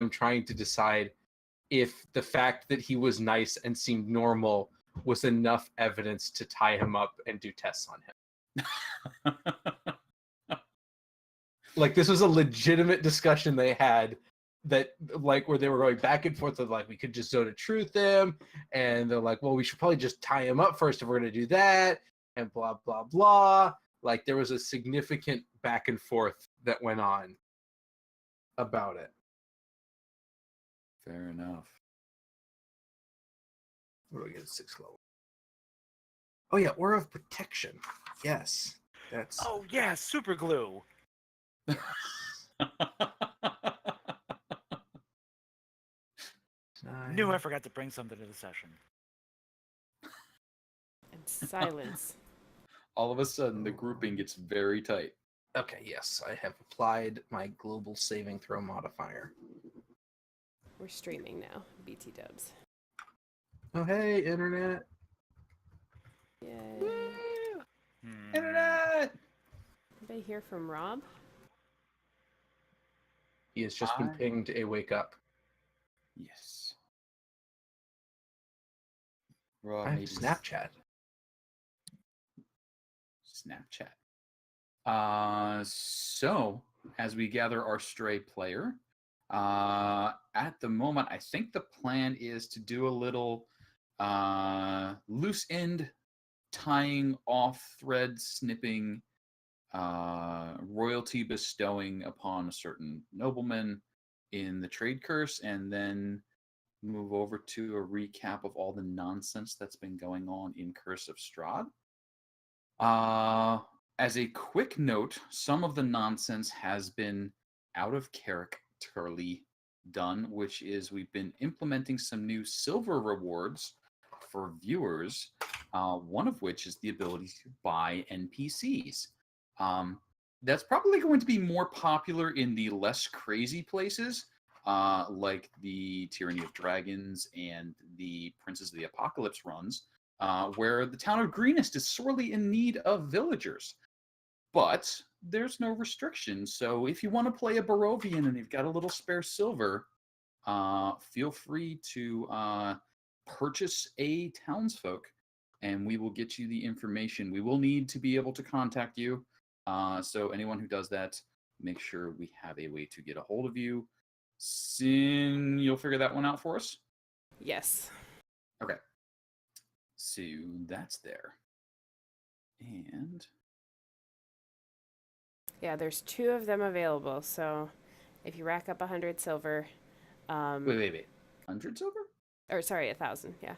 I'm trying to decide if the fact that he was nice and seemed normal was enough evidence to tie him up and do tests on him. Like, this was a legitimate discussion they had that, like, where they were going back and forth of, like, we could just Zone of Truth him, and they're like, well, we should probably just tie him up first if we're going to do that, and blah, blah, blah. Like, there was a significant back and forth that went on about it. Fair enough. What do we get at 6th level? Oh, yeah, Aura of Protection. Yes. That's... Oh, yeah, super glue. Knew I forgot to bring something to the session. And silence. All of a sudden, the grouping gets very tight. Okay, yes, I have applied my global saving throw modifier. We're streaming now. BT dubs. Oh, hey, internet. Yay. Internet! Anybody hear from Rob? He has just been pinged a wake up. Yes. I have Snapchat. So, as we gather our stray player, at the moment, I think the plan is to do a little loose end tying off, thread snipping, royalty bestowing upon a certain nobleman in the trade curse, and then move over to a recap of all the nonsense that's been going on in Curse of Strahd. As a quick note, some of the nonsense has been out of characterly done, which is we've been implementing some new silver rewards for viewers, one of which is the ability to buy NPCs. That's probably going to be more popular in the less crazy places, like the Tyranny of Dragons and the Princes of the Apocalypse runs, where the town of Greenest is sorely in need of villagers. But there's no restriction, so if you want to play a Barovian and you've got a little spare silver, feel free to purchase a townsfolk, and we will get you the information. We will need to be able to contact you, so anyone who does that, make sure we have a way to get a hold of you. Sin, you'll figure that one out for us? Yes. Okay. So that's there. And... yeah, there's 2 of them available, so if you rack up 100 silver... Wait. 100 silver? Or, sorry, 1,000, yeah.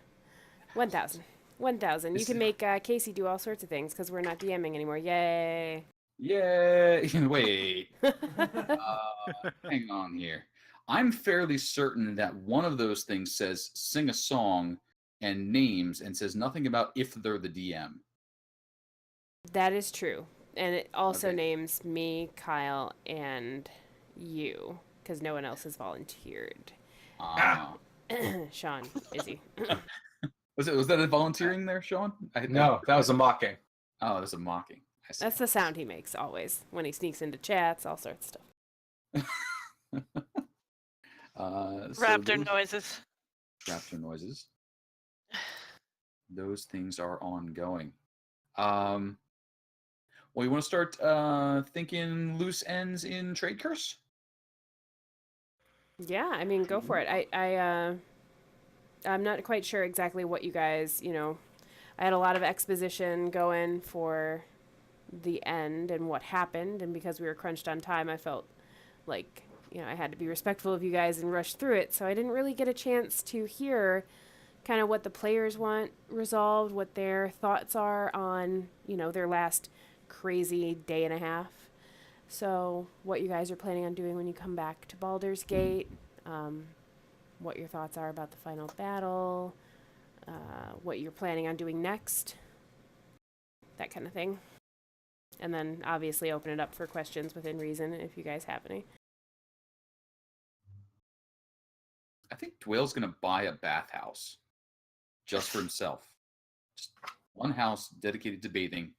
1,000. 1,000. You can make Casey do all sorts of things, because we're not DMing anymore. Yay! Yay! Wait. Hang on here. I'm fairly certain that one of those things says sing a song and names and says nothing about if they're the DM. That is true. And it also Okay. names me, Kyle, and you, because no one else has volunteered. Sean, Izzy. Was that a volunteering there, Sean? No, that was a mocking. Oh, that's a mocking. I see. That's the sound he makes always when he sneaks into chats, all sorts of stuff. Raptor noises. Raptor noises. Those things are ongoing. Well, you want to start thinking loose ends in Trade Curse? Yeah, I mean, go for it. I'm not quite sure exactly what you guys, I had a lot of exposition going for the end and what happened, and because we were crunched on time, I felt like, I had to be respectful of you guys and rush through it, so I didn't really get a chance to hear kind of what the players want resolved, what their thoughts are on, their last crazy day and a half. So what you guys are planning on doing when you come back to Baldur's Gate, what your thoughts are about the final battle, what you're planning on doing next, that kind of thing. And then obviously open it up for questions within reason if you guys have any. I think Dwayle's going to buy a bathhouse just for himself. Just one house dedicated to bathing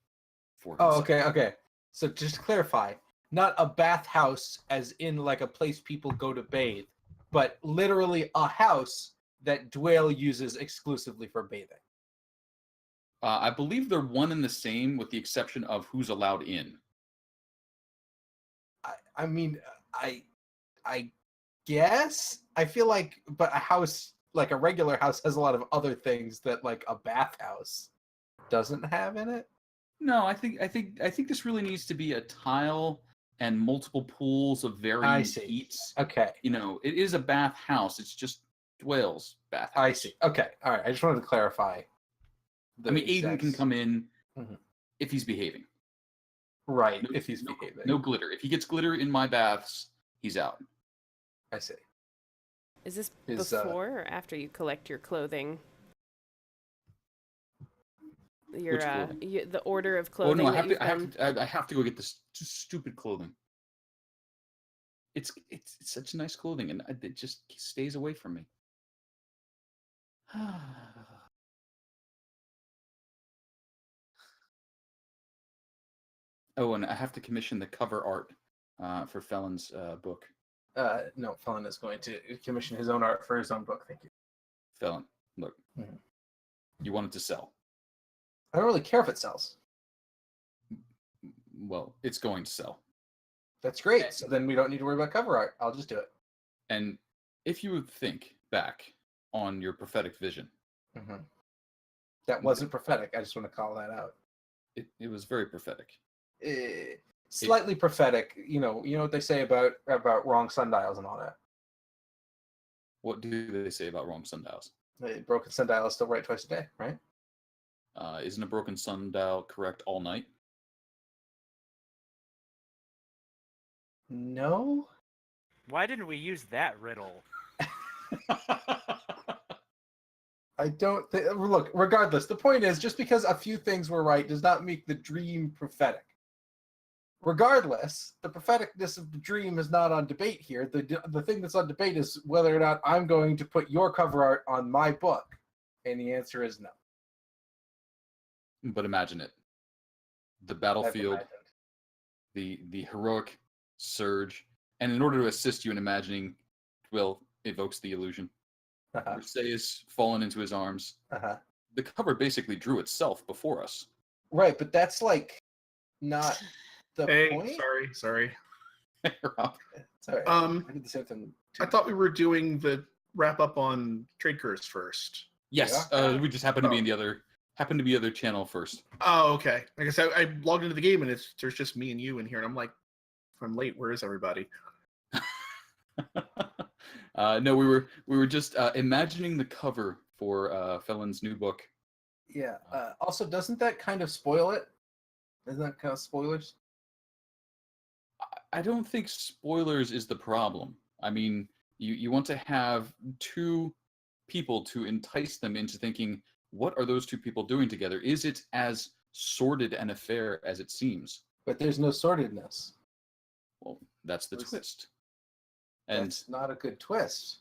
for himself. Oh, okay. So just to clarify, not a bathhouse as in like a place people go to bathe, but literally a house that Dwayne uses exclusively for bathing. I believe they're one and the same, with the exception of who's allowed in. I mean, I guess I feel like, but a house like a regular house has a lot of other things that like a bathhouse doesn't have in it. No, I think this really needs to be a tile and multiple pools of varying heats. Okay. You know, it is a bathhouse. It's just Dwayle's bathhouse. I see. Okay. All right. I just wanted to clarify. I mean, Aiden can come in if he's behaving. Right. If he's behaving. No glitter. If he gets glitter in my baths, he's out. I see. Is this before or after you collect your clothing? Your the order of clothing. Oh no, I have to go get this stupid clothing. It's such nice clothing, and it just stays away from me. Oh, and I have to commission the cover art for Felon's book. No, Felon is going to commission his own art for his own book. Thank you. Felon, look. You want it to sell. I don't really care if it sells. Well, it's going to sell. That's great. So then we don't need to worry about cover art. I'll just do it. And if you would think back on your prophetic vision. That wasn't prophetic. I just want to call that out. It was very prophetic. Slightly prophetic. You know what they say about wrong sundials and all that. What do they say about wrong sundials? A broken sundial is still right twice a day, right? Isn't a broken sundial correct all night? No. Why didn't we use that riddle? I don't think. Look, regardless, the point is, just because a few things were right does not make the dream prophetic. Regardless, the propheticness of the dream is not on debate here. The thing that's on debate is whether or not I'm going to put your cover art on my book. And the answer is no. But imagine it. The battlefield, the heroic surge, and in order to assist you in imagining, Will evokes the illusion. Versailles is fallen into his arms. The cover basically drew itself before us. Right, but that's like not the point. Sorry. Rob. Sorry. I did the same thing too. I thought we were doing the wrap up on Trade Curse first. Yes, we just happened to be in the other channel first. Oh, okay. I guess I logged into the game and there's just me and you in here, and I'm like, I'm late. Where is everybody? No, we were just imagining the cover for Felon's new book. Yeah. Also, doesn't that kind of spoil it? Isn't that kind of spoilers? I don't think spoilers is the problem. I mean, you want to have two people to entice them into thinking, what are those two people doing together? Is it as sordid an affair as it seems? But there's no sordidness. Well, that's the twist. And that's not a good twist.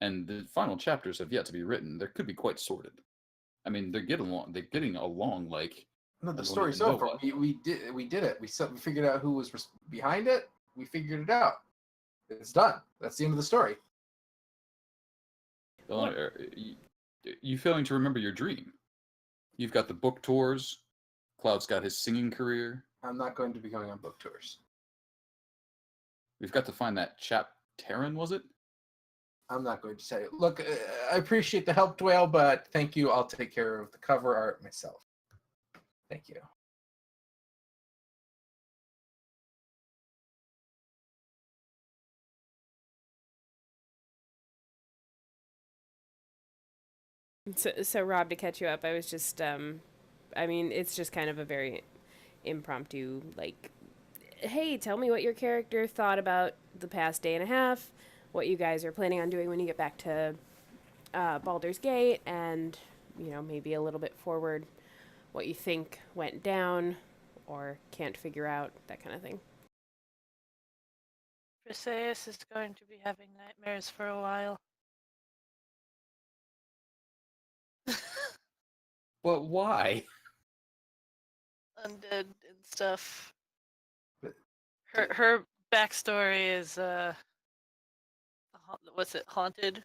And the final chapters have yet to be written. There could be quite sordid. I mean, they're getting along like. No, the story's over. We did it. We figured out who was behind it. We figured it out. It's done. That's the end of the story. You failing to remember your dream? You've got the book tours. Cloud's got his singing career. I'm not going to be going on book tours. We've got to find that chap, Taryn, was it? I'm not going to say it. Look, I appreciate the help, Dwayne, but thank you. I'll take care of the cover art myself. Thank you. So Rob, to catch you up, I was just, I mean, it's just kind of a very impromptu, like, hey, tell me what your character thought about the past day and a half, what you guys are planning on doing when you get back to Baldur's Gate, and, maybe a little bit forward what you think went down or can't figure out, that kind of thing. Briseis is going to be having nightmares for a while. But why? Undead and stuff. Her backstory is what's it, haunted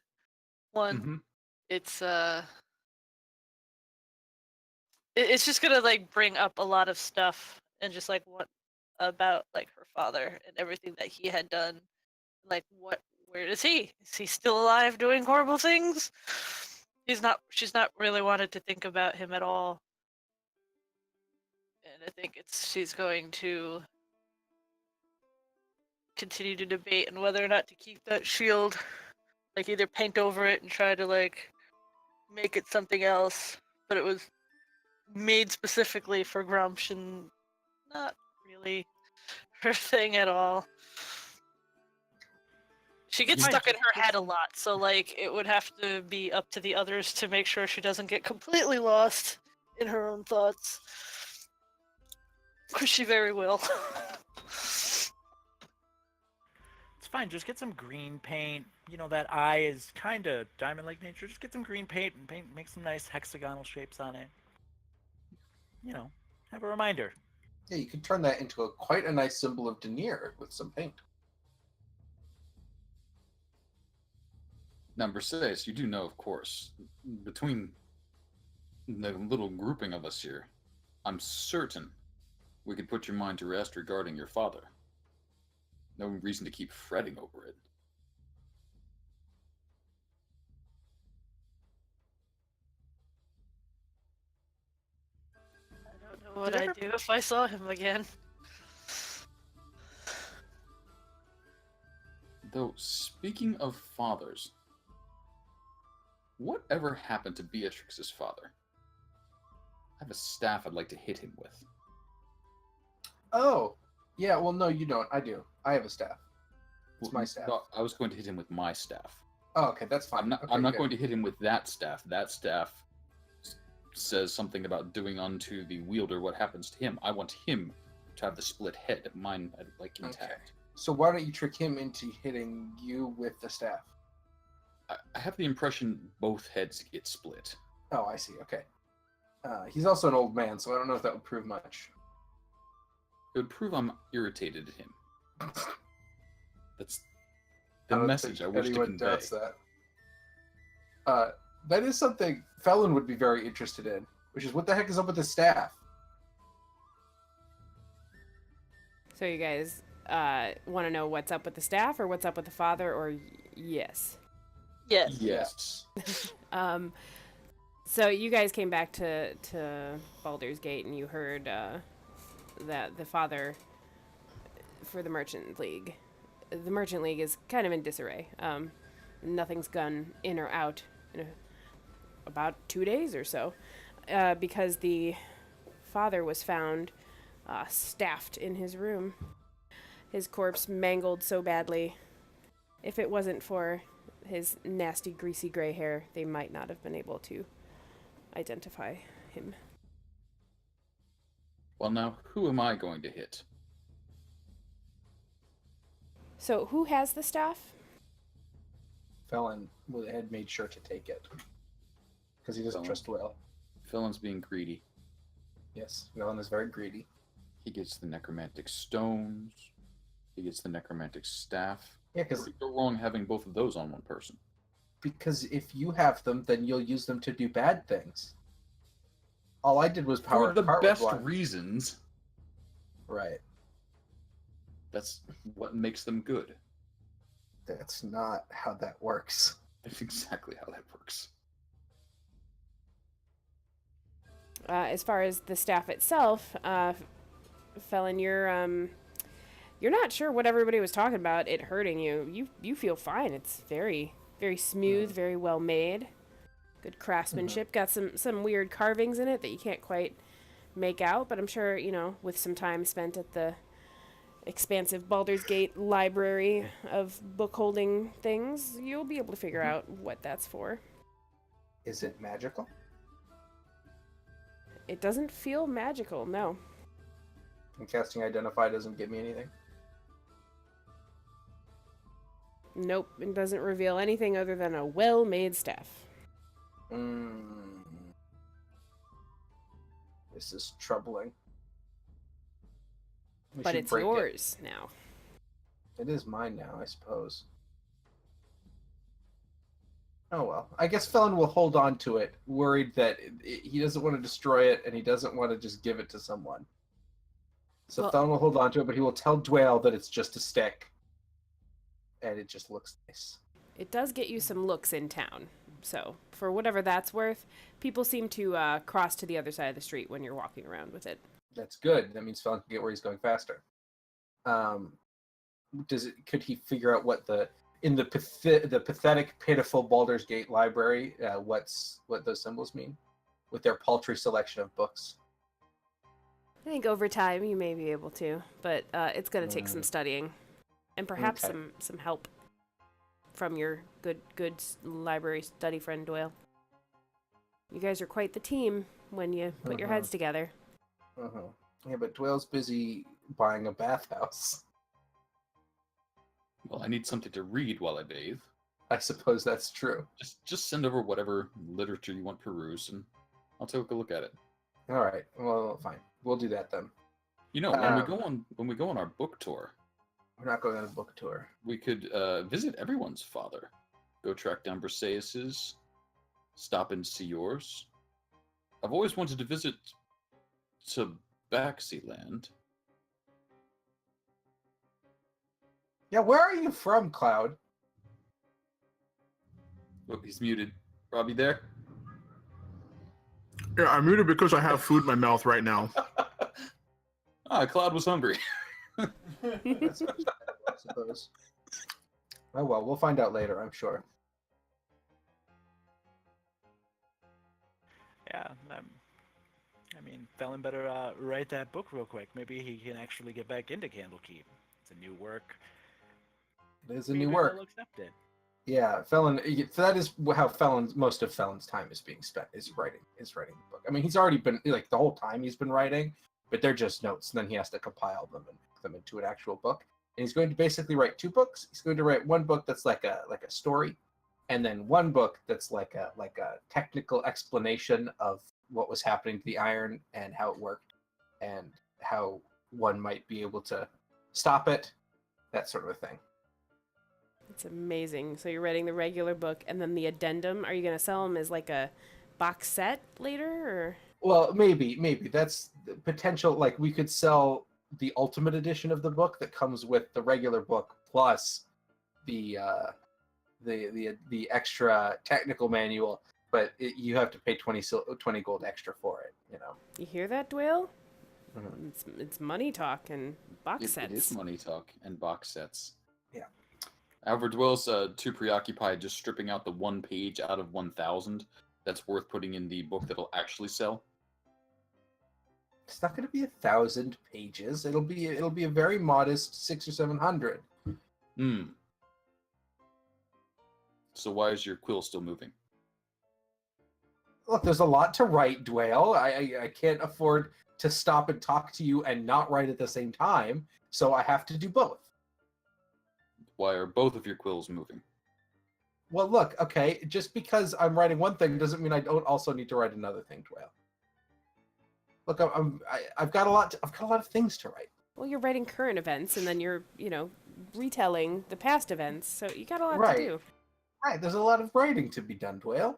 one. Mhm. It's it's just gonna like bring up a lot of stuff and just like what about like her father and everything that he had done. Like where is he? Is he still alive doing horrible things? She's not really wanted to think about him at all. And I think she's going to continue to debate on whether or not to keep that shield. Like either paint over it and try to like make it something else. But it was made specifically for Grumsh and not really her thing at all. She gets Fine, stuck in just her get head a some- lot, so like it would have to be up to the others to make sure she doesn't get completely lost in her own thoughts. Which she very will. It's fine. Just get some green paint. You know that eye is kind of diamond-like nature. Just get some green paint and make some nice hexagonal shapes on it. You know, have a reminder. Yeah, you could turn that into quite a nice symbol of denier with some paint. Number 6, you do know, of course, between the little grouping of us here, I'm certain we could put your mind to rest regarding your father. No reason to keep fretting over it. I don't know what Did I'd ever- do if I saw him again. Though, speaking of fathers, whatever happened to Beatrix's father? I have a staff I'd like to hit him with. Oh, yeah. Well, no, you don't. I do. I have a staff. It's my staff. No, I was going to hit him with my staff. Oh, okay, that's fine. I'm not good. going to hit him with that staff. That staff says something about doing unto the wielder what happens to him. I want him to have the split head. Mine, I'd like intact. Okay. So why don't you trick him into hitting you with the staff? I have the impression both heads get split. Oh, I see. Okay. He's also an old man, so I don't know if that would prove much. It would prove I'm irritated at him. That's I the don't message I think wish to anyone convey. doubts that. That is something Felon would be very interested in, which is what the heck is up with the staff? So you guys want to know what's up with the staff or what's up with the father, or yes? Yes. Yes. So you guys came back to Baldur's Gate and you heard that the father for the Merchant League. The Merchant League is kind of in disarray. Nothing's gone in or out in about 2 days or so, because the father was found staffed in his room. His corpse mangled so badly. If it wasn't for his nasty, greasy gray hair, they might not have been able to identify him. Well, now, who am I going to hit? So, who has the staff? Felon had made sure to take it because he doesn't Felon. trust Will. Felon's being greedy. Yes, Felon is very greedy. He gets the necromantic stones. He gets the necromantic staff. Yeah, What could go wrong having both of those on one person? because if you have them, then you'll use them to do bad things. All I did was power For the a cart with best one. reasons. Right. That's what makes them good. That's not how that works. That's exactly how that works. As far as the staff itself, Felon, you're not sure what everybody was talking about. It hurting you. You feel fine. It's very, very smooth, very well made. Good craftsmanship. Got some weird carvings in it that you can't quite make out, but I'm sure, with some time spent at the expansive Baldur's Gate library of book holding things, you'll be able to figure out what that's for. Is it magical? It doesn't feel magical, no. And casting Identify doesn't give me anything. Nope, it doesn't reveal anything other than a well-made staff. This is troubling. We But should it's break yours now. It is mine now, I suppose. Oh well. I guess Felon will hold on to it, worried that he doesn't want to destroy it and he doesn't want to just give it to someone. So Well- Felon will hold on to it, but he will tell Dwayne that it's just a stick. And it just looks nice. It does get you some looks in town. So, for whatever that's worth, people seem to cross to the other side of the street when you're walking around with it. That's good. That means Felon can get where he's going faster. Could he figure out what the pathetic, pitiful Baldur's Gate library, what those symbols mean, with their paltry selection of books? I think over time you may be able to, but it's going to take some studying, and perhaps Okay. some help from your good library study friend Doyle. You guys are quite the team when you put your heads together. Yeah, but Dwayne's busy buying a bathhouse. Well, I need something to read while I bathe. I suppose that's true. Just send over whatever literature you want peruse, and I'll take a look at it. All right. Well, fine. We'll do that then. You know, when we go on our book tour, We're not going on a book tour. we could visit everyone's father. Go track down Briseus's, stop and see yours. I've always wanted to visit Tabaxi-land. Yeah, where are you from, Cloud? Oh, he's muted. Robbie there? Yeah, I'm muted because I have food in my mouth right now. Cloud was hungry. I suppose. Oh well, we'll find out later, I'm sure. Yeah, I mean, Felon better write that book real quick. Maybe he can actually get back into Candlekeep. It's a new work. It is a Maybe new work. they'll accept it. Yeah, Felon. That is how most of Felon's time is being spent. Is writing the book. I mean, he's already been like the whole time he's been writing, but they're just notes, and then he has to compile them and make them into an actual book. And he's going to basically write 2 books. He's going to write one book that's like a story, and then one book that's like a technical explanation of what was happening to the iron and how it worked, and how one might be able to stop it, that sort of a thing. It's amazing. So you're writing the regular book and then the addendum. Are you going to sell them as like a box set later, or? Well, maybe that's the potential. Like we could sell the ultimate edition of the book that comes with the regular book plus the extra technical manual, but you have to pay 20 gold extra for it. You know. You hear that, Dwayne? Mhm. It's money talk and box sets. It is money talk and box sets. Yeah. However, Dwell's too preoccupied just stripping out the 1 page out of 1,000 that's worth putting in the book that'll actually sell. It's not going to be 1,000 pages. It'll be a very modest 600 or 700. So why is your quill still moving? Look, there's a lot to write, Dwayne. I can't afford to stop and talk to you and not write at the same time, so I have to do both. Why are both of your quills moving? Well, look, okay, just because I'm writing one thing doesn't mean I don't also need to write another thing, Dwayne. Look, I've got a lot of things to write. Well, you're writing current events, and then you're, retelling the past events. So you got a lot to do. Right, there's a lot of writing to be done, Dwayne.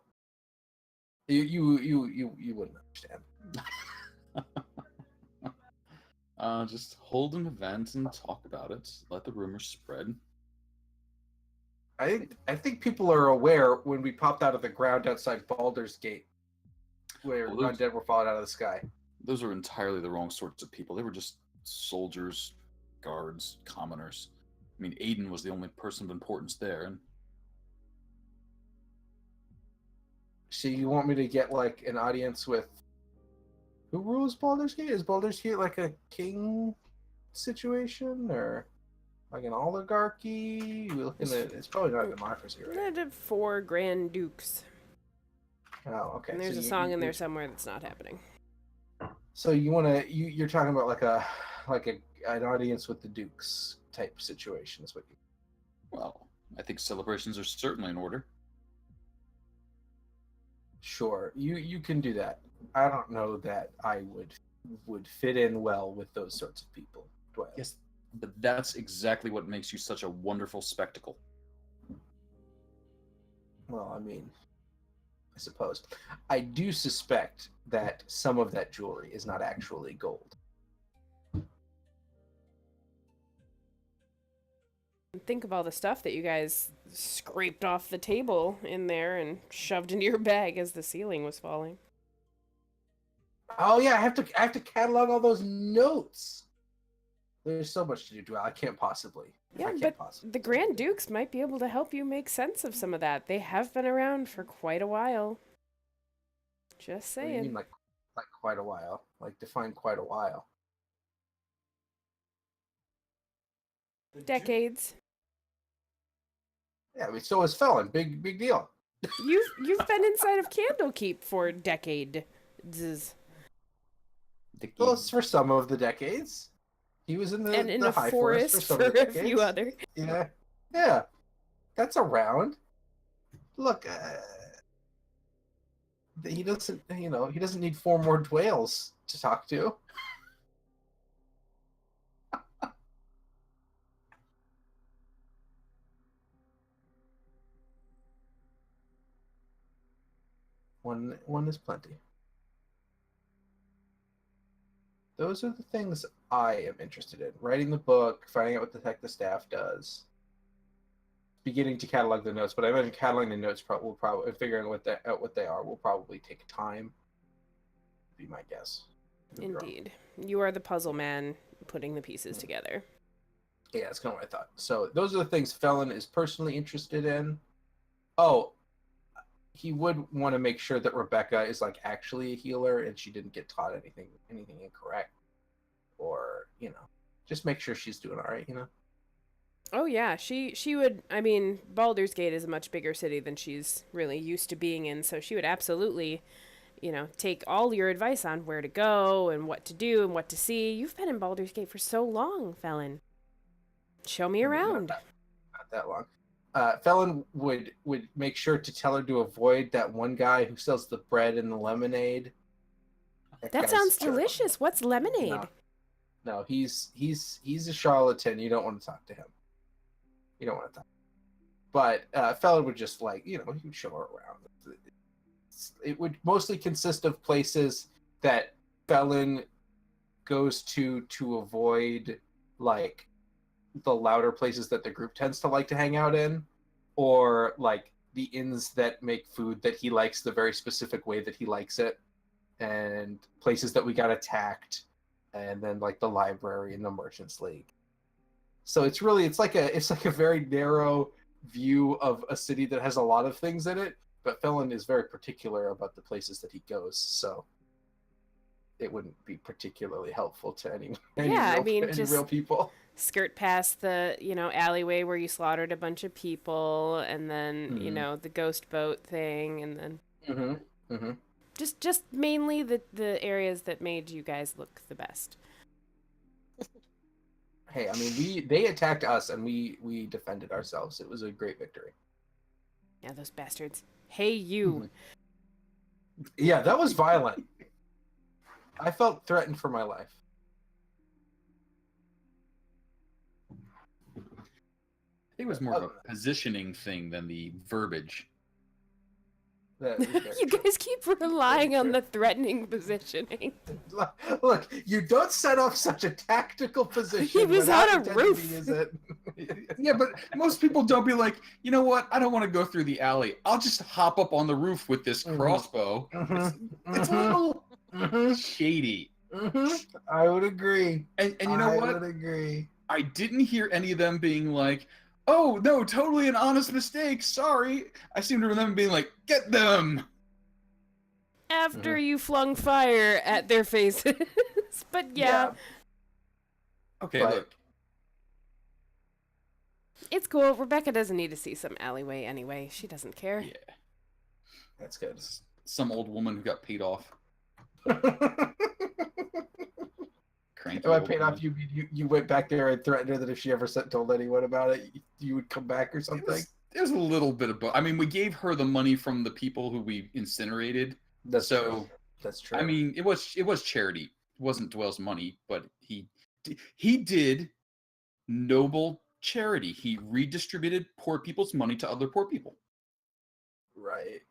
You wouldn't understand. Just hold an event and talk about it. Let the rumors spread. I think people are aware when we popped out of the ground outside Baldur's Gate, where undead were falling out of the sky. Those are entirely the wrong sorts of people. They were just soldiers, guards, commoners. I mean, Aiden was the only person of importance there, and So you want me to get like an audience with who rules Baldur's Gate? Is Baldur's Gate like a king situation or like an oligarchy? We're looking at it's probably not a democracy, right? They did 4 Grand Dukes. Oh, okay. And there's So a song in there somewhere that's not happening. So you're talking about an audience with the dukes type situation is what you. well, I think celebrations are certainly in order. Sure, you can do that. I don't know that I would fit in well with those sorts of people. Dwayne. Yes, but that's exactly what makes you such a wonderful spectacle. Well, I mean, I suppose. I do suspect that some of that jewelry is not actually gold. Think of all the stuff that you guys scraped off the table in there and shoved into your bag as the ceiling was falling. Oh yeah, I have to catalog all those notes. There's so much to do, Dwell. I can't possibly. Yeah, but the Grand Dukes might be able to help you make sense of some of that. They have been around for quite a while. Just What do you saying. mean, like quite a while? Like define quite a while. Decades. Yeah, I mean, so is Felon. Big deal. You've been inside of Candlekeep for decades. Well, it's for some of the decades. He was in And in the a high forest for some for of the a few decades. other. Yeah. That's around. Look, he doesn't. He doesn't need 4 more dwales to talk to. One is plenty. Those are the things I am interested in. Writing the book, finding out what the heck the staff does, beginning to catalog the notes. But I imagine cataloging the notes will probably figuring out what they are will probably take time. Be my guess. Indeed. You are the puzzle man putting the pieces together. Yeah, that's kind of what I thought. So those are the things Felon is personally interested in. Oh, he would want to make sure that Rebecca is like actually a healer and she didn't get taught anything incorrect, or just make sure she's doing all right. Oh yeah, she would. I mean, Baldur's Gate is a much bigger city than she's really used to being in, so she would absolutely, take all your advice on where to go and what to do and what to see. You've been in Baldur's Gate for so long, Felon. Show me around. Not that long. Felon would make sure to tell her to avoid that one guy who sells the bread and the lemonade. That guy's sounds terrible. delicious. What's lemonade? No, he's a charlatan. You don't want to talk to him. You don't want to talk. But Felon would just he would show her around. It would mostly consist of places that Felon goes to avoid the louder places that the group tends to like to hang out in, or the inns that make food that he likes the very specific way that he likes it, and places that we got attacked, and then the library and the Merchants League. So it's like a very narrow view of a city that has a lot of things in it, but Felon is very particular about the places that he goes, so it wouldn't be particularly helpful to any real people. Skirt past the, alleyway where you slaughtered a bunch of people, and then, the ghost boat thing, and then just mainly the areas that made you guys look the best. Hey, I mean, they attacked us and we defended ourselves. It was a great victory. Yeah, those bastards. Hey, you. Yeah, that was violent. I felt threatened for my life. I think it was more of a positioning thing than the verbiage. You guys keep relying on the threatening positioning. Look, you don't set up such a tactical position. He was on a roof. Is it? Yeah, but most people don't be like, you know what? I don't want to go through the alley. I'll just hop up on the roof with this crossbow. It's a little shady. I would agree. And you know what? I would agree. I didn't hear any of them being like, oh, no, totally an honest mistake. Sorry. I seem to remember them being like, get them. After you flung fire at their faces. But yeah. Okay, But- look. It's cool. Rebecca doesn't need to see some alleyway anyway. She doesn't care. Yeah. That's good. Some old woman who got paid off. Cranky If I old paid woman. off, you went back there and threatened her that if she ever told anyone about it, you would come back or something. It was a little bit of both. I mean, we gave her the money from the people who we incinerated. That's so true. That's true. I mean, it was charity. It wasn't Dwell's money, but he did noble charity. He redistributed poor people's money to other poor people. Right.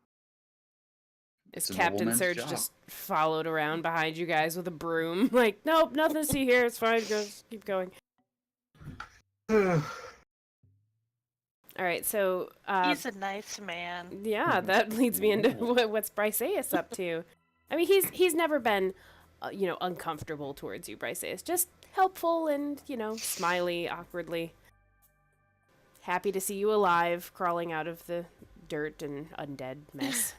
As It's a Captain nobleman's Surge job. just followed around behind you guys with a broom. Like, nope, nothing to see here. It's fine. Go, just keep going. All right, so He's a nice man. yeah, that leads me into what's Bryceus up to. I mean, he's never been, uncomfortable towards you, Bryceus. Just helpful and smiley, awkwardly. Happy to see you alive, crawling out of the dirt and undead mess.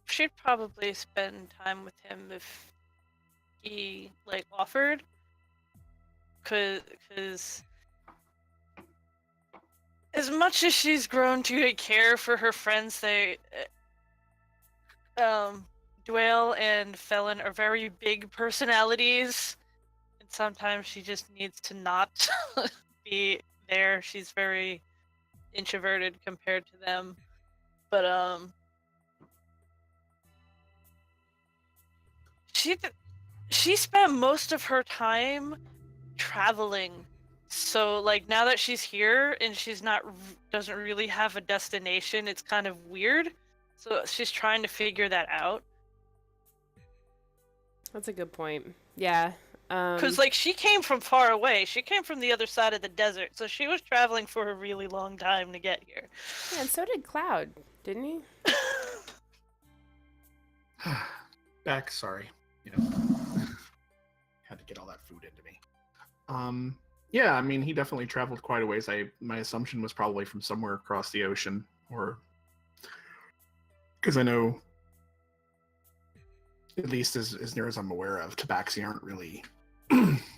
She'd probably spend time with him if he offered, cause as much as she's grown to care for her friends, Dwayne and Felon are very big personalities, and sometimes she just needs to not be there. She's very introverted compared to them, but she spent most of her time traveling. So now that she's here and she's doesn't really have a destination, it's kind of weird. So she's trying to figure that out. That's a good point. Yeah. Because she came from far away. She came from the other side of the desert, so she was traveling for a really long time to get here. Yeah, and so did Cloud, didn't he? Back, sorry. Had to get all that food into me. Yeah, I mean, he definitely traveled quite a ways. My assumption was probably from somewhere across the ocean, or because I know, at least as near as I'm aware of, Tabaxi aren't really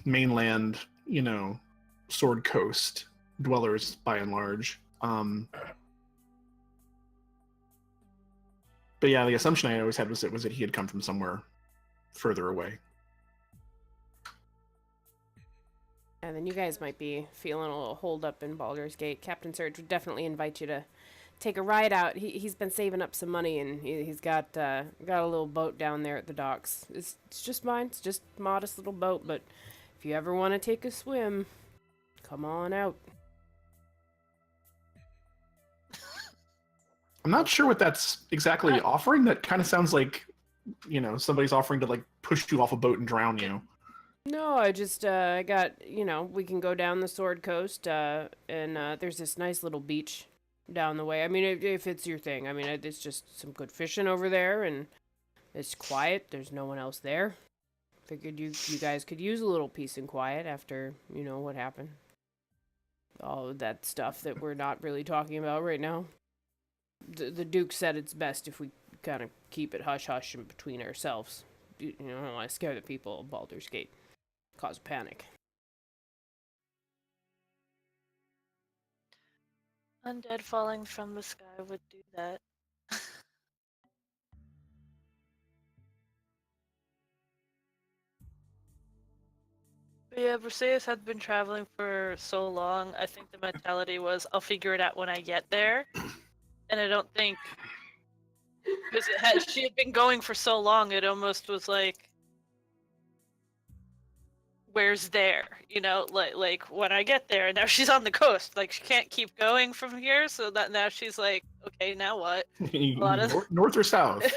mainland, Sword Coast dwellers by and large. But yeah, the assumption I always had was that he had come from somewhere further away. And then you guys might be feeling a little holed up in Baldur's Gate. Captain Surge would definitely invite you to take a ride out. He's been saving up some money, and he's got a little boat down there at the docks. It's just mine. It's just a modest little boat, but if you ever want to take a swim, come on out. I'm not sure what that's exactly offering. That kind of sounds like, somebody's offering to push you off a boat and drown you. No, I just I got we can go down the Sword Coast, and there's this nice little beach down the way. I mean, if it's your thing. I mean, it's just some good fishing over there, and it's quiet. There's no one else there. Figured you guys could use a little peace and quiet after what happened. All of that stuff that we're not really talking about right now. The Duke said it's best if we kind of keep it hush-hush in between ourselves. I don't want to scare the people of Baldur's Gate. Cause panic. Undead falling from the sky would do that. But yeah, Briseis had been traveling for so long. I think the mentality was, I'll figure it out when I get there. And I don't think, because she had been going for so long, it almost was like, where's there? Like when I get there, and now she's on the coast. She can't keep going from here, so that now she's like, okay, now what? North or south?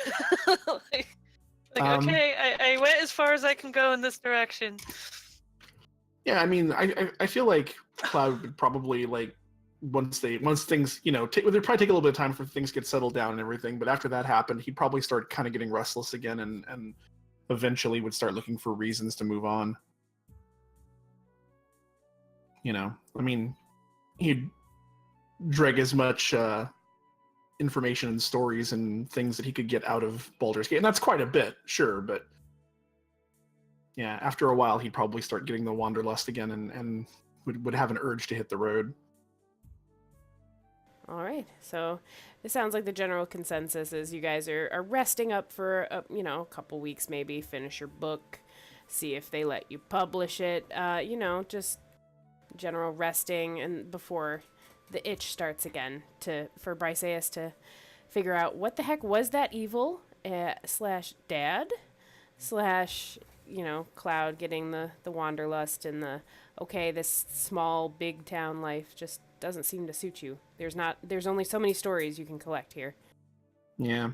Okay, I went as far as I can go in this direction. Yeah, I mean, I feel like Cloud would probably once things they'd probably take a little bit of time for things to get settled down and everything. But after that happened, he'd probably start kind of getting restless again, and eventually would start looking for reasons to move on. I mean, he'd drag as much information and stories and things that he could get out of Baldur's Gate, and that's quite a bit, sure, but yeah, after a while, he'd probably start getting the wanderlust again, and would have an urge to hit the road. All right, so it sounds like the general consensus is you guys are resting up for a couple weeks, maybe finish your book, see if they let you publish it. Just general resting, and before the itch starts again for Bryceus to figure out what the heck was that evil / dad / Cloud getting the wanderlust and this small big town life just doesn't seem to suit you. There's only so many stories you can collect here. Yeah.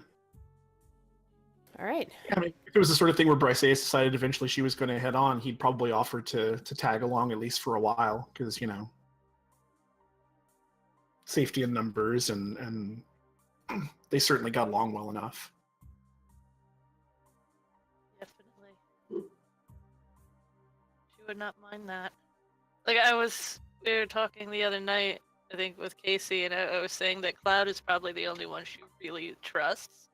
All right. I mean, if it was the sort of thing where Bryceus decided eventually she was going to head on, he'd probably offer to tag along at least for a while, because, you know, safety in numbers, and they certainly got along well enough. Definitely. She would not mind that. Like we were talking the other night, I think, with Casey, and I was saying that Cloud is probably the only one she really trusts.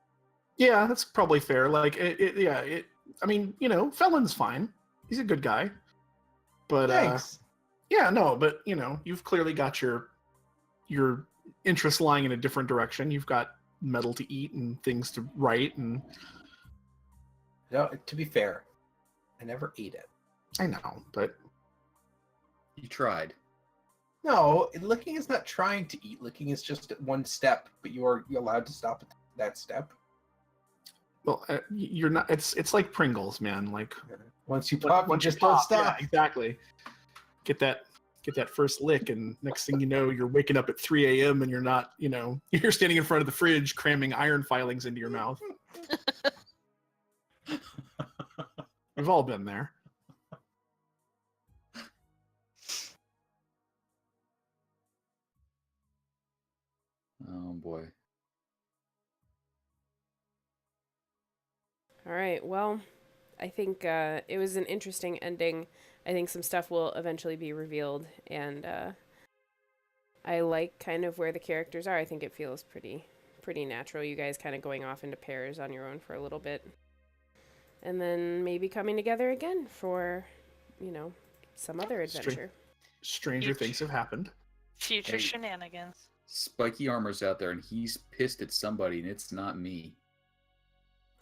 Yeah, that's probably fair. Like, I mean, you know, Felon's fine. He's a good guy. But, Thanks. yeah, no, but, you know, you've clearly got your interests lying in a different direction. You've got metal to eat and things to write, and... No, to be fair, I never ate it. I know, but... You tried. No, licking is not trying to eat. Licking is just one step, but you're allowed to stop at that step. Well, you're not... It's like Pringles, man. Like, Once you pop, you just don't pop, stop. yeah, exactly. Get that first lick, and next thing you know, you're waking up at 3 a.m. and you're not, you know, you're standing in front of the fridge cramming iron filings into your mouth. We've all been there. Oh boy. All right. Well, I think it was an interesting ending. I think some stuff will eventually be revealed, and I like kind of where the characters are. I think it feels pretty natural. You guys kind of going off into pairs on your own for a little bit, and then maybe coming together again for, you know, some other adventure. Stranger things have happened. Future shenanigans. Spiky Armor's out there, and he's pissed at somebody, and it's not me.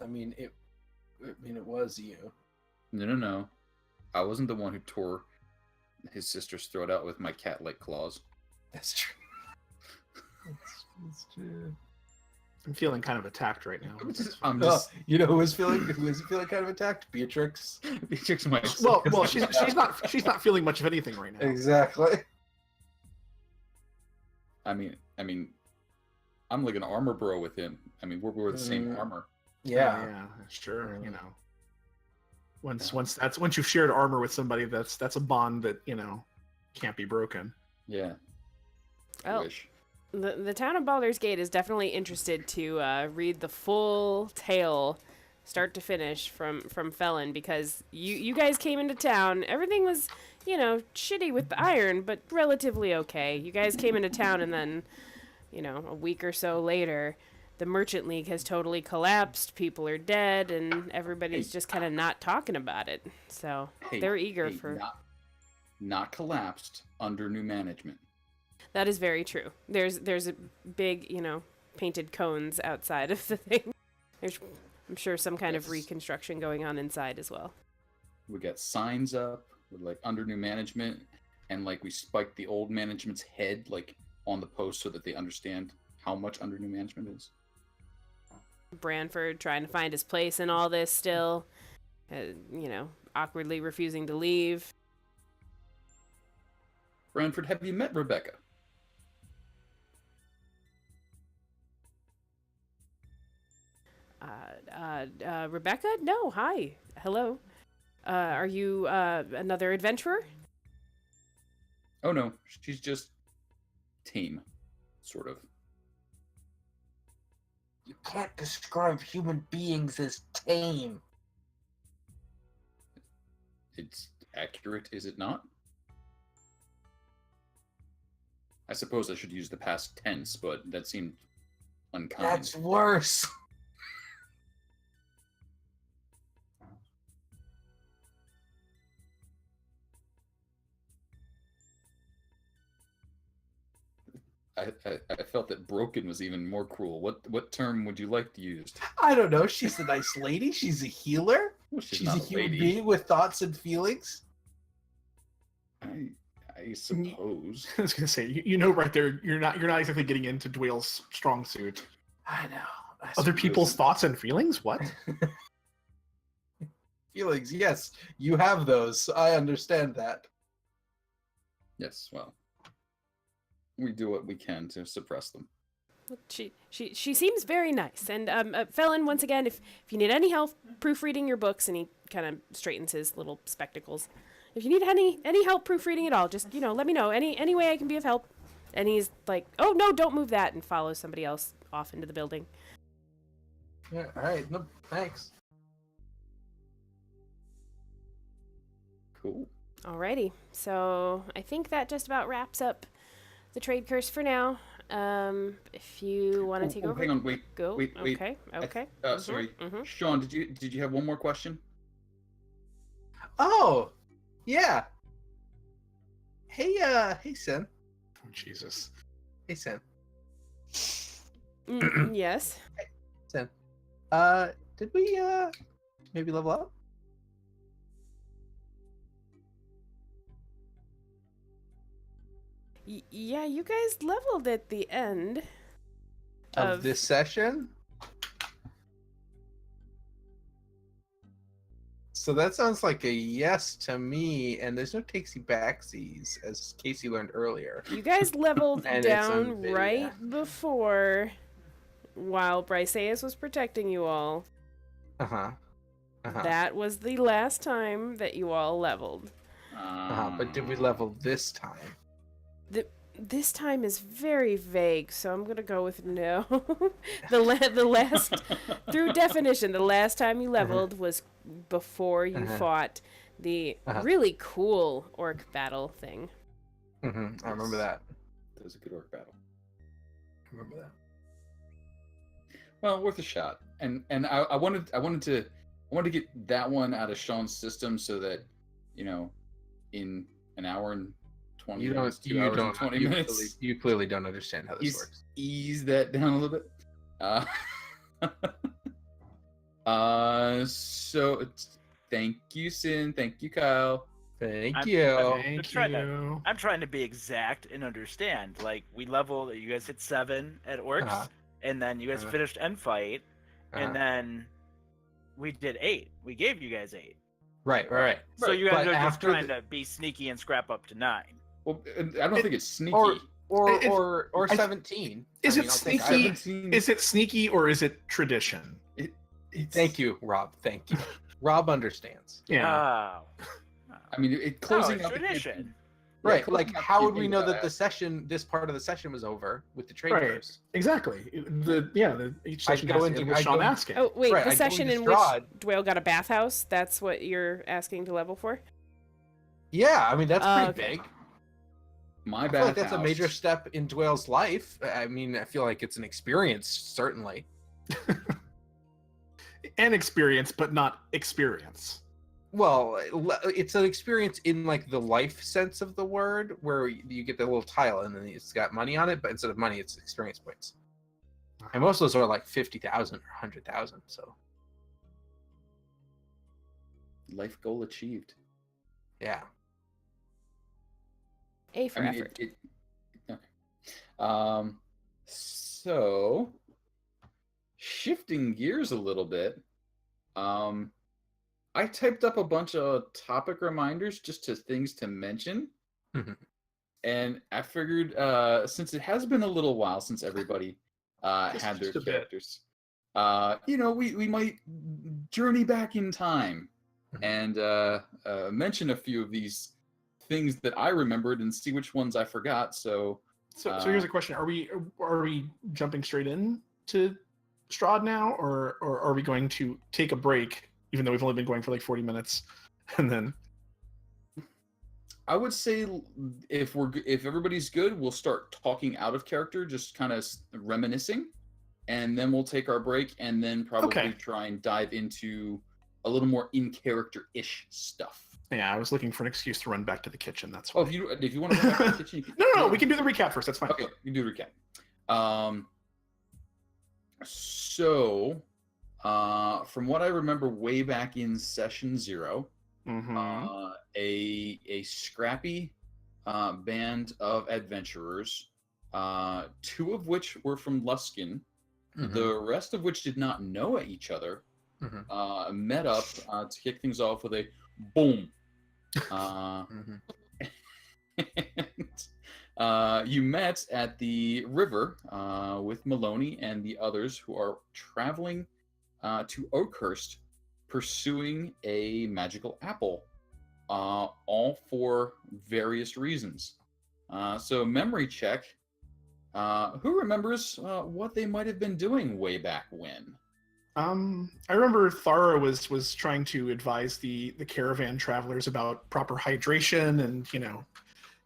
I mean, it was you. No. I wasn't the one who tore his sister's throat out with my cat-like claws. That's true. That's true. I'm feeling kind of attacked right now. I'm just... You know who is feeling kind of attacked? Beatrix. Beatrix might... Well, she's not feeling much of anything right now. Exactly. I mean, I'm like an armor bro with him. I mean, we're the same armor. Yeah. Sure. You know, once you've shared armor with somebody, that's a bond that, you know, can't be broken. Yeah. Oh, the town of Baldur's Gate is definitely interested to read the full tale, start to finish, from Felon, because you guys came into town. Everything was, you know, shitty with the iron, but relatively okay. You guys came into town, and then, you know, a week or so later, the Merchant League has totally collapsed. People are dead, and everybody's just kind of not talking about it. So they're eager for... Not collapsed, under new management. That is very true. There's a big, you know, painted cones outside of the thing. There's, I'm sure, some kind of reconstruction going on inside as well. We got signs up with, like, under new management, and, like, we spiked the old management's head, like, on the post so that they understand how much under new management is. Branford trying to find his place in all this still, you know, awkwardly refusing to leave. Branford, have you met Rebecca? Rebecca? No, hi. Hello. Are you another adventurer? Oh no, she's just tame, sort of. You can't describe human beings as tame. It's accurate, is it not? I suppose I should use the past tense, but that seemed unkind. That's worse. I felt that broken was even more cruel. What term would you like to use? I don't know. She's a nice lady. She's a healer. Well, She's not a human lady. being with thoughts and feelings. I suppose. I was gonna say, you know, right there, you're not exactly getting into Dwayle's strong suit. I know. Other people's thoughts and feelings? What? Feelings, yes. You have those. I understand that. Yes, well. we do what we can to suppress them. She seems very nice. And Felon, once again, if you need any help proofreading your books, and he kind of straightens his little spectacles. If you need any help proofreading at all, just let me know. Any way I can be of help. And he's like, "Oh no, don't move that," and follows somebody else off into the building. Yeah. All right. No, thanks. Cool. Alrighty, so I think that just about wraps up the trade curse for now. If you want to take over, hang on, wait, go. wait. Okay. Sorry, mhm. Sean, did you have one more question? Oh, yeah. Hey, Sin. Oh, Jesus. Hey, Sin. Yes. Sin. Did we maybe level up? Yeah, you guys leveled at the end Of this session? So that sounds like a yes to me, and there's no takesy backsies, as Casey learned earlier. You guys leveled And it's on down video. right before, while Bryceus was protecting you all. Uh-huh. That was the last time that you all leveled. But did we level this time? This time is very vague, so I'm gonna go with no. the last, through definition, the last time you leveled was before you fought the really cool orc battle thing. I remember that. That was a good orc battle. I remember that. Well, worth a shot. And I wanted to get that one out of Sean's system so that, in an hour and 20 minutes, 2 hours and 20 minutes. You clearly don't understand how this works. Ease that down a little bit. So thank you, Sin. Thank you, Kyle. Thank you. I'm trying to be exact and understand. Like, we leveled, you guys hit 7 at orcs, and then you guys finished end fight, and then we did 8. We gave you guys 8. Right. So you guys But are just after trying to be sneaky and scrap up to 9. Well, I don't think it's sneaky. Or 17. Is I it mean, I'll take sneaky? either. Is it sneaky or is it tradition? Thank you, Rob. Thank you. Rob understands. Yeah. Oh. I mean, closing it's up tradition. Right. closing Like, up how would keeping we know that that. this part of the session was over with the trade Right. curse? Exactly. Each I session go has to into- end with I Sean go- asking. Oh wait, Right, the I go session into in which Strahd. Dwayne got a bathhouse. That's what you're asking to level for. Yeah, I mean, that's pretty Okay. big. My I bad. feel like that's a major step in Dwayle's life. I mean, I feel like it's an experience, certainly. An experience, but not experience. Well, it's an experience in like the life sense of the word, where you get the little tile and then it's got money on it, but instead of money, it's experience points. And most of those are like 50,000 or 100,000. So Life goal achieved. yeah. A for I mean, effort. okay. So shifting gears a little bit, I typed up a bunch of topic reminders just to things to mention. Mhm. And I figured, since it has been a little while since everybody had their just a bit. characters, we might journey back in time and mention a few of these things that I remembered and see which ones I forgot. So here's a question: Are we jumping straight in to Strahd now, or are we going to take a break, even though we've only been going for like 40 minutes, and then? I would say if everybody's good, we'll start talking out of character, just kind of reminiscing, and then we'll take our break, and then probably try and dive into a little more in character-ish stuff. Yeah, I was looking for an excuse to run back to the kitchen. That's why. Oh, if you want to run back to the kitchen, you can. No, we can do the recap first. That's fine. Okay, you do recap. So, from what I remember way back in session 0, a scrappy band of adventurers, 2 of which were from Luskin, the rest of which did not know each other, met up to kick things off with a boom. And, You met at the river with Maloney and the others who are traveling to Oakhurst, pursuing a magical apple, all for various reasons. So, memory check. Who remembers what they might have been doing way back when? I remember Thara was trying to advise the caravan travelers about proper hydration, and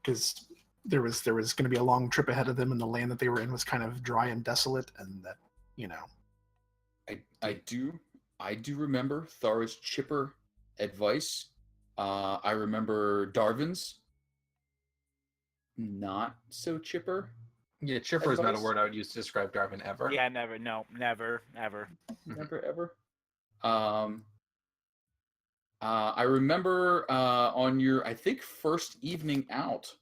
because there was going to be a long trip ahead of them, and the land that they were in was kind of dry and desolate, and that I do remember Thara's chipper advice. I remember Darvin's not so chipper. Yeah, chipper is not a Advice? word I would use to describe Darwin ever. Yeah, never. No, never, ever. Never ever. I remember on your, I think, first evening out,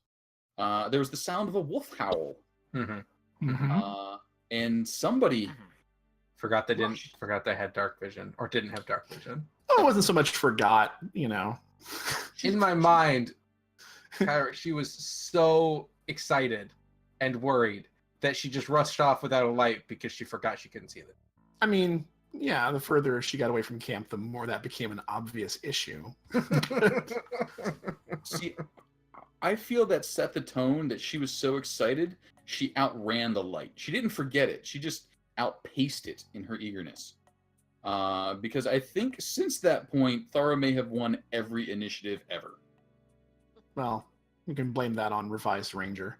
there was the sound of a wolf howl, and somebody Forgot they had dark vision or didn't have dark vision. it wasn't so much forgot, In my mind, Kyra, she was so excited and worried that she just rushed off without a light because she forgot she couldn't see it. I mean, yeah, the further she got away from camp, the more that became an obvious issue. See, I feel that set the tone that she was so excited, she outran the light. She didn't forget it. She just outpaced it in her eagerness. Because I think since that point, Thara may have won every initiative ever. Well, you can blame that on Revised Ranger.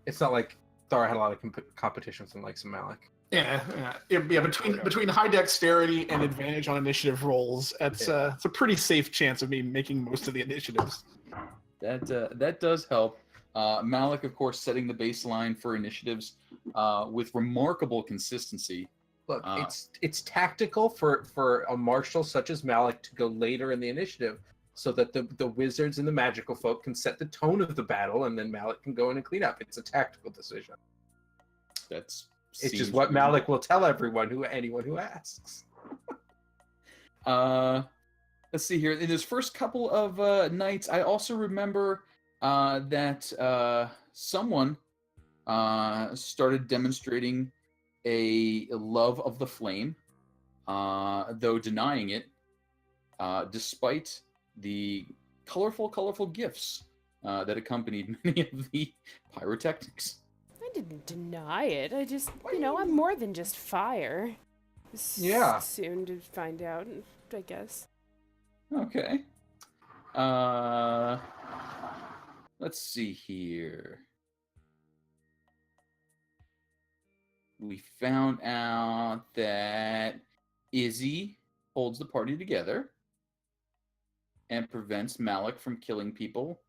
It's not like Thara had a lot of competitions in Lake Zarovich. Yeah. Between high dexterity and advantage on initiative rolls, it's a pretty safe chance of me making most of the initiatives. That does help. Malik, of course, setting the baseline for initiatives with remarkable consistency. Look, it's tactical for a marshal such as Malik to go later in the initiative, so that the wizards and the magical folk can set the tone of the battle, and then Malik can go in and clean up. It's a tactical decision. It's just what Malik will tell anyone who asks. Let's see here. In his first couple of nights, I also remember that someone started demonstrating a love of the flame, though denying it, despite the colorful gifts that accompanied many of the pyrotechnics. I didn't deny it. I just, I'm more than just fire. Yeah. Soon to find out, I guess. Okay. Let's see here. We found out that Izzy holds the party together and prevents Malik from killing people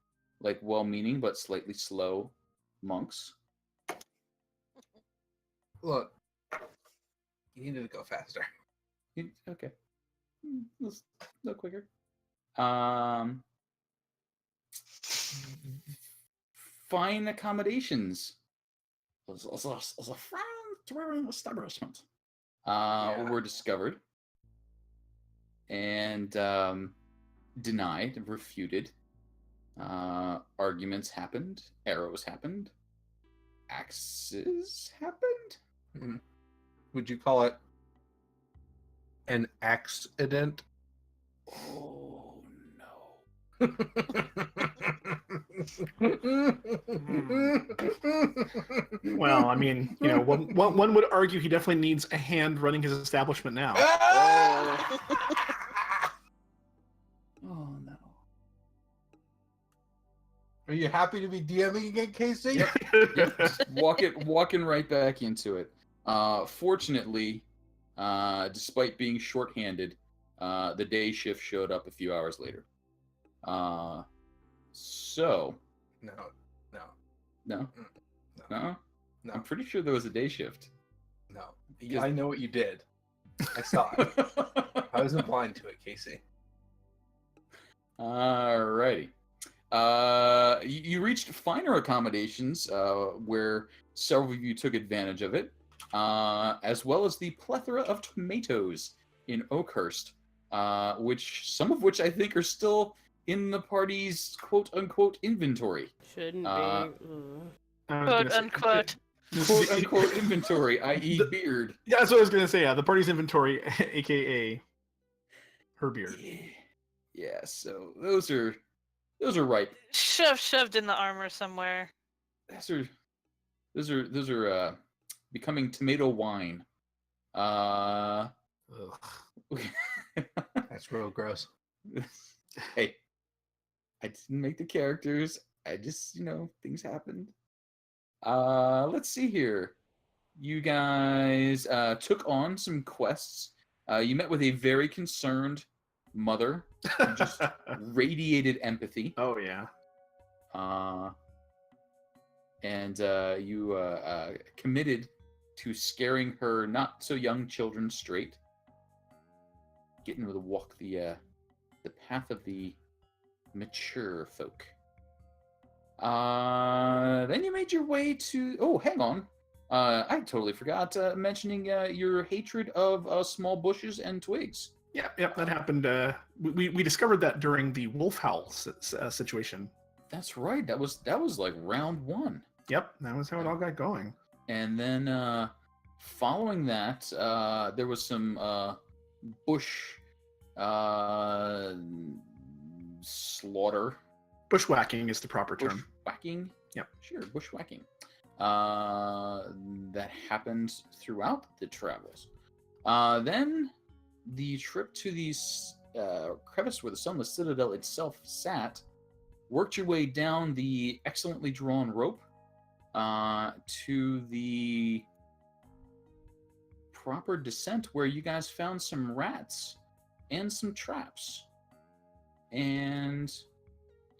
like well-meaning but slightly slow monks. Look, you needed to go faster. Okay. A little quicker. Fine accommodations. As a fine establishment were discovered and denied, refuted. Arguments happened. Arrows happened. Axes happened. Would you call it an accident? Oh no. Well, I mean, one would argue he definitely needs a hand running his establishment now. Oh no. Are you happy to be DMing again, Casey? Yep. Walking right back into it. Fortunately, despite being shorthanded, the day shift showed up a few hours later. So. No. I'm pretty sure there was a day shift. No. I know what you did. I saw it. I wasn't blind to it, Casey. Alrighty. You reached finer accommodations where several of you took advantage of it, as well as the plethora of tomatoes in Oakhurst, some of which I think are still in the party's quote-unquote inventory. Shouldn't be. Uh, I was Quote gonna say- unquote. Quote-unquote inventory, i.e. The- beard. Yeah, that's what I was gonna say. Yeah, the party's inventory, aka her beard. Yeah, so those are ripe. Shoved in the armor somewhere. Those are becoming tomato wine. Ugh, that's real gross. Hey, I didn't make the characters. I just, things happened. Let's see here. You guys took on some quests. You met with a very concerned mother who just radiated empathy. Oh yeah. And you committed to scaring her not so young children straight, getting her to walk the path of the mature folk. Then you made your way to. Oh, hang on. I totally forgot mentioning your hatred of small bushes and twigs. Yep, that happened. We discovered that during the wolf howl situation. That's right. That was like round 1. Yep, that was how it all got going. And then following that, there was some bush slaughter. Bushwhacking is the proper term. Bushwhacking? Yep. Sure, bushwhacking. That happened throughout the travels. Then the trip to the crevice where the Sunless Citadel itself sat, worked your way down the excellently drawn rope to the proper descent where you guys found some rats and some traps. And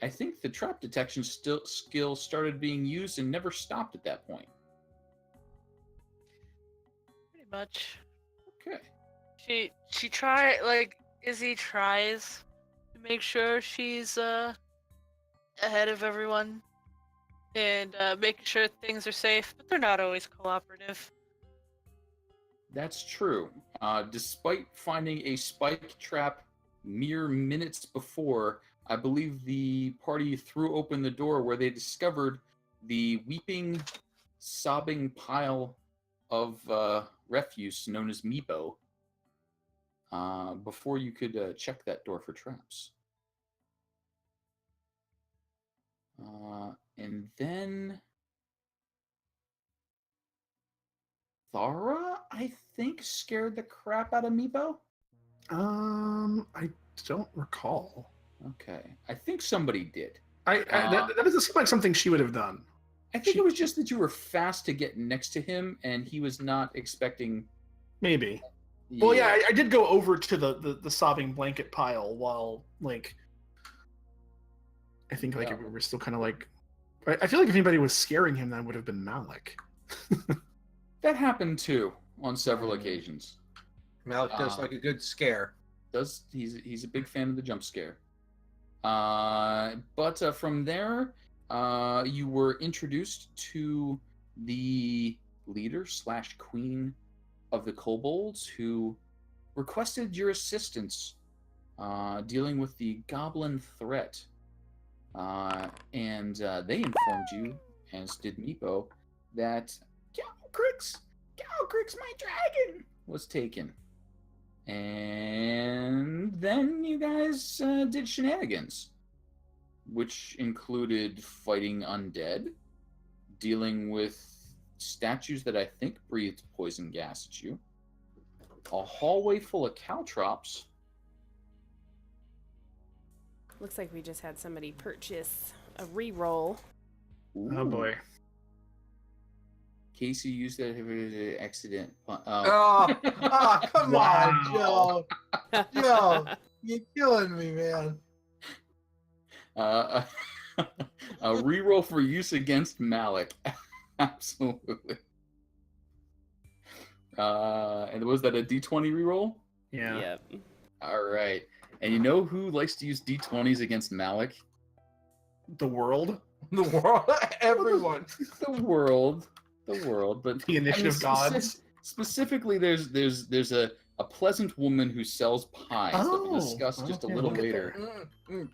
I think the trap detection skill started being used and never stopped at that point. Pretty much. Okay. She Izzy tries to make sure she's ahead of everyone and making sure things are safe, but they're not always cooperative. That's true. Despite finding a spike trap mere minutes before, I believe the party threw open the door where they discovered the weeping, sobbing pile of refuse known as Meepo before you could check that door for traps. And then Thara, I think, scared the crap out of Meepo. I don't recall. Okay, I think somebody did. That doesn't seem like something she would have done. I think it was just that you were fast to get next to him, and he was not expecting. Maybe. Well, yeah, I did go over to the sobbing blanket pile while, like, I think, like, we were still kind of, like... I feel like if anybody was scaring him, that would have been Malik. That happened, too, on several occasions. Malik does like a good scare. He's a big fan of the jump scare. But from there, you were introduced to the leader / queen of the kobolds, who requested your assistance dealing with the goblin threat. And they informed you, as did Meepo, that Galgrix, my dragon, was taken. And then you guys did shenanigans, which included fighting undead, dealing with statues that I think breathed poison gas at you, a hallway full of caltrops. Looks like we just had somebody purchase a reroll. Oh boy. Casey used that as an accident. Come Wow. on, Joe. Joe, you're killing me, man. A reroll for use against Malik. Absolutely. And was that a D20 reroll? Yeah. Yep. All right. And you know who likes to use D20s against Malik? The world. The world, everyone. The world, but The initiative gods. Specifically, there's a a pleasant woman who sells pies that we'll Oh, discuss just a okay, little look at later.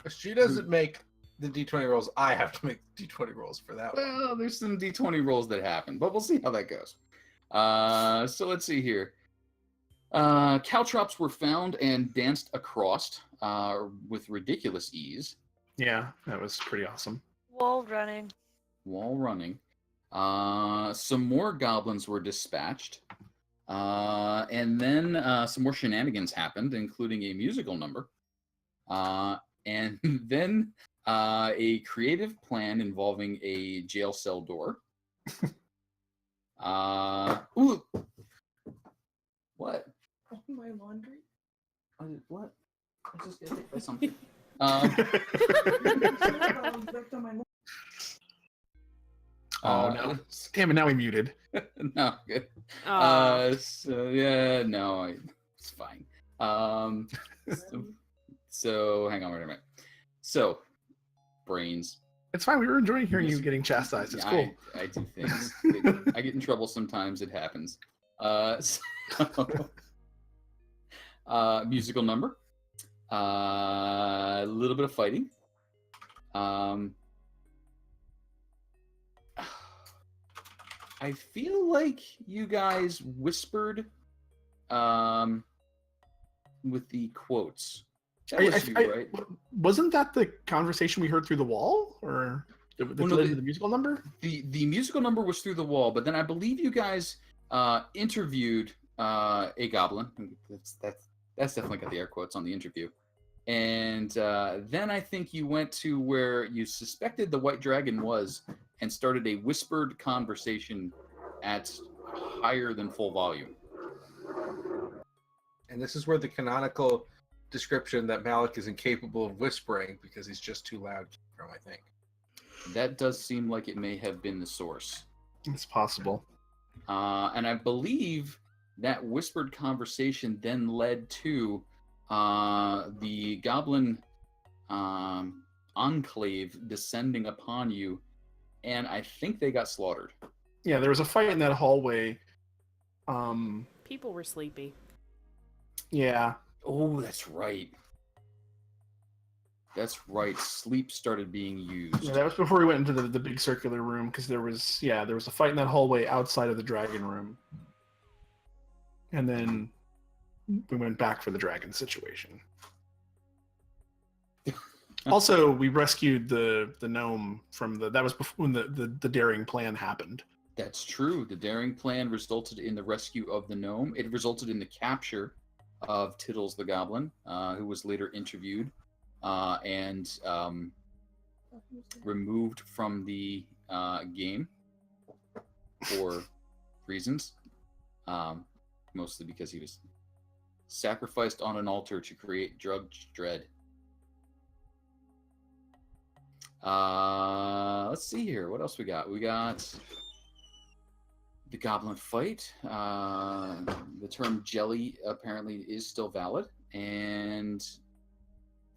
She doesn't make the D20 rolls. I have to make the D20 rolls for that one. Well, there's some D20 rolls that happen, but we'll see how that goes. So let's see here. Caltrops were found and danced across with ridiculous ease. Yeah, that was pretty awesome. Wall running. While running. Some more goblins were dispatched. And then some more shenanigans happened, including a musical number. And then a creative plan involving a jail cell door. Ooh. What? My laundry? What? I just got hit by something. Oh no! Damn it! Now we muted. No, good. Aw. So yeah, no, it's fine. So hang on, wait a minute. So, brains. It's fine. We were enjoying hearing you getting chastised. It's cool. I do things. I get in trouble sometimes. It happens. So, musical number. A little bit of fighting. I feel like you guys whispered with the quotes. That was you, right? Wasn't that the conversation we heard through the wall, or the musical number? The musical number was through the wall, but then I believe you guys interviewed a goblin. That's definitely got the air quotes on the interview. And then I think you went to where you suspected the white dragon was and started a whispered conversation at higher than full volume. And this is where the canonical description that Malik is incapable of whispering because he's just too loud came from, I think. That does seem like it may have been the source. It's possible. And I believe that whispered conversation then led to the goblin enclave descending upon you, and I think they got slaughtered. Yeah, there was a fight in that hallway. People were sleepy. Yeah. Oh, that's right. That's right. Sleep started being used. Yeah, that was before we went into the big circular room, because there was a fight in that hallway outside of the dragon room. And then we went back for the dragon situation. Also, we rescued the gnome from that was before when the daring plan happened. That's true. The daring plan resulted in the rescue of the gnome. It resulted in the capture of Tittles the goblin, who was later interviewed and removed from the game for reasons, mostly because he was sacrificed on an altar to create drug dread. Let's see here. What else we got? We got the goblin fight. The term jelly apparently is still valid. And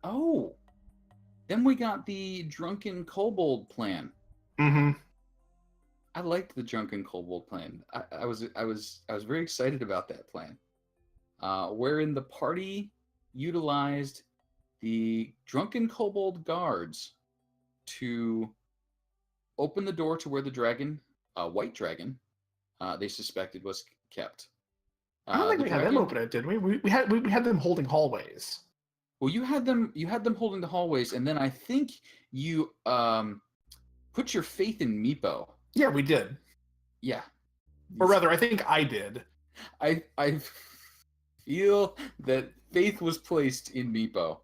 then we got the drunken kobold plan. Mm-hmm. I liked the drunken kobold plan. I was very excited about that plan. Wherein the party utilized the drunken kobold guards to open the door to where the dragon, white dragon, they suspected was kept. I don't think we had them open it, did we? We had them holding hallways. Well, you had them holding the hallways, and then I think you put your faith in Meepo. Yeah, we did. Yeah. Or rather, I think I did. I feel that faith was placed in Meepo.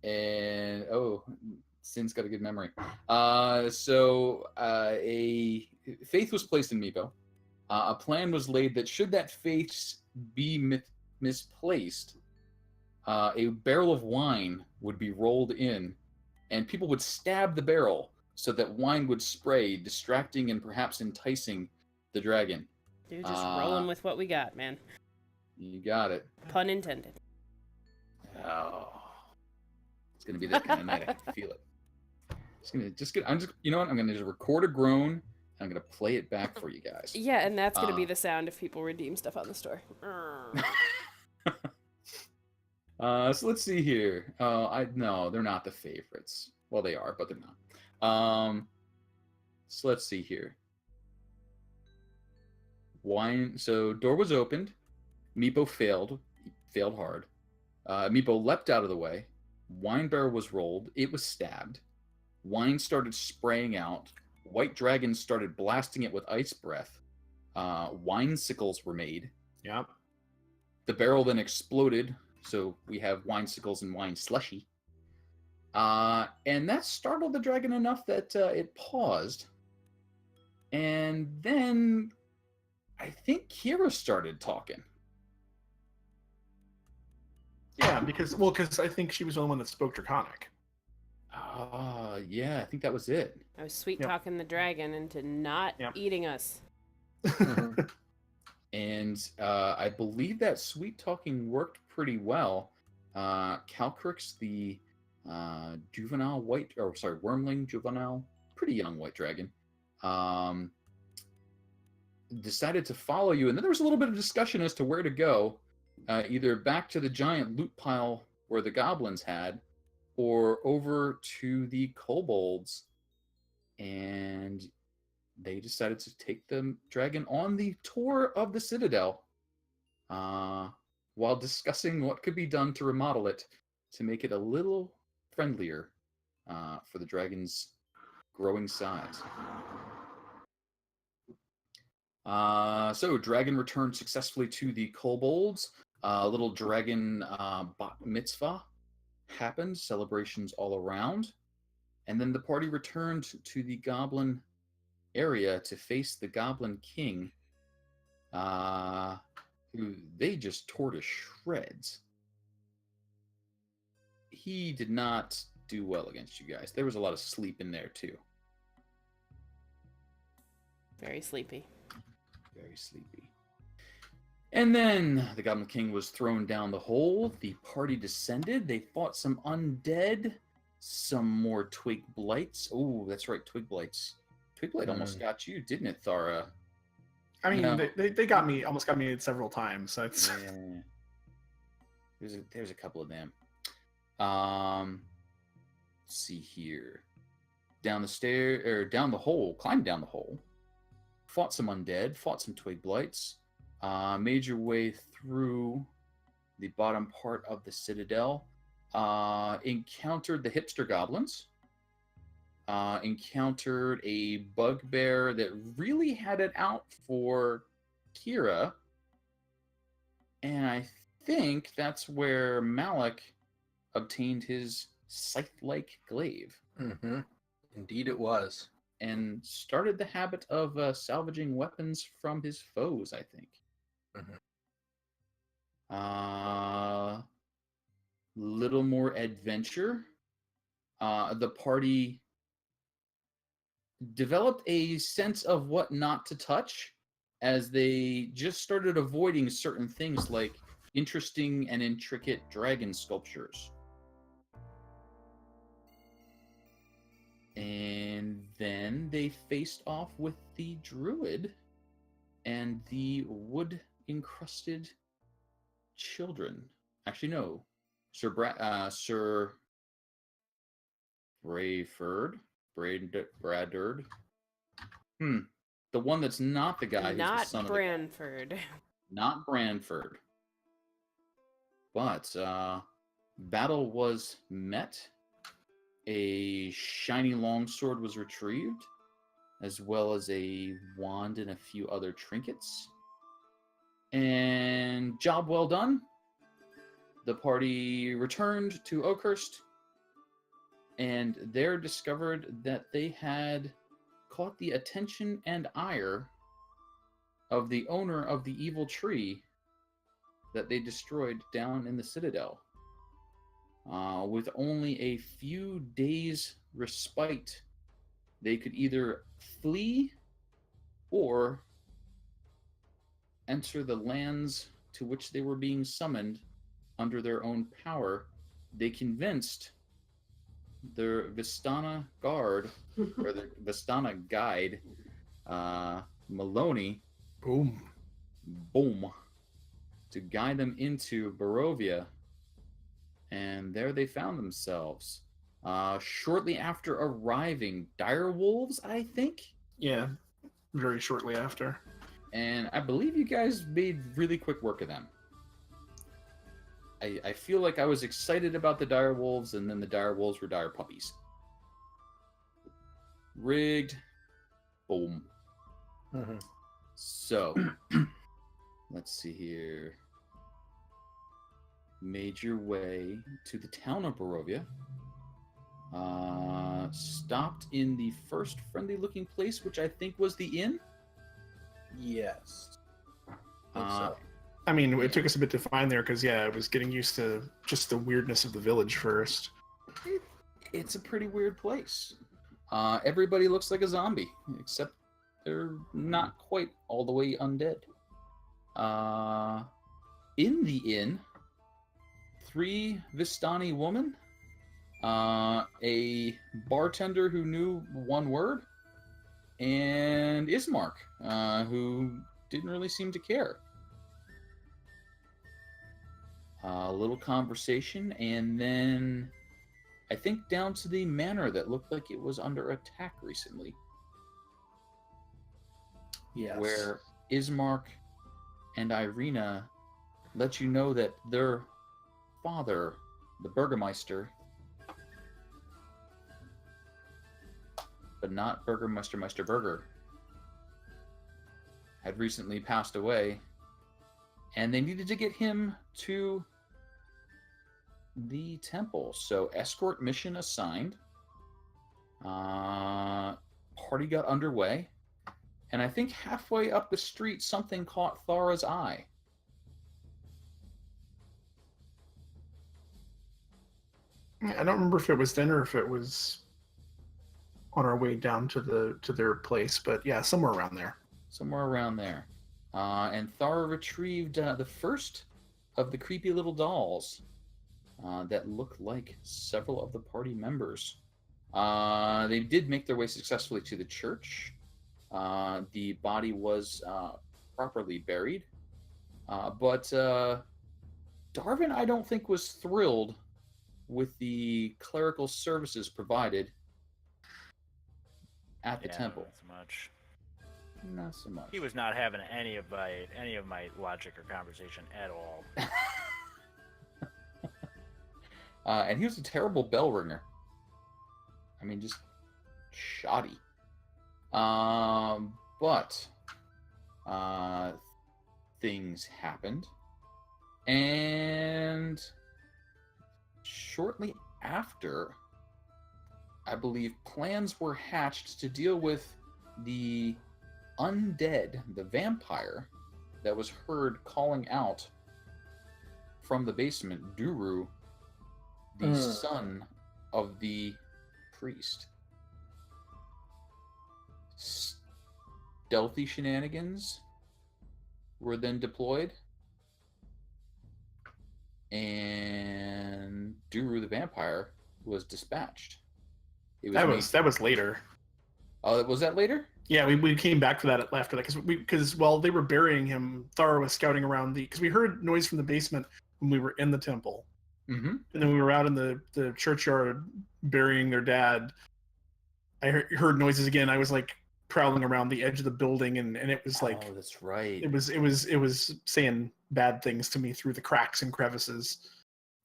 And Sin's got a good memory. So a faith was placed in Meepo. A plan was laid that should that faith be misplaced, a barrel of wine would be rolled in, and people would stab the barrel so that wine would spray, distracting and perhaps enticing the dragon. Dude, just rolling with what we got, man. You got it. Pun intended. Oh, it's gonna be that kind of night. I can feel it. I'm gonna just record a groan I'm going to play it back for you guys. Yeah, and that's going to be the sound if people redeem stuff on the store. So let's see here. No, they're not the favorites. Well, they are, but they're not. So let's see here. Wine. So door was opened. Meepo failed. He failed hard. Meepo leapt out of the way. Wine barrel was rolled. It was stabbed. Wine started spraying out. White dragon started blasting it with ice breath. Wine sickles were made. Yep. The barrel then exploded. So we have wine sickles and wine slushy. And that startled the dragon enough that it paused. And then I think Kira started talking. Yeah, because I think she was the only one that spoke Draconic. Yeah, I think that was it. I was sweet talking the dragon into not eating us. And I believe that sweet talking worked pretty well. Calcrix, the wormling juvenile, pretty young white dragon, decided to follow you. And then there was a little bit of discussion as to where to go, either back to the giant loot pile where the goblins had, or over to the kobolds. And they decided to take the dragon on the tour of the Citadel, while discussing what could be done to remodel it to make it a little friendlier for the dragon's growing size. So dragon returned successfully to the kobolds. Little dragon bat mitzvah happened, celebrations all around. And then the party returned to the goblin area to face the Goblin King, who they just tore to shreds. He did not do well against you guys. There was a lot of sleep in there too. Very sleepy. Very sleepy. And then the Goblin King was thrown down the hole. The party descended. They fought some undead, some more twig blights. Oh, that's right, twig blights. Twigblight almost got you, didn't it, Thara? I mean, they got me, almost got me several times. So it's... Yeah. There's a couple of them. Let's see here. Down the hole, climbed down the hole. Fought some undead, fought some twig blights. Made your way through the bottom part of the Citadel. Encountered the hipster goblins. Encountered a bugbear that really had it out for Kira. And I think that's where Malik obtained his scythe-like glaive. Mm-hmm. Indeed it was. And started the habit of salvaging weapons from his foes, I think. Mm-hmm. Little more adventure. The party developed a sense of what not to touch as they just started avoiding certain things like interesting and intricate dragon sculptures. And then they faced off with the druid and the wood-encrusted children. Actually, no. Sir Brayford. Bradard. The one that's not the guy who's the son Branford. of the guy. Not Branford. But battle was met. A shiny longsword was retrieved, as well as a wand and a few other trinkets. And job well done. The party returned to Oakhurst, and there discovered that they had caught the attention and ire of the owner of the evil tree that they destroyed down in the Citadel. With only a few days' respite, they could either flee or enter the lands to which they were being summoned under their own power. They convinced their Vistana guard, or the Vistana guide, Maloney, Boom. boom, to guide them into Barovia. And there they found themselves. Shortly after arriving, dire wolves, I think? Yeah, very shortly after. And I believe you guys made really quick work of them. I feel like I was excited about the dire wolves, and then the dire wolves were dire puppies. Rigged. Boom. Mhm. So, let's see here. Made your way to the town of Barovia. Stopped in the first friendly-looking place, which I think was the inn. Yes. Uh, I mean, it took us a bit to find there because, yeah, I was getting used to just the weirdness of the village first. It's a pretty weird place. Everybody looks like a zombie, except they're not quite all the way undead. In the inn, 3 Vistani women, a bartender who knew 1 word, and Ismark, who didn't really seem to care. A little conversation, and then I think down to the manor that looked like it was under attack recently. Yes. Where Ismark and Irina let you know that their father, the Burgermeister, but not Burgermeister Meister Burger, had recently passed away, and they needed to get him to the temple. So escort mission assigned. Party got underway, and I think halfway up the street something caught Thara's eye. I don't remember if it was then or if it was on our way down to their place, but yeah, somewhere around there. Somewhere around there. And Thara retrieved the first of the creepy little dolls that look like several of the party members. They did make their way successfully to the church. The body was properly buried. But Darvin, I don't think, was thrilled with the clerical services provided at the temple. Not so much. Not so much. He was not having any of my logic or conversation at all. And he was a terrible bell ringer. I mean, just shoddy. But things happened, and shortly after, I believe plans were hatched to deal with the undead, the vampire that was heard calling out from the basement, Duru, the son of the priest. Stealthy shenanigans were then deployed, and Duru the vampire was dispatched. That was later. Oh, was that later? Yeah, we came back to that after that because while they were burying him, Thara was scouting around because we heard noise from the basement when we were in the temple, and then we were out in the churchyard burying their dad. I heard noises again. I was like prowling around the edge of the building, and it was like, oh, that's right. It was saying bad things to me through the cracks and crevices.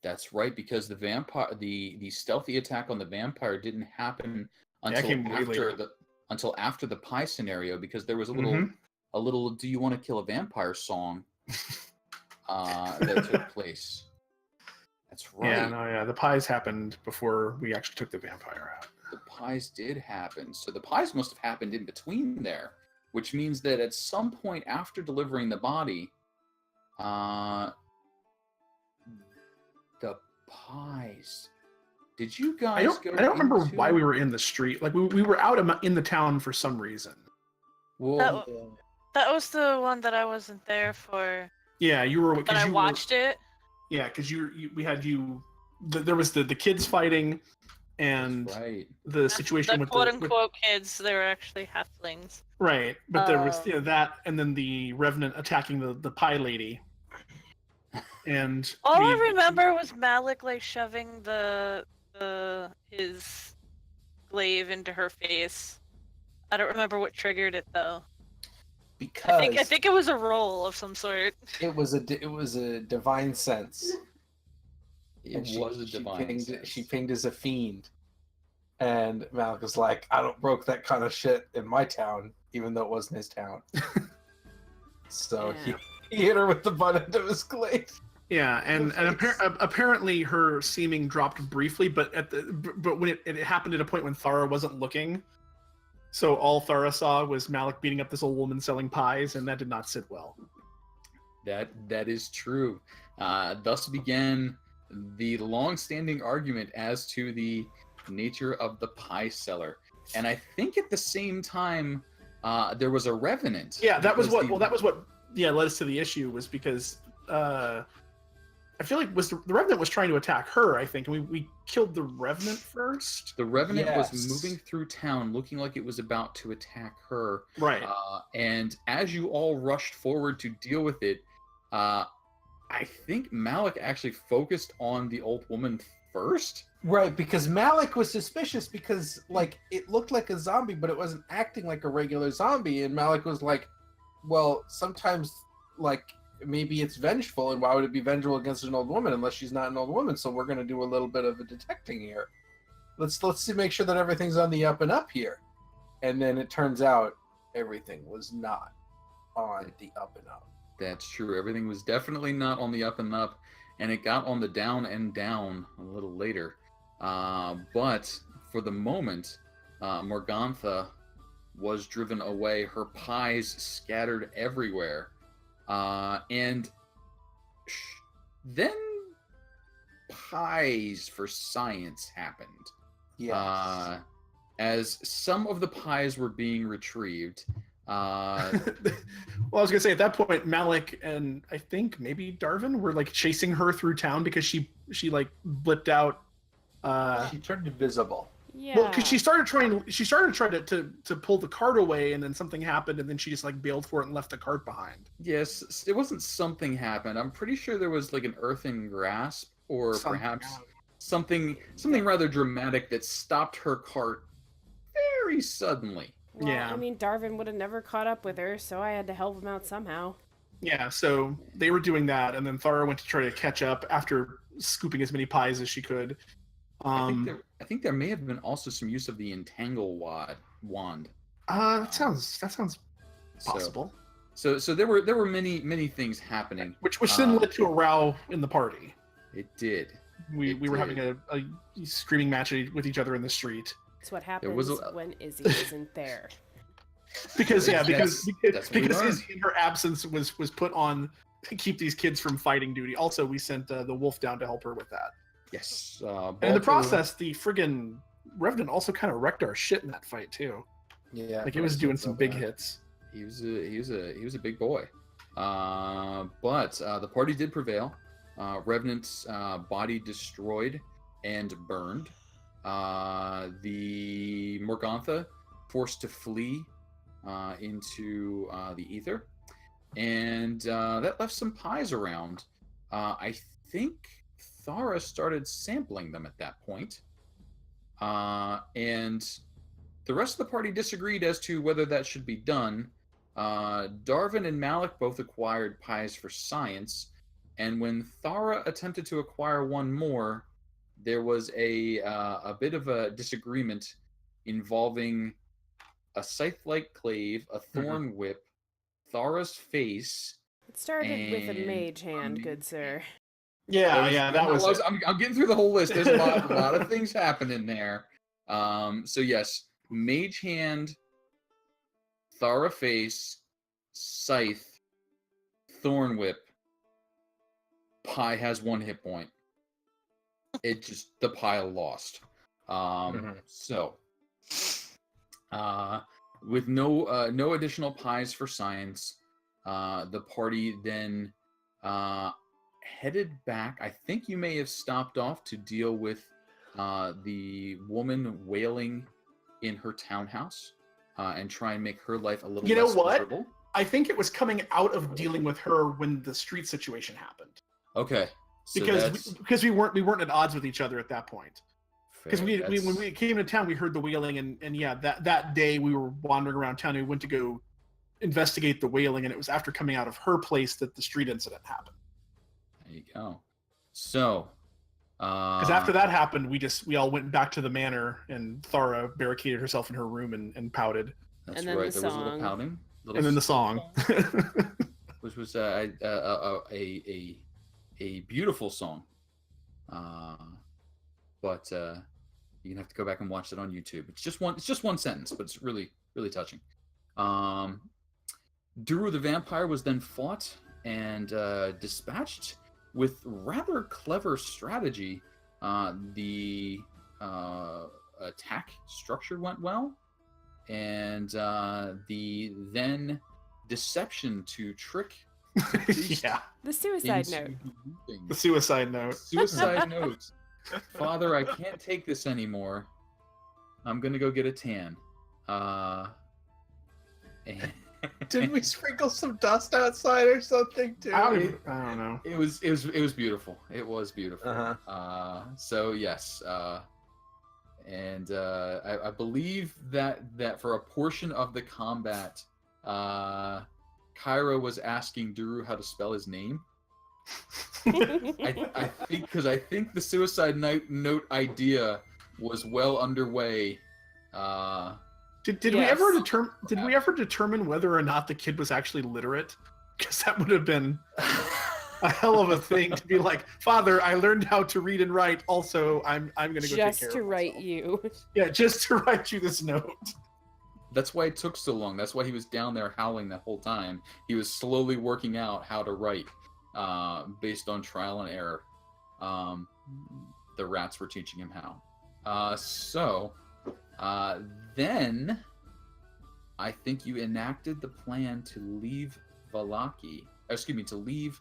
That's right, because the vampire, the stealthy attack on the vampire didn't happen until after the pie scenario, because there was a little "Do you want to kill a vampire" song that took place. That's right. Yeah, the pies happened before we actually took the vampire out. The pies did happen. So the pies must have happened in between there, which means that at some point after delivering the body, the pies. Did you guys go? I don't remember why we were in the street. Like we were out in the town for some reason. Well, that was the one that I wasn't there for. Yeah, you were. But I watched it. Yeah, because we had you. There was the kids fighting. and That's right. the situation the with quote the with, unquote kids, they were actually halflings. right, but there was Um, that, and then the revenant attacking the pie lady, and All I remember was Malik like shoving his glaive into her face. I don't remember what triggered it though. I Because think it was a roll of some sort. it was a divine sense. It And was a divine sense. She pinged as a fiend. And Malik was like, I don't broke that kind of shit in my town, even though it wasn't his town. So Yeah. he hit her with the butt end of his glaive. Yeah, and apparently her seeming dropped briefly, but when it happened at a point when Thara wasn't looking, so all Thara saw was Malik beating up this old woman selling pies, and that did not sit well. That is true. Thus began the long-standing argument as to the nature of the pie seller, and I think at the same time there was a revenant. Yeah, that was because what led us to the issue, was because I feel like the revenant was trying to attack her, I think, and we killed the revenant first. The revenant was Yes. moving through town looking like it was about to attack her. Right. And as you all rushed forward to deal with it, I think Malik actually focused on the old woman first. Right, because Malik was suspicious because, like, it looked like a zombie, but it wasn't acting like a regular zombie. And Malik was like, well, sometimes, like, maybe it's vengeful, and why would it be vengeful against an old woman unless she's not an old woman? So we're going to do a little bit of a detecting here. Let's see, make sure that everything's on the up and up here. And then it turns out everything was not on the up and up. That's true. Everything was definitely not on the up and up, and it got on the down and down a little later. But for the moment, Morgantha was driven away. Her pies scattered everywhere. And then pies for science happened. Yes. As some of the pies were being retrieved. Well, I was gonna say at that point, Malik and I think maybe Darvin were like chasing her through town because she like blipped out. She turned invisible. Yeah. Well, because she started trying to pull the cart away, and then something happened, and then she just like bailed for it and left the cart behind. Yes, it wasn't something happened. I'm pretty sure there was like an earthen grasp, or perhaps something rather dramatic that stopped her cart very suddenly. Well, Yeah. I mean, Darvin would have never caught up with her, so I had to help him out somehow. Yeah, so they were doing that, and then Thara went to try to catch up after scooping as many pies as she could. I think there may have been also some use of the entangle wand. That sounds possible. So there were many things happening. Which then led to a row in the party. It did. We were having a screaming match with each other in the street. It's what happens was when Izzy isn't there. Because That's what we learned. Izzy in her absence was put on to keep these kids from fighting duty. Also, we sent the wolf down to help her with that. Yes. And in the process, the friggin' Revenant also kind of wrecked our shit in that fight too. Yeah. Like it was doing some big hits. He was a big boy. But the party did prevail. Revenant's body destroyed and burned. The Morgantha forced to flee into the ether, and that left some pies around. I think Thara started sampling them at that point, and the rest of the party disagreed as to whether that should be done. Darvin and Malik both acquired pies for science, and when Thara attempted to acquire one more, there was a bit of a disagreement involving a scythe-like clave, a thorn whip, Thara's face. It started with a mage hand, good sir. I'm getting through the whole list. There's a lot of things happening there. So yes, mage hand, Thara face, scythe, thorn whip. Pie has 1 hit point. The pile lost. So, with no additional pies for science, the party then headed back. I think you may have stopped off to deal with the woman wailing in her townhouse and try and make her life a little You know less what? miserable. I think it was coming out of dealing with her when the street situation happened. Okay. So Because we weren't at odds with each other at that point. Because fair. when we came to town, we heard the wailing, and yeah, that day we were wandering around town. And we went to go investigate the wailing, and it was after coming out of her place that the street incident happened. There you go. So, Because after that happened, we all went back to the manor, and Thara barricaded herself in her room and pouted. that's And then right. the There was a little song. pouting, And then the song. which was a beautiful song. But you can have to go back and watch it on YouTube. It's just one sentence, but it's really touching. Duru the vampire was then fought and dispatched with rather clever strategy. The attack structure went well, and the then deception to trick the priest Yeah. The suicide into note. weeping. The suicide note. Suicide note. Father, I can't take this anymore. I'm gonna go get a tan. And Did we sprinkle some dust outside or something too? I don't know. It was beautiful. It was beautiful. Uh-huh. So yes. And I believe that for a portion of the combat, Kyra was asking Duru how to spell his name. I think the suicide note idea was well underway. Did we Yes. ever determine whether or not the kid was actually literate? Because that would have been a hell of a thing to be like, Father, I learned how to read and write. Also, I'm gonna go take care Just to of write myself. you. Yeah, just to write you this note. That's why it took so long. That's why he was down there howling that whole time. He was slowly working out how to write, based on trial and error. The rats were teaching him how. Then I think you enacted the plan to leave Vallaki. To leave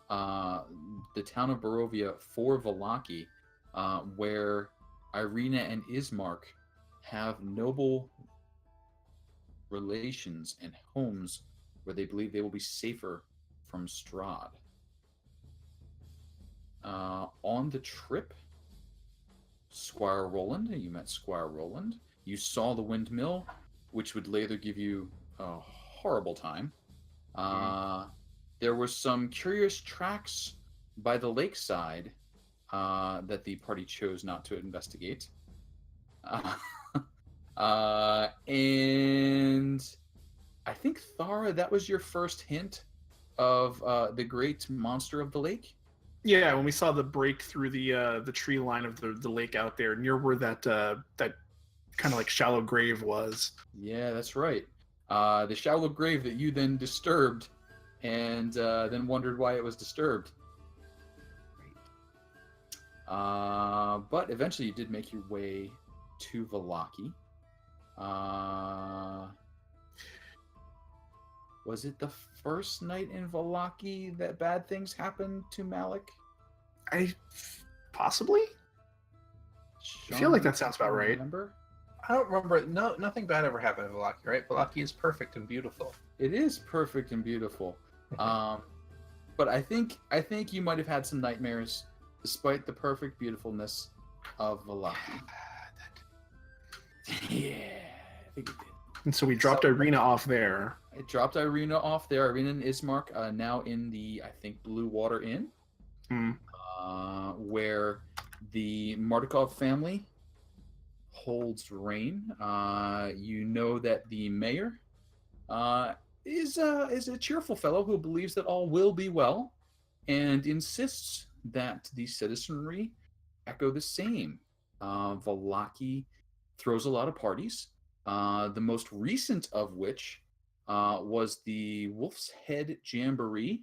the town of Barovia for Vallaki, where Irina and Ismark have noble relations and homes where they believe they will be safer from Strahd. On the trip, Squire Roland, you met Squire Roland. You saw the windmill, which would later give you a horrible time. There were some curious tracks by the lakeside that the party chose not to investigate. And I think, Thara, that was your first hint of the great monster of the lake? Yeah, when we saw the break through the tree line of the lake out there, near where that kind of like shallow grave was. Yeah, that's right. The shallow grave that you then disturbed, and then wondered why it was disturbed. But eventually you did make your way to Vallaki. Was it the first night in Vallaki that bad things happened to Malik? Possibly. I feel like that sounds about right. Remember? I don't remember. No, nothing bad ever happened in Vallaki, right? Vallaki is perfect and beautiful. It is perfect and beautiful. But I think you might have had some nightmares, despite the perfect beautifulness of Vallaki. Yeah, I think it did. And so we dropped Irina off there. I dropped Irina off there. Irina and Ismark now in the, I think, Blue Water Inn, where the Mardukov family holds reign. You know that the mayor is a cheerful fellow who believes that all will be well, and insists that the citizenry echo the same. Vallaki throws a lot of parties. The most recent of which was the Wolf's Head Jamboree.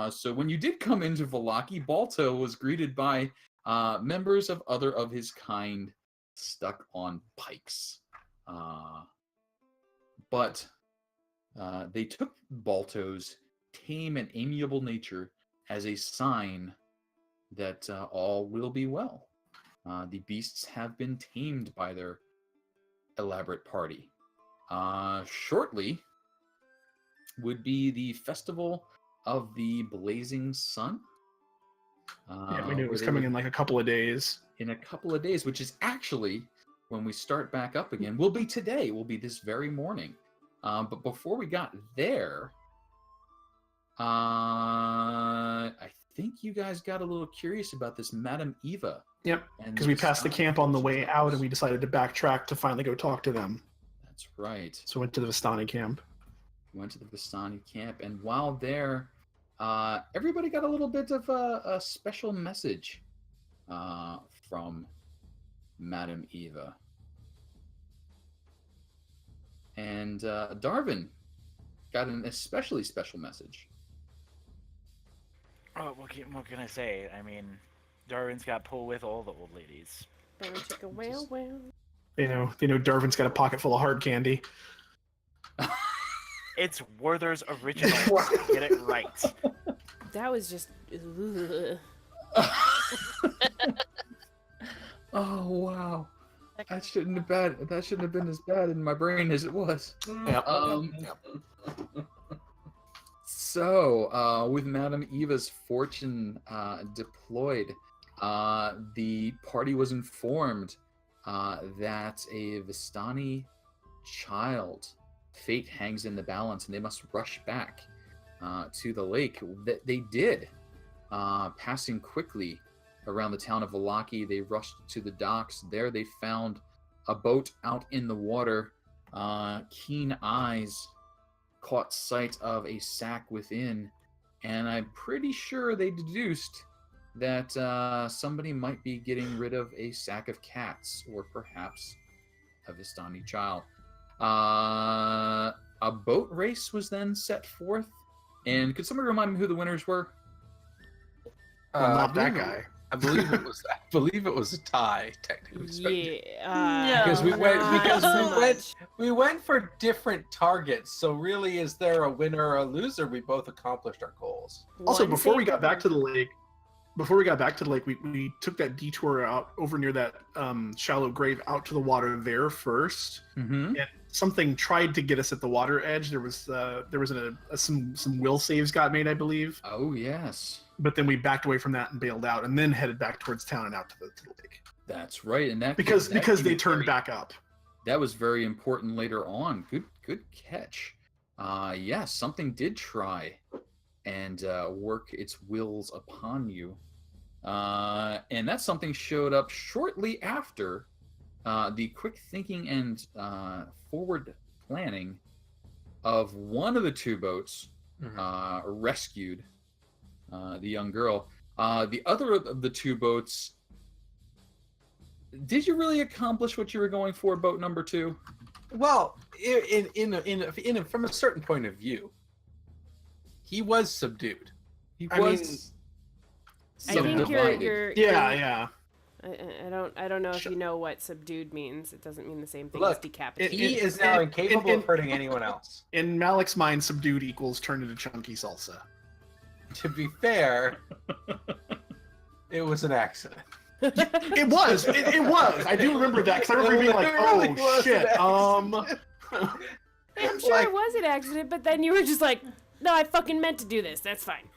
So when you did come into Vallaki, Balto was greeted by members of other of his kind stuck on pikes. But they took Balto's tame and amiable nature as a sign that all will be well. The beasts have been tamed by their elaborate party. Shortly would be the Festival of the Blazing Sun. Yeah, we knew it where was they coming would- in like a couple of days. in a couple of days, which is actually when we start back up again. Will be today. Will be this very morning. But before we got there, I think you guys got a little curious about this Madame Ava. Yep, and because we passed the Vistani camp on the fortune way out, and tellers. we decided to backtrack to finally go talk to them. That's right. So went to the Vistani camp. Went to the Vistani camp, and while there, everybody got a little bit of a special message from Madame Ava. And Darwin got an especially special message. Oh, what can I say? I mean, Darwin's got pull with all the old ladies. Bow chicka whale whale. They know Darwin's got a pocket full of hard candy. It's Werther's original. Get it right. That was just. Ugh. Oh wow, that shouldn't have been as bad in my brain as it was. Yep. So, with Madame Eva's fortune deployed, the party was informed that a Vistani child fate hangs in the balance, and they must rush back to the lake. That they did, passing quickly around the town of Vallaki. They rushed to the docks. There they found a boat out in the water. Keen eyes caught sight of a sack within, and I'm pretty sure they deduced that somebody might be getting rid of a sack of cats, or perhaps a Vistani child. A boat race was then set forth, and could somebody remind me who the winners were? Not that guy. I believe it was a tie, technically speaking. Yeah. Because we went not because so much. we went for different targets. So really, is there a winner or a loser? We both accomplished our goals. Also, One before we saved got back to one. the lake, we took that detour out over near that shallow grave out to the water there first. Mm-hmm. And something tried to get us at the water edge. There was some will saves got made, I believe. Oh yes, But then we backed away from that and bailed out, and then headed back towards town and out to the lake that's right. And that because that they came turned very- back up. That was very important later on. Good catch. Yes, something did try and work its wills upon you. And that something showed up shortly after the quick thinking and forward planning of one of the two boats rescued the young girl. The other of the two boats, did you really accomplish what you were going for, boat number 2? Well, from a certain point of view, he was subdued. He I mean, was. I think subdivided. you're Yeah. I don't know if you know what subdued means. It doesn't mean the same thing as Look, decapitated. He is now incapable of hurting anyone else. In Malik's mind, subdued equals turned into chunky salsa. To be fair, it was an accident. It was. It was. I do remember that because I remember being like, It really "Oh was shit." an accident. I'm sure like- it was an accident, but then you were just like, no, I fucking meant to do this. That's fine.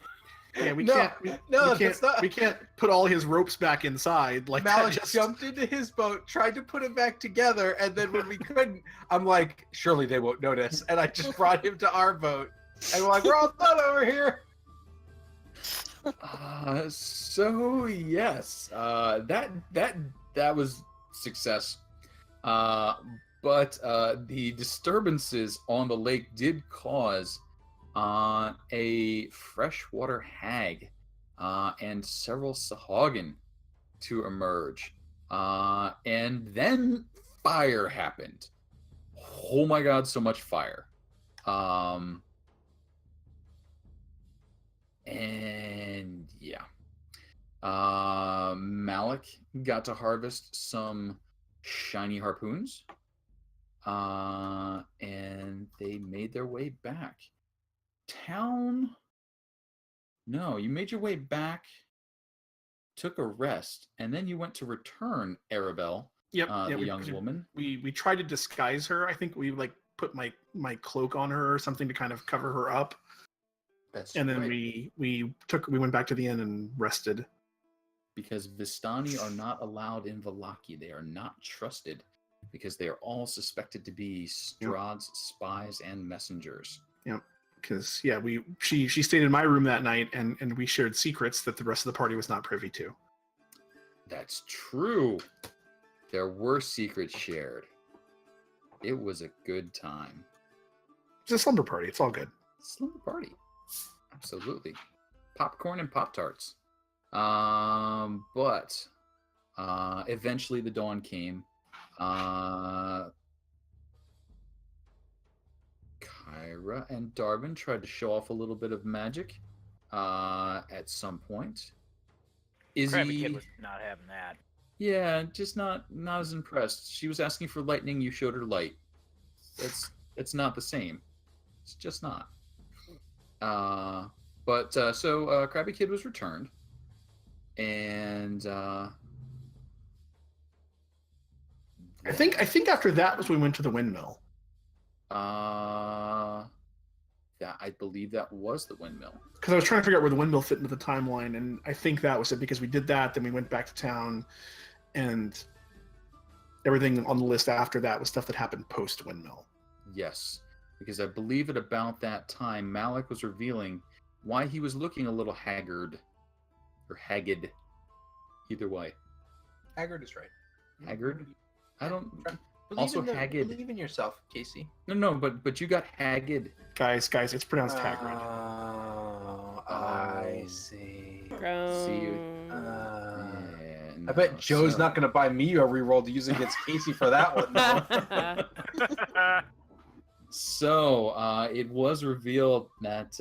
Yeah, we No, can't. no, we can't. that's not- We can't put all his ropes back inside like Malik that. Just jumped into his boat, tried to put it back together, and then when we couldn't, I'm like, surely they won't notice. And I just brought him to our boat. And we're like, we're all done over here. So yes, that was success. But the disturbances on the lake did cause a freshwater hag and several Sahagin to emerge. And then fire happened. Oh my god, so much fire. And yeah. Malik got to harvest some shiny harpoons. And they made their way back. Town. No, you made your way back took a rest, and then you went to return Arabelle, Yep. the young woman. We tried to disguise her. I think we like put my cloak on her or something to kind of cover her up. That's And then right. we went back to the inn and rested. Because Vistani are not allowed in Vallaki. They are not trusted because they are all suspected to be Strahd's spies and messengers. Yep. Because she stayed in my room that night and we shared secrets that the rest of the party was not privy to. That's true. There were secrets shared. It was a good time. It's a slumber party. It's all good. Slumber party. Absolutely. Popcorn and Pop-Tarts. But eventually the dawn came. Kyra and Darwin tried to show off a little bit of magic at some point. Krabby Kid was not having that. Yeah, just not as impressed. She was asking for lightning, you showed her light. It's not the same. It's just not. So Krabby Kid was returned. And I think after that was when we went to the windmill. Yeah, I believe that was the windmill. Because I was trying to figure out where the windmill fit into the timeline, and I think that was it because we did that, then we went back to town, and everything on the list after that was stuff that happened post windmill. Yes, because I believe at about that time, Malik was revealing why he was looking a little haggard. Or haggard. Either way. Haggard is right. Haggard? I don't... Believe in yourself, Casey. No, but you got haggard. Guys, it's pronounced Hagrid. Oh, I see. See, I bet Joe's not going to buy me a reroll to use against Casey for that one, though. So, it was revealed that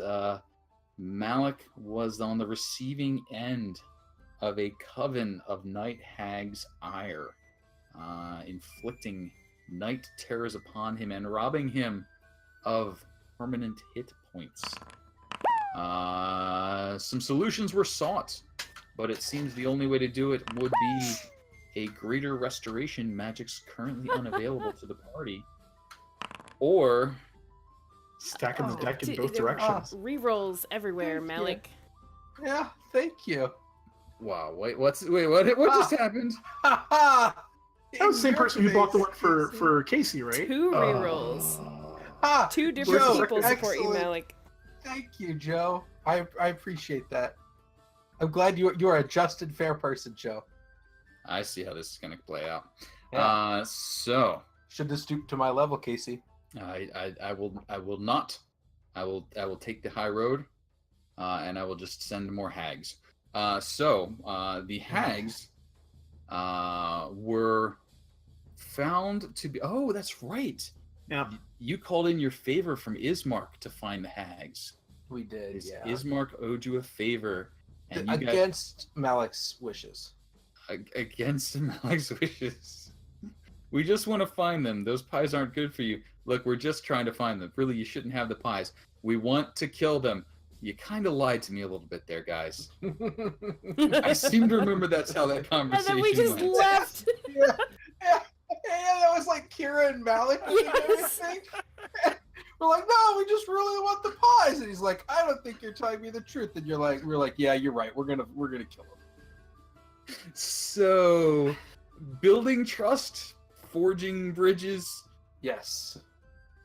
Malik was on the receiving end of a coven of night hags' ire, inflicting night terrors upon him and robbing him of permanent hit points. Some solutions were sought, but it seems the only way to do it would be a greater restoration magics currently unavailable to the party, or Stacking the deck in both directions. Rerolls everywhere, Thank you. Malik. Yeah, thank you. wow, what just happened? Ha That was the same person who bought the one for Casey, right? Two rerolls. Ha! Two different Joe, people support you, excellent. Malik. Thank you, Joe. I appreciate that. I'm glad you are a just and fair person, Joe. I see how this is going to play out. Yeah. So Should have stooped to my level, Casey. I will not. I will take the high road, and I will just send more hags. The hags were found to be. Oh, that's right. Yeah. You called in your favor from Ismark to find the hags. We did, yeah. Ismark owed you a favor, and you Against Malik's wishes. against Malik's wishes. We just want to find them. Those pies aren't good for you. Look, we're just trying to find them. Really, you shouldn't have the pies. We want to kill them. You kind of lied to me a little bit there, guys. I seem to remember that's how that And conversation then we just went. left. Yeah, that was like Kira and Malik. Yes. We're like, no, we just really want the pies, and he's like, I don't think you're telling me the truth. And we're like, yeah, you're right. We're gonna kill him. So, building trust, forging bridges. Yes,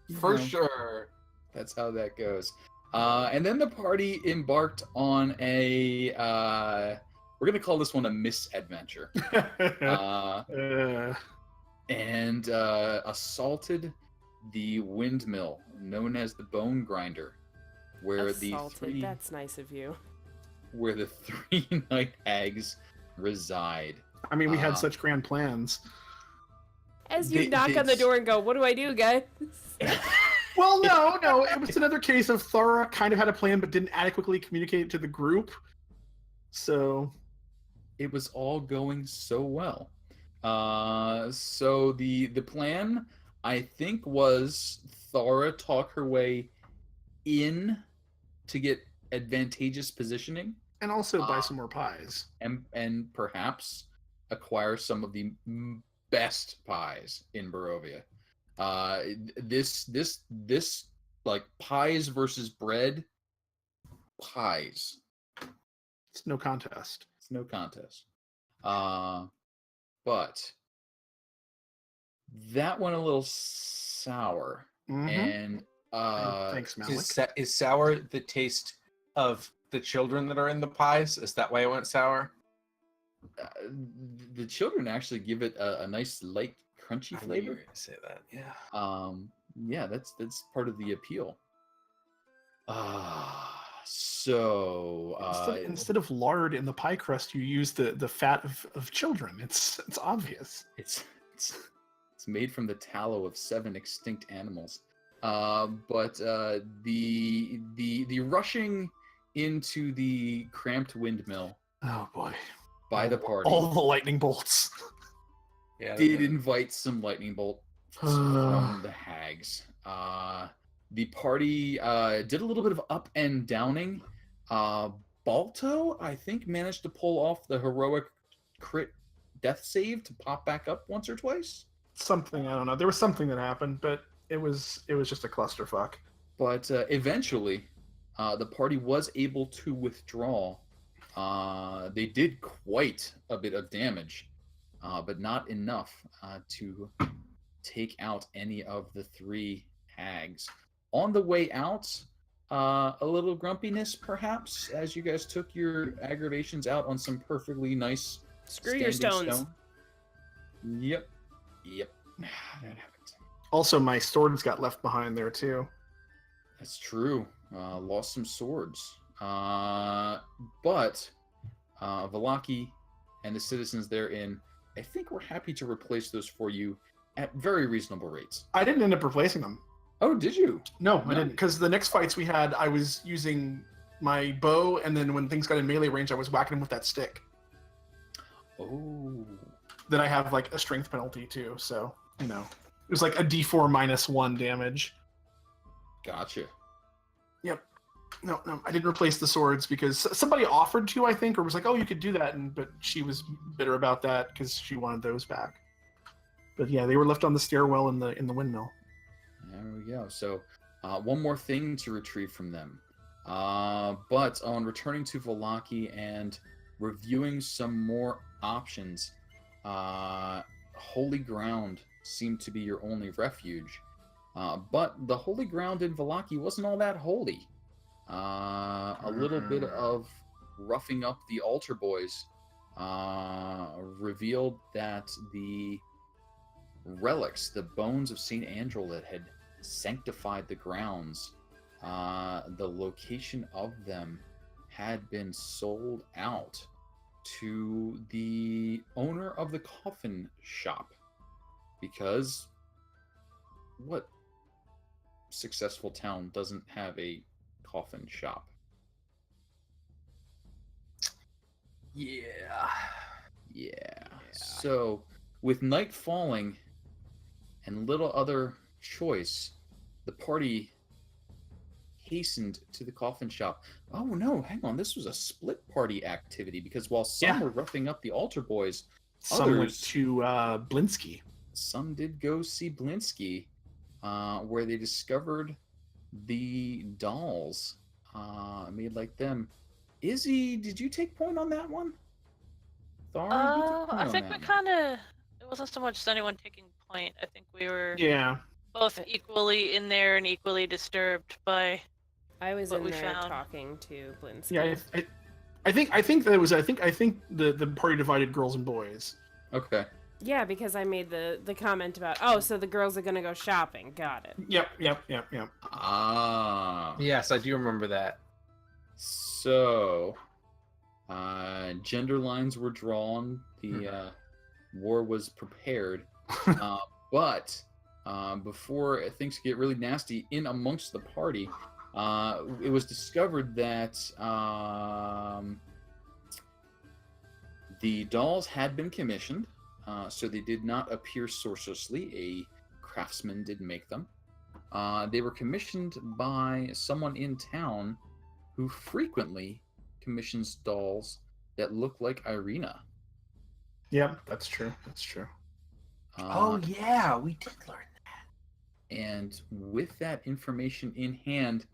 you for know, sure. That's how that goes. And then the party embarked on a. We're gonna call this one a misadventure. And assaulted the windmill known as the Bone Grinder, where Assaulted. That's nice of you. where the three night hags reside. I mean, we had such grand plans. As you They- knock they on the s- door and go, "What do I do, guys?" Well, no, it was another case of Thora kind of had a plan but didn't adequately communicate it to the group. So It was all going so well. So the plan, I think, was Thora talk her way in to get advantageous positioning. And also buy some more pies. and perhaps acquire some of the best pies in Barovia. This like pies versus bread, pies. It's no contest. It's no contest. But that went a little sour. Mhm. And Thanks, Malik. Is sour the taste of the children that are in the pies? Is that why it went sour? The children actually give it a nice light crunchy I knew you flavor. were gonna say that. Yeah. Yeah, that's part of the appeal. So Instead of lard in the pie crust, you use the fat of children. It's obvious. it's made from the tallow of 7 extinct animals. But the rushing into the cramped windmill Oh boy. by the party All the lightning bolts. Yeah. did invite some lightning bolts from the hags. The party did a little bit of up and downing. Balto, I think, managed to pull off the heroic crit death save to pop back up once or twice. Something, I don't know. There was something that happened, but it was just a clusterfuck. But eventually, the party was able to withdraw. They did quite a bit of damage, but not enough to take out any of the 3 hags. On the way out, a little grumpiness, perhaps, as you guys took your aggravations out on some perfectly nice Screw your standing stones. stone. Yep. That happened. Also, my swords got left behind there too. That's true. Lost some swords. But Vallaki and the citizens therein, I think we're happy to replace those for you at very reasonable rates. I didn't end up replacing them. Oh, did you? No, I Nice. didn't. Because the next fights we had, I was using my bow, and then when things got in melee range, I was whacking them with that stick. Oh. Then I have like a strength penalty too, so it was like a D4 -1 damage. Gotcha. No, I didn't replace the swords because somebody offered to, I think, or was like, "Oh, you could do that," but she was bitter about that because she wanted those back. But yeah, they were left on the stairwell in the windmill. There we go. So, one more thing to retrieve from them. But on returning to Vallaki and reviewing some more options, Holy Ground seemed to be your only refuge. But the Holy Ground in Vallaki wasn't all that holy. A little bit of roughing up the altar boys revealed that the relics, the bones of St. Angel that had sanctified the grounds, the location of them had been sold out to the owner of the coffin shop. Because what successful town doesn't have a coffin shop? Yeah. So, with night falling and little other choice, the party hastened to the coffin shop. Oh no, hang on. This was a split party activity because while some were roughing up the altar boys, Some went others, to Blinsky. some did go see Blinsky, where they discovered the dolls made like them. Izzy, did you take point on that one? Thar, you took point I on think that we one. kind of. It wasn't so much anyone taking point. I think we were Yeah. both equally in there and equally disturbed by. I was what in we there found. talking to Blinsky. Yeah, I think that was I think the party divided girls and boys. Okay. Yeah, because I made the comment about, oh, so the girls are gonna go shopping. Got it. Yep. Ah. Yes, I do remember that. So, gender lines were drawn. The war was prepared. But before things get really nasty, in amongst the party, it was discovered that the dolls had been commissioned, so they did not appear sorceressly. A craftsman did make them. They were commissioned by someone in town who frequently commissions dolls that look like Irina. Yep, that's true. That's true. Oh yeah, we did learn that. And with that information in hand,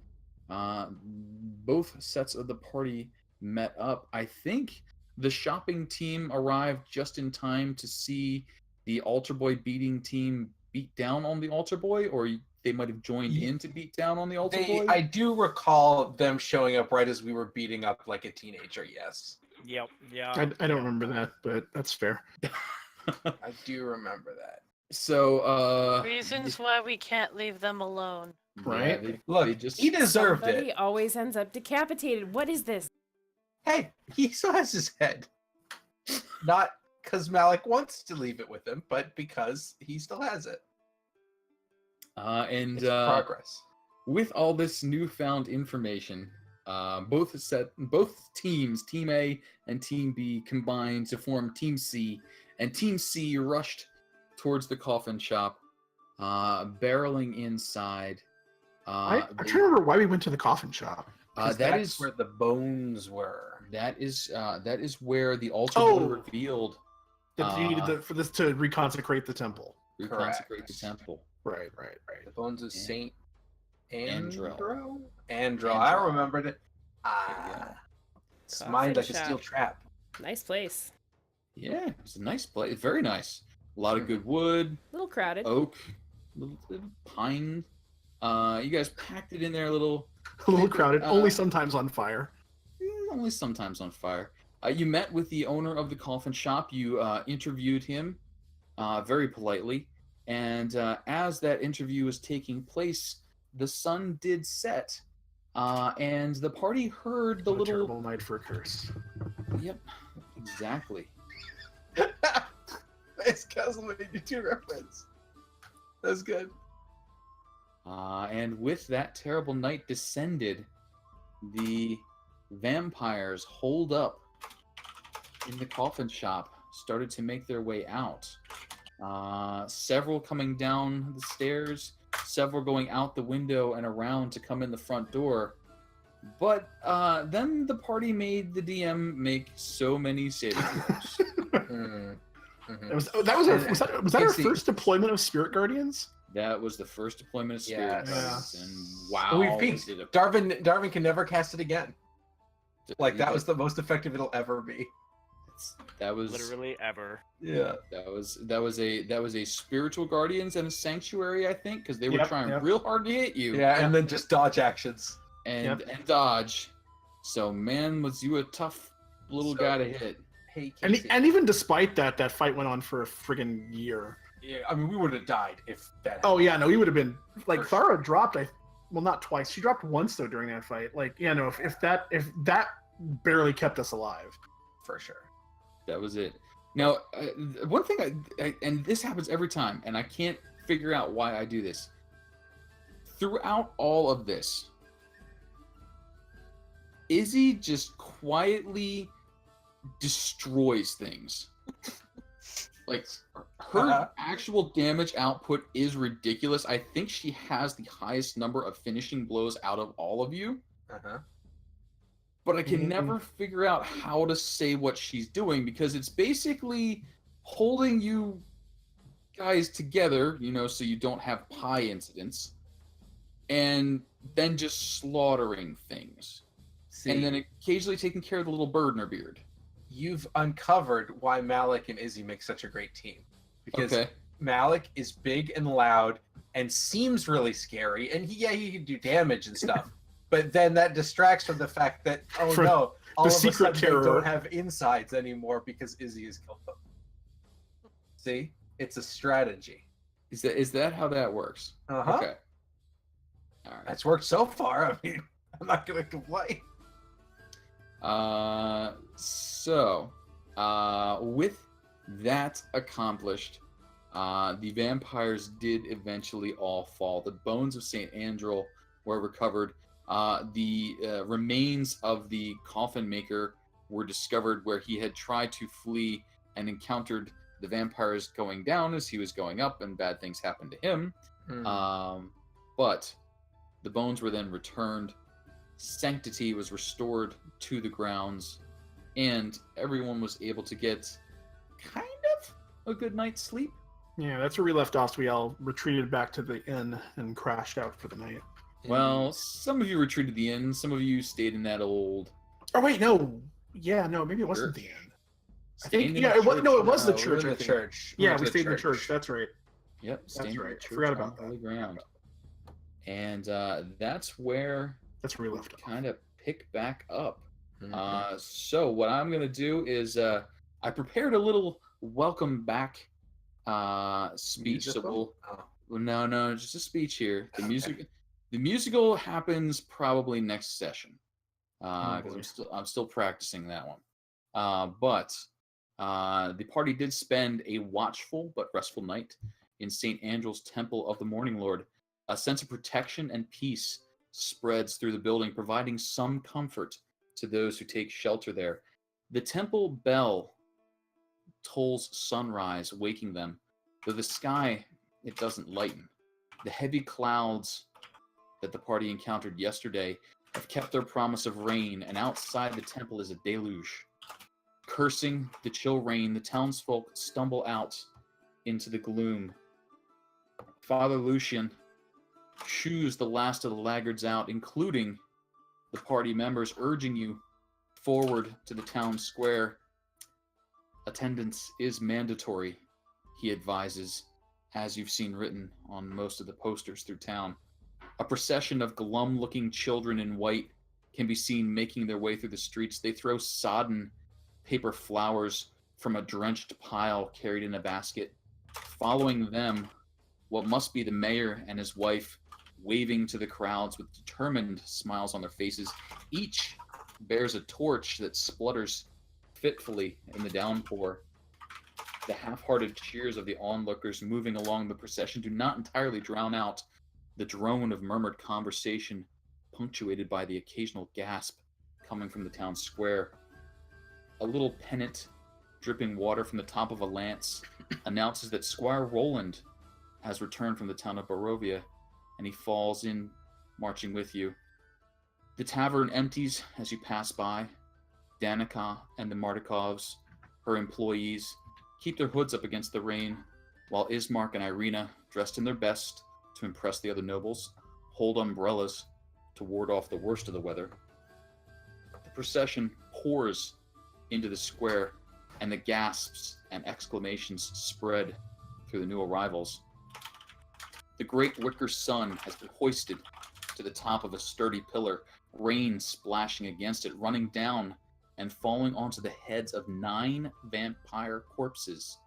both sets of the party met up. I think the shopping team arrived just in time to see the altar boy beating team beat down on the altar boy, or they might have joined in to beat down on the altar boy. I do recall them showing up right as we were beating up like a teenager. Yes, Yep. Yeah. I don't remember that, but that's fair. I do remember that. So, Reasons why we can't leave them alone. Right. Yeah, Look, they just he deserved Somebody it. always ends up decapitated. What is this? Hey, he still has his head. Not because Malik wants to leave it with him, but because he still has it. and It's progress. with all this newfound information, both teams, Team A and Team B, combined to form Team C, and Team C rushed towards the coffin shop, barreling inside. I'm trying to remember why we went to the coffin shop. That's where the bones were. that is where the altar Oh. boy revealed That you needed for this to reconsecrate the temple. reconsecrate the Correct. temple. Right. The bones of Yeah. Saint Andro. Andro. I remembered it. It's Coffin mined like a shop. steel trap. Nice place. Yeah, it's a nice place. Very nice. A lot of good wood, A little crowded. oak, little pine. You guys packed it in there a little. A little crowded, only Uh, sometimes on fire. Only sometimes on fire. You met with the owner of the coffin shop. You interviewed him very politely. And as that interview was taking place, the sun did set. And the party heard the What a little. terrible night for a curse. Yep, exactly. Nice Castlevania 2 reference. That's good. And with that terrible night descended, the vampires holed up in the coffin shop, started to make their way out. Several coming down the stairs, several going out the window and around to come in the front door. But then the party made the DM make so many saving throws. Mhm. That was our Casey. first deployment of Spirit Guardians? That was the first deployment of Spirit Yes. Guardians, Yeah. and wow, We've was peaked. it a- Darwin can never cast it again. Like that yeah, was the most effective it'll ever be. that was Literally ever. Yeah. that was a spiritual guardians and a sanctuary, I think, because they were Yep, trying yep. real hard to hit you. Yeah, and then just dodge actions. and Yep. and dodge. So man, was you a tough little So- guy to hit. Hey, And, Casey. and even despite that, that fight went on for a friggin' year. Yeah, I mean, we would have died if that. Oh yeah, no, he would have been like For Thara dropped. Well, not twice. She dropped once though during that fight. Like, yeah, no, if that barely kept us alive. for sure. That was it. Now, one thing, and this happens every time, and I can't figure out why I do this. Throughout all of this, Izzy just quietly destroys things. Like, her Uh-huh. actual damage output is ridiculous. I think she has the highest number of finishing blows out of all of you, Uh-huh. but I can Mhm. never figure out how to say what she's doing because it's basically holding you guys together, so you don't have pie incidents, and then just slaughtering things. See, And then occasionally taking care of the little bird in her beard. you've uncovered why Malik and Izzy make such a great team. Because Okay. Malik is big and loud and seems really scary, and he can do damage and stuff. But then that distracts from the fact that all From of a secret sudden terror. they don't have insides anymore because Izzy has killed them. See, it's a strategy. Is that how that works? Uh-huh. Okay. All right. That's worked so far. I mean, I'm not gonna complain. So, with that accomplished, the vampires did eventually all fall. The bones of Saint Andrel were recovered. The remains of the coffin maker were discovered where he had tried to flee and encountered the vampires going down as he was going up, and bad things happened to him. Hmm. But the bones were then returned sanctity was restored to the grounds, and everyone was able to get kind of a good night's sleep. Yeah, that's where we left off. So we all retreated back to the inn and crashed out for the night. Well, some of you retreated the inn, some of you stayed in that old. Oh wait, no. Yeah, no, maybe it wasn't Church. the inn. I Staying think in yeah, the it was church. no, it was the No, we were church. in I the think. church. Yeah, went we to stayed in the church. That's right. Yep, staying in right. the I church forgot on about that. holy ground. And that's where That's where we we left off. kind of pick back up. Mhm. So what I'm gonna do is I prepared a little welcome back speech. So Musical? no, just a speech here. The musical happens probably next session because boy. I'm still practicing that one. But the party did spend a watchful but restful night in St. Andrew's Temple of the Morning Lord. A sense of protection and peace spreads through the building, providing some comfort to those who take shelter there. The temple bell tolls sunrise, waking them, though the sky, it doesn't lighten. The heavy clouds that the party encountered yesterday have kept their promise of rain, and outside the temple is a deluge. Cursing the chill rain, the townsfolk stumble out into the gloom. Father Lucian shoos the last of the laggards out, including the party members, urging you forward to the town square. Attendance is mandatory, he advises, as you've seen written on most of the posters through town. A procession of glum-looking children in white can be seen making their way through the streets. They throw sodden paper flowers from a drenched pile carried in a basket. Following them, what must be the mayor and his wife, waving to the crowds with determined smiles on their faces. Each bears a torch that splutters fitfully in the downpour. The half-hearted cheers of the onlookers moving along the procession do not entirely drown out the drone of murmured conversation, punctuated by the occasional gasp coming from the town square. A little pennant dripping water from the top of a lance announces that Squire Roland has returned from the town of Barovia, and he falls in, marching with you. The tavern empties as you pass by. Danica and the Martikovs, her employees, keep their hoods up against the rain, while Ismark and Irina, dressed in their best to impress the other nobles, hold umbrellas to ward off the worst of the weather. The procession pours into the square, and the gasps and exclamations spread through the new arrivals. The great wicker sun has been hoisted to the top of a sturdy pillar, rain splashing against it, running down and falling onto the heads of 9 vampire corpses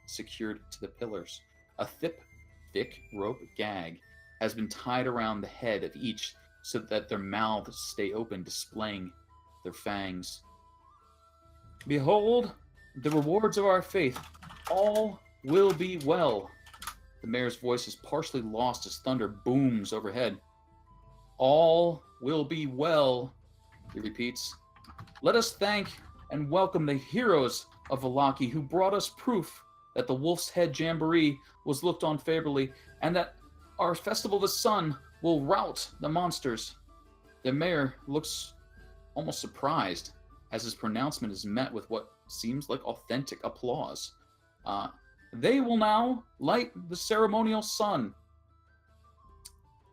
secured to the pillars. A thick rope gag has been tied around the head of each so that their mouths stay open, displaying their fangs. Behold the rewards of our faith. All will be well. The mayor's voice is partially lost as thunder booms overhead. All will be well, he repeats. Let us thank and welcome the heroes of Vallaki who brought us proof that the Wolf's Head Jamboree was looked on favorably, and that our Festival of the Sun will rout the monsters. The mayor looks almost surprised as his pronouncement is met with what seems like authentic applause. They will now light the ceremonial sun.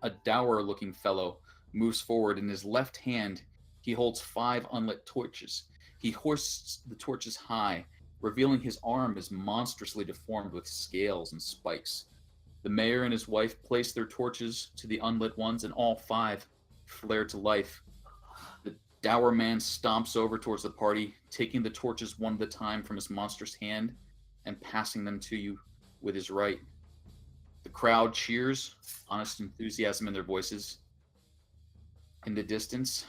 A dour-looking fellow moves forward. In his left hand, he holds 5 unlit torches. He hoists the torches high, revealing his arm is monstrously deformed with scales and spikes. The mayor and his wife place their torches to the unlit ones, and all 5 flare to life. The dour man stomps over towards the party, taking the torches one at a time from his monstrous hand and passing them to you with his right. The crowd cheers, honest enthusiasm in their voices. In the distance,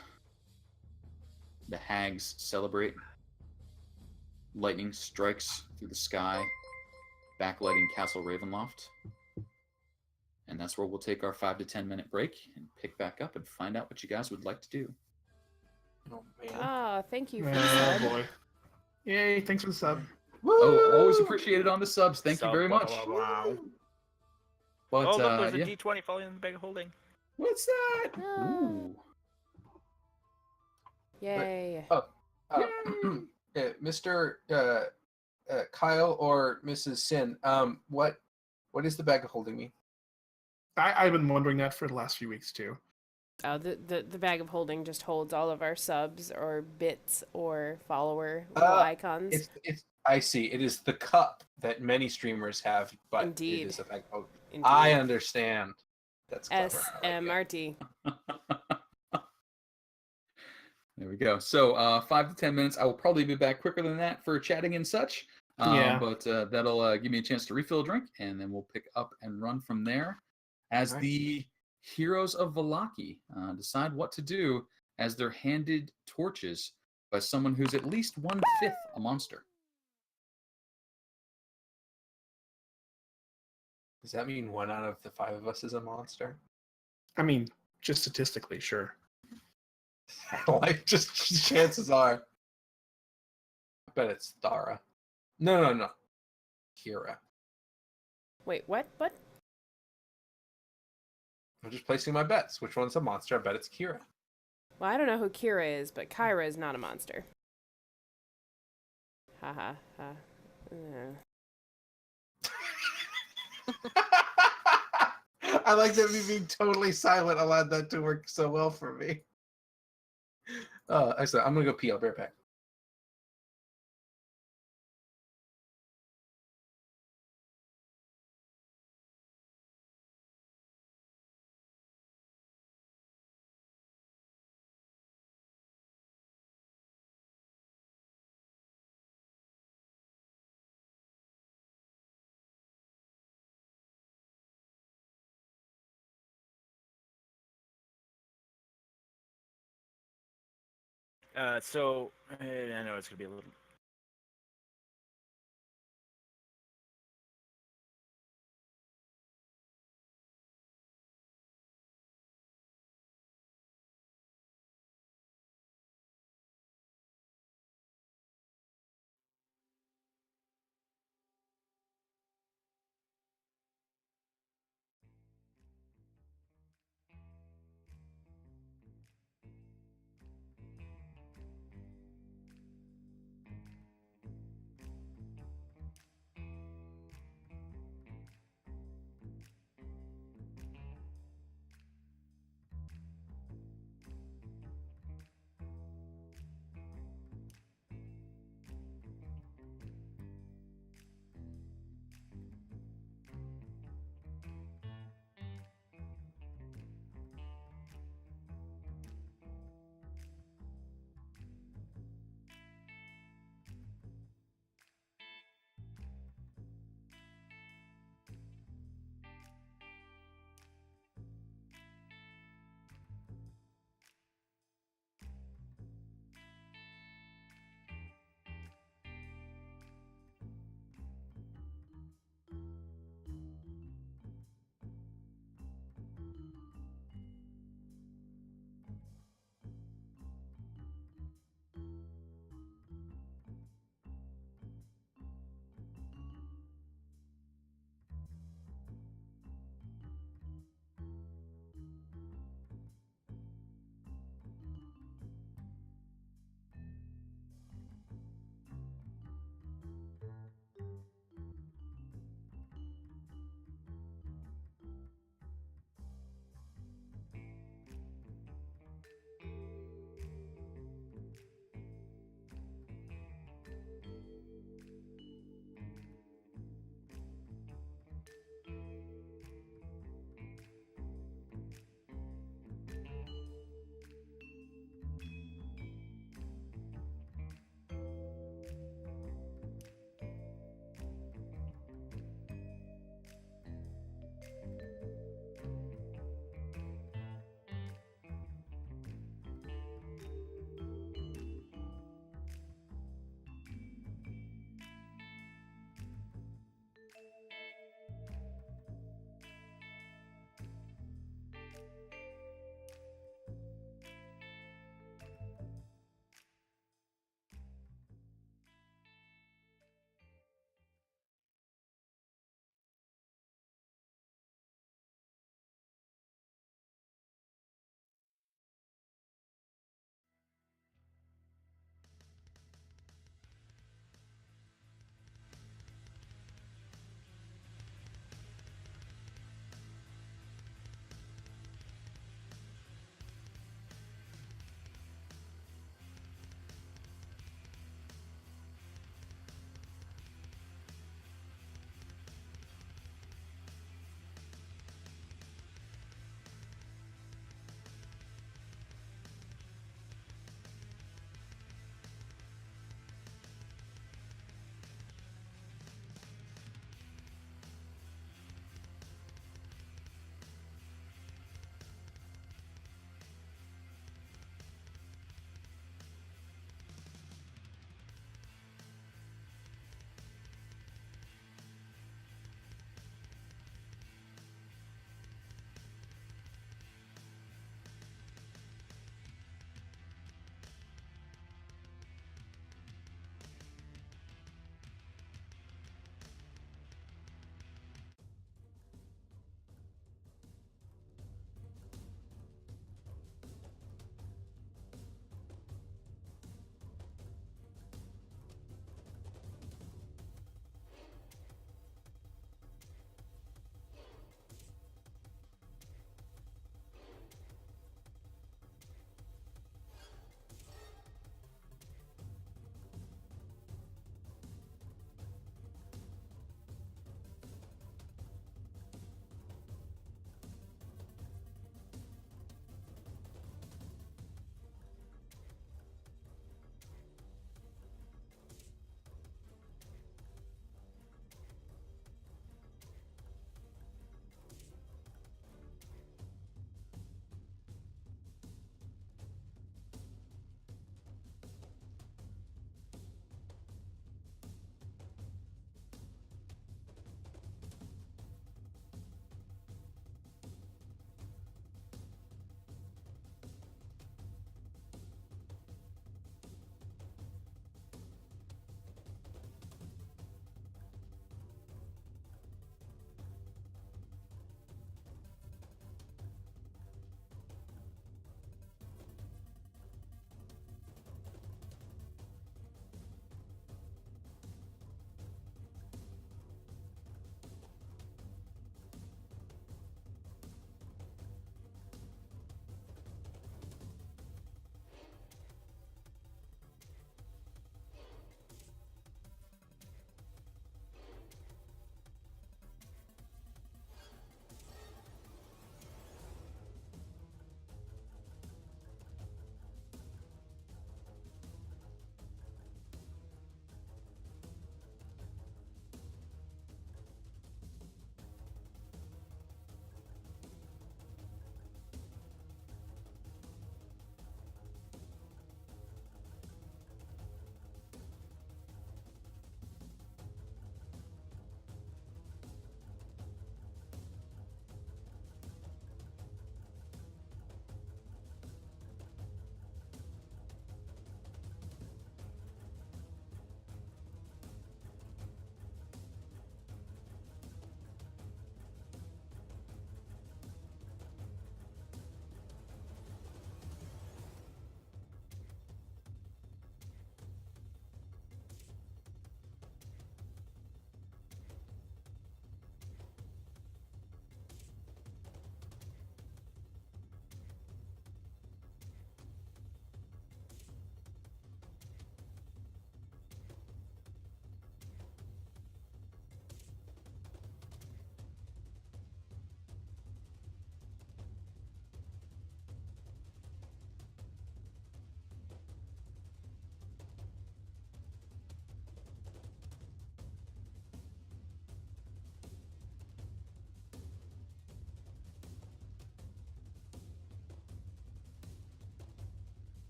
the hags celebrate. Lightning strikes through the sky, backlighting Castle Ravenloft. And that's where we'll take our 5 to 10 minute break and pick back up and find out what you guys would like to do. Oh, man. Ah, thank you for the Oh sub. boy. Yay, thanks for the sub. Oh, always appreciate it on the subs. Thank you Sub, very wow, much. wow, wow. But, Oh, look, there's a yeah. D20 falling in the bag of holding. What's that? Ah. Ooh. Yay. Oh, uh, Mr. Kyle or Mrs. Sin, what is the bag of holding me? I've been wondering that for the last few weeks too. The bag of holding just holds all of our subs or bits or follower little Uh, icons. it's I see. It is the cup that many streamers have, but Indeed. it is a bag of holding. Indeed. I understand. That's clever. I like it. SMRT. There we go. So 5 to 10 minutes. I will probably be back quicker than that for chatting and such. Yeah. But that'll give me a chance to refill a drink, and then we'll pick up and run from there as All right. the heroes of Vallaki decide what to do as they're handed torches by someone who's at least 1/5 a monster. Does that mean 1 out of the 5 of us is a monster? I mean, just statistically, sure. Like, just chances are. I bet it's Thara. No. Kira. Wait, what? What? I'm just placing my bets. Which one's a monster? I bet it's Kira. Well, I don't know who Kira is, but Kyra is not a monster. Ha ha ha. I like that me being totally silent allowed that to work so well for me. Excellent. I'm gonna go pee. I'll be right back. So I know it's gonna be a little.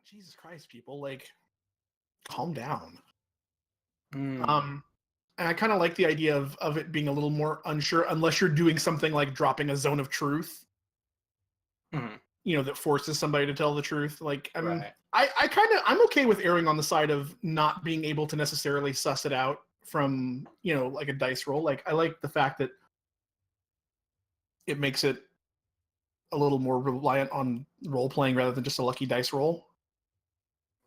Jesus Christ, people, like, calm down. Mm. And I kind of like the idea of it being a little more unsure, unless you're doing something like dropping a zone of truth, Mhm. that forces somebody to tell the truth. Like, I mean, Right. I'm okay with erring on the side of not being able to necessarily suss it out from, like a dice roll. Like, I like the fact that it makes it a little more reliant on role playing rather than just a lucky dice roll.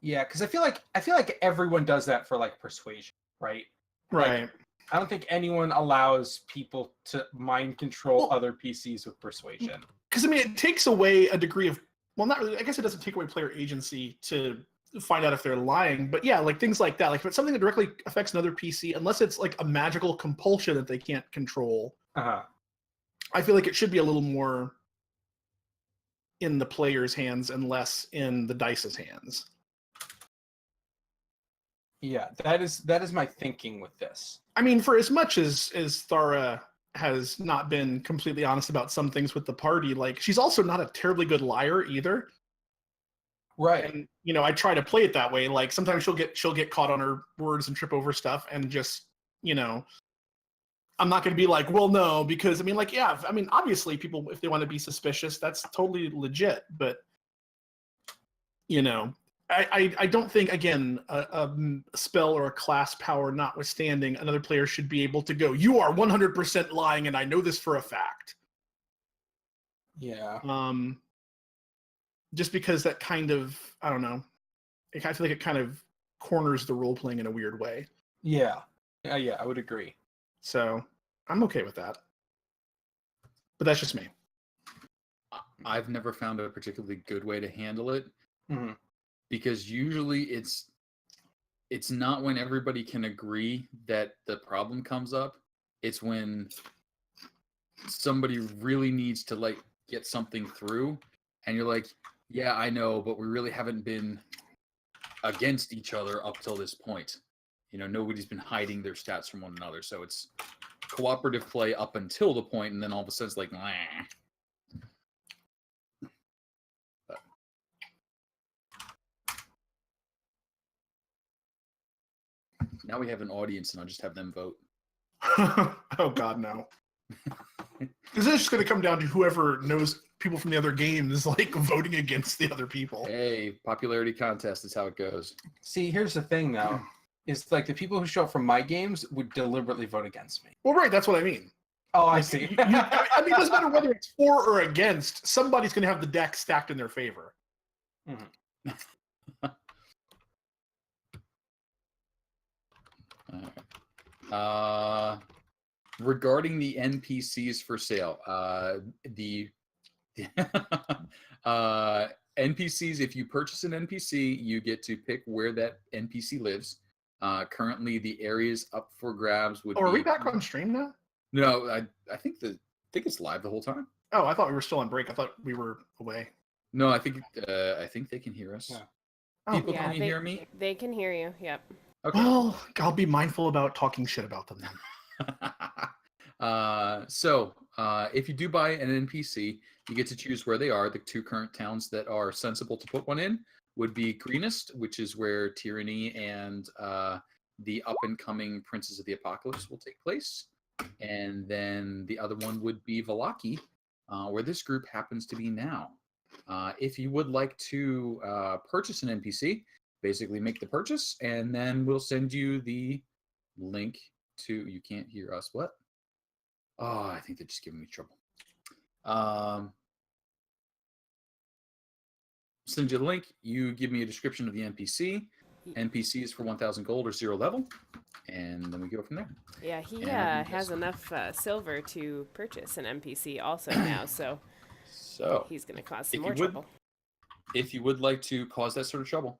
Yeah, because I feel like everyone does that for like persuasion, right? Right. I don't think anyone allows people to mind control Well- other PCs with persuasion. Because, I mean, it takes away a degree of, well, not really, I guess it doesn't take away player agency to find out if they're lying, but yeah, like things like that. Like, if it's something that directly affects another PC, unless it's like a magical compulsion that they can't control, Uh-huh. I feel like it should be a little more in the player's hands and less in the dice's hands. Yeah, that is my thinking with this. I mean, for as much as Thara has not been completely honest about some things with the party, like, she's also not a terribly good liar either. Right. And I try to play it that way. Like, sometimes she'll get caught on her words and trip over stuff, and just I'm not going to be like, well, no, because I mean, like, yeah, I mean, obviously, people, if they want to be suspicious, that's totally legit. But I don't think, again, a spell or a class power notwithstanding, another player should be able to go, you are 100% lying, and I know this for a fact. Yeah. Just because that kind of, I don't know, I feel like it kind of corners the role playing in a weird way. Yeah. Yeah, I would agree. So I'm okay with that. But that's just me. I've never found a particularly good way to handle it, Mhm. because usually it's not when everybody can agree that the problem comes up. It's when somebody really needs to like get something through, and you're like, yeah, I know, but we really haven't been against each other up till this point. Nobody's been hiding their stats from one another, so it's cooperative play up until the point, and then all of a sudden it's like, nah. Now we have an audience, and I'll just have them vote. Oh God, no. This is just going to come down to whoever knows people from the other games, like, voting against the other people. Hey, popularity contest is how it goes. See, here's the thing though. Is like the people who show up from my games would deliberately vote against me. Well, right, that's what I mean. Oh, I see. I mean, it doesn't matter whether it's for or against. Somebody's going to have the deck stacked in their favor. Regarding the NPCs for sale, the NPCs, if you purchase an NPC, you get to pick where that NPC lives. Currently, the areas up for grabs would Oh, are be... we back on stream now? No, I think it's live the whole time. Oh, I thought we were still on break. I thought we were away. No, I think they can hear us. Yeah. Oh, People, can you hear me? They can hear you. Yep. Okay. well, I'll be mindful about talking shit about them then. So if you do buy an NPC, you get to choose where they are. The two current towns that are sensible to put one in would be Greenest, which is where Tyranny and the up-and-coming Princes of the Apocalypse will take place. And then the other one would be Vallaki, where this group happens to be now. If you would like to purchase an NPC, basically make the purchase, and then we'll send you the link to... You can't hear us. What? Oh, I think they're just giving me trouble. Send you the link. You give me a description of the NPC. NPC is for 1,000 gold or 0 level, and then we go from there. Yeah, he And has enough silver to purchase an NPC also now, so he's going to cause some more trouble. If you would like to cause that sort of trouble,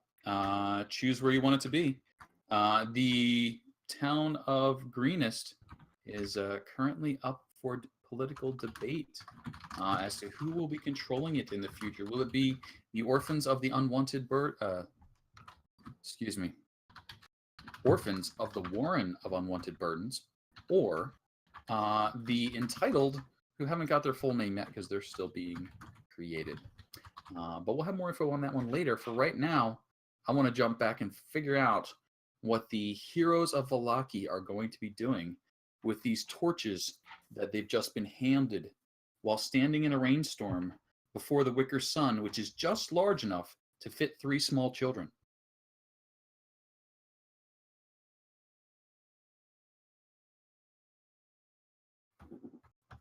choose where you want it to be. The town of Greenest is currently up for political debate as to who will be controlling it in the future. Will it be the Orphans of the Unwanted Bird? Orphans of the Warren of Unwanted Burdens, or the Entitled, who haven't got their full name yet because they're still being created. But we'll have more info on that one later. For right now, I want to jump back and figure out what the heroes of Vallaki are going to be doing with these torches that they've just been handed while standing in a rainstorm before the wicker sun, which is just large enough to fit 3 small children.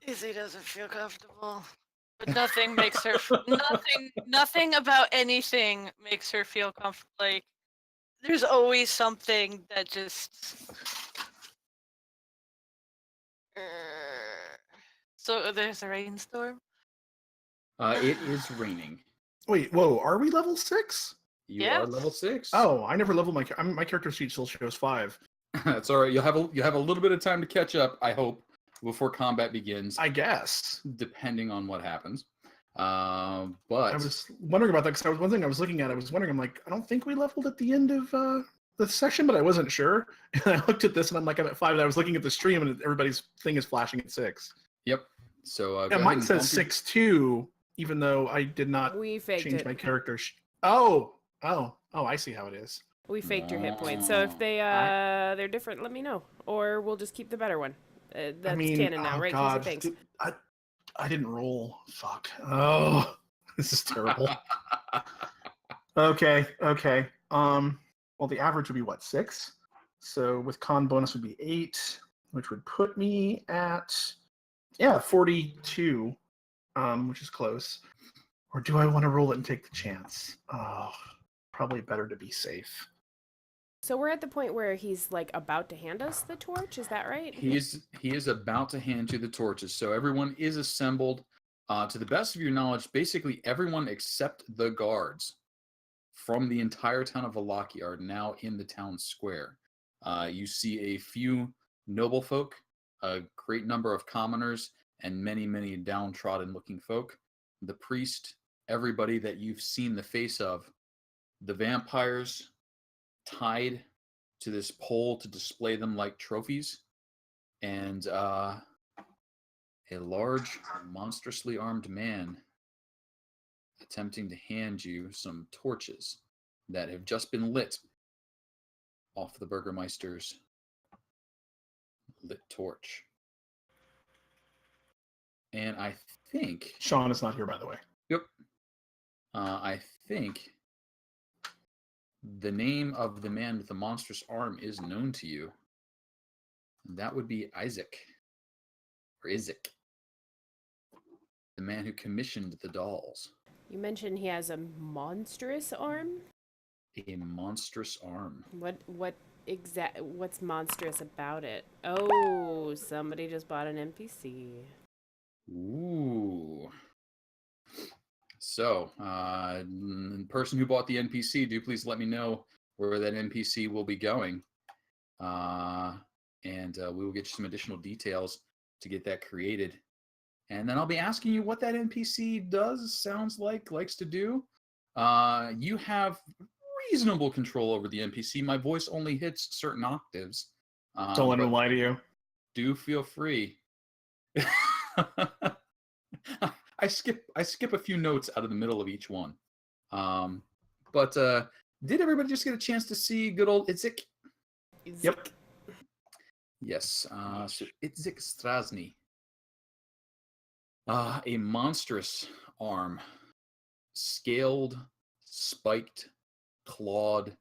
Izzy doesn't feel comfortable. But nothing makes her nothing about anything makes her feel comfortable. Like there's always something that just So there's a rainstorm? It is raining. Wait, whoa, are we level 6? You Yeah. are level 6. Oh, I never leveled my character sheet still shows 5. That's all right. You have a little bit of time to catch up, I hope, before combat begins, I guess. depending on what happens. But I was wondering about that because one thing I was looking at, I was wondering, I'm like, I don't think we leveled at the end of the session, but I wasn't sure. And I looked at this and I'm like, I'm at 5. And I was looking at the stream and everybody's thing is flashing at 6. Yep. So Yeah, go ahead mine and says bump 6-2, even though I did not We faked change it. my character. Oh, I see how it is. We faked your hit points. So if they're different, let me know, or we'll just keep the better one. That's I mean, canon now, oh right? God, Thanks. dude, I didn't roll. Fuck. Oh, this is terrible. Okay. Well, the average would be what, 6? So with con bonus would be 8, which would put me at 42, which is close. Or do I want to roll it and take the chance? Oh, probably better to be safe. So we're at the point where he's like about to hand us the torch. Is that right? He is about to hand you the torches. So everyone is assembled. To the best of your knowledge, basically everyone except the guards from the entire town of Vallaki are now in the town square. You see a few noble folk, a great number of commoners, and many, many downtrodden-looking folk. The priest, everybody that you've seen the face of. The vampires tied to this pole to display them like trophies, and a large, monstrously armed man attempting to hand you some torches that have just been lit off the Burgermeister's lit torch. And I think... Sean is not here, by the way. Yep. I think the name of the man with the monstrous arm is known to you. And that would be Isaac. Or Isaac. The man who commissioned the dolls. You mentioned he has a monstrous arm. A monstrous arm. What's monstrous about it? Oh, somebody just bought an NPC. Ooh. So, person who bought the NPC, do please let me know where that NPC will be going. And we will get you some additional details to get that created. And then I'll be asking you what that NPC does, sounds like, likes to do. You have reasonable control over the NPC. My voice only hits certain octaves. Don't let him lie to you. Do feel free. I skip a few notes out of the middle of each one. But did everybody just get a chance to see good old Itzik? Yep. Yes. So Itzik Strasny. A monstrous arm, scaled, spiked, clawed.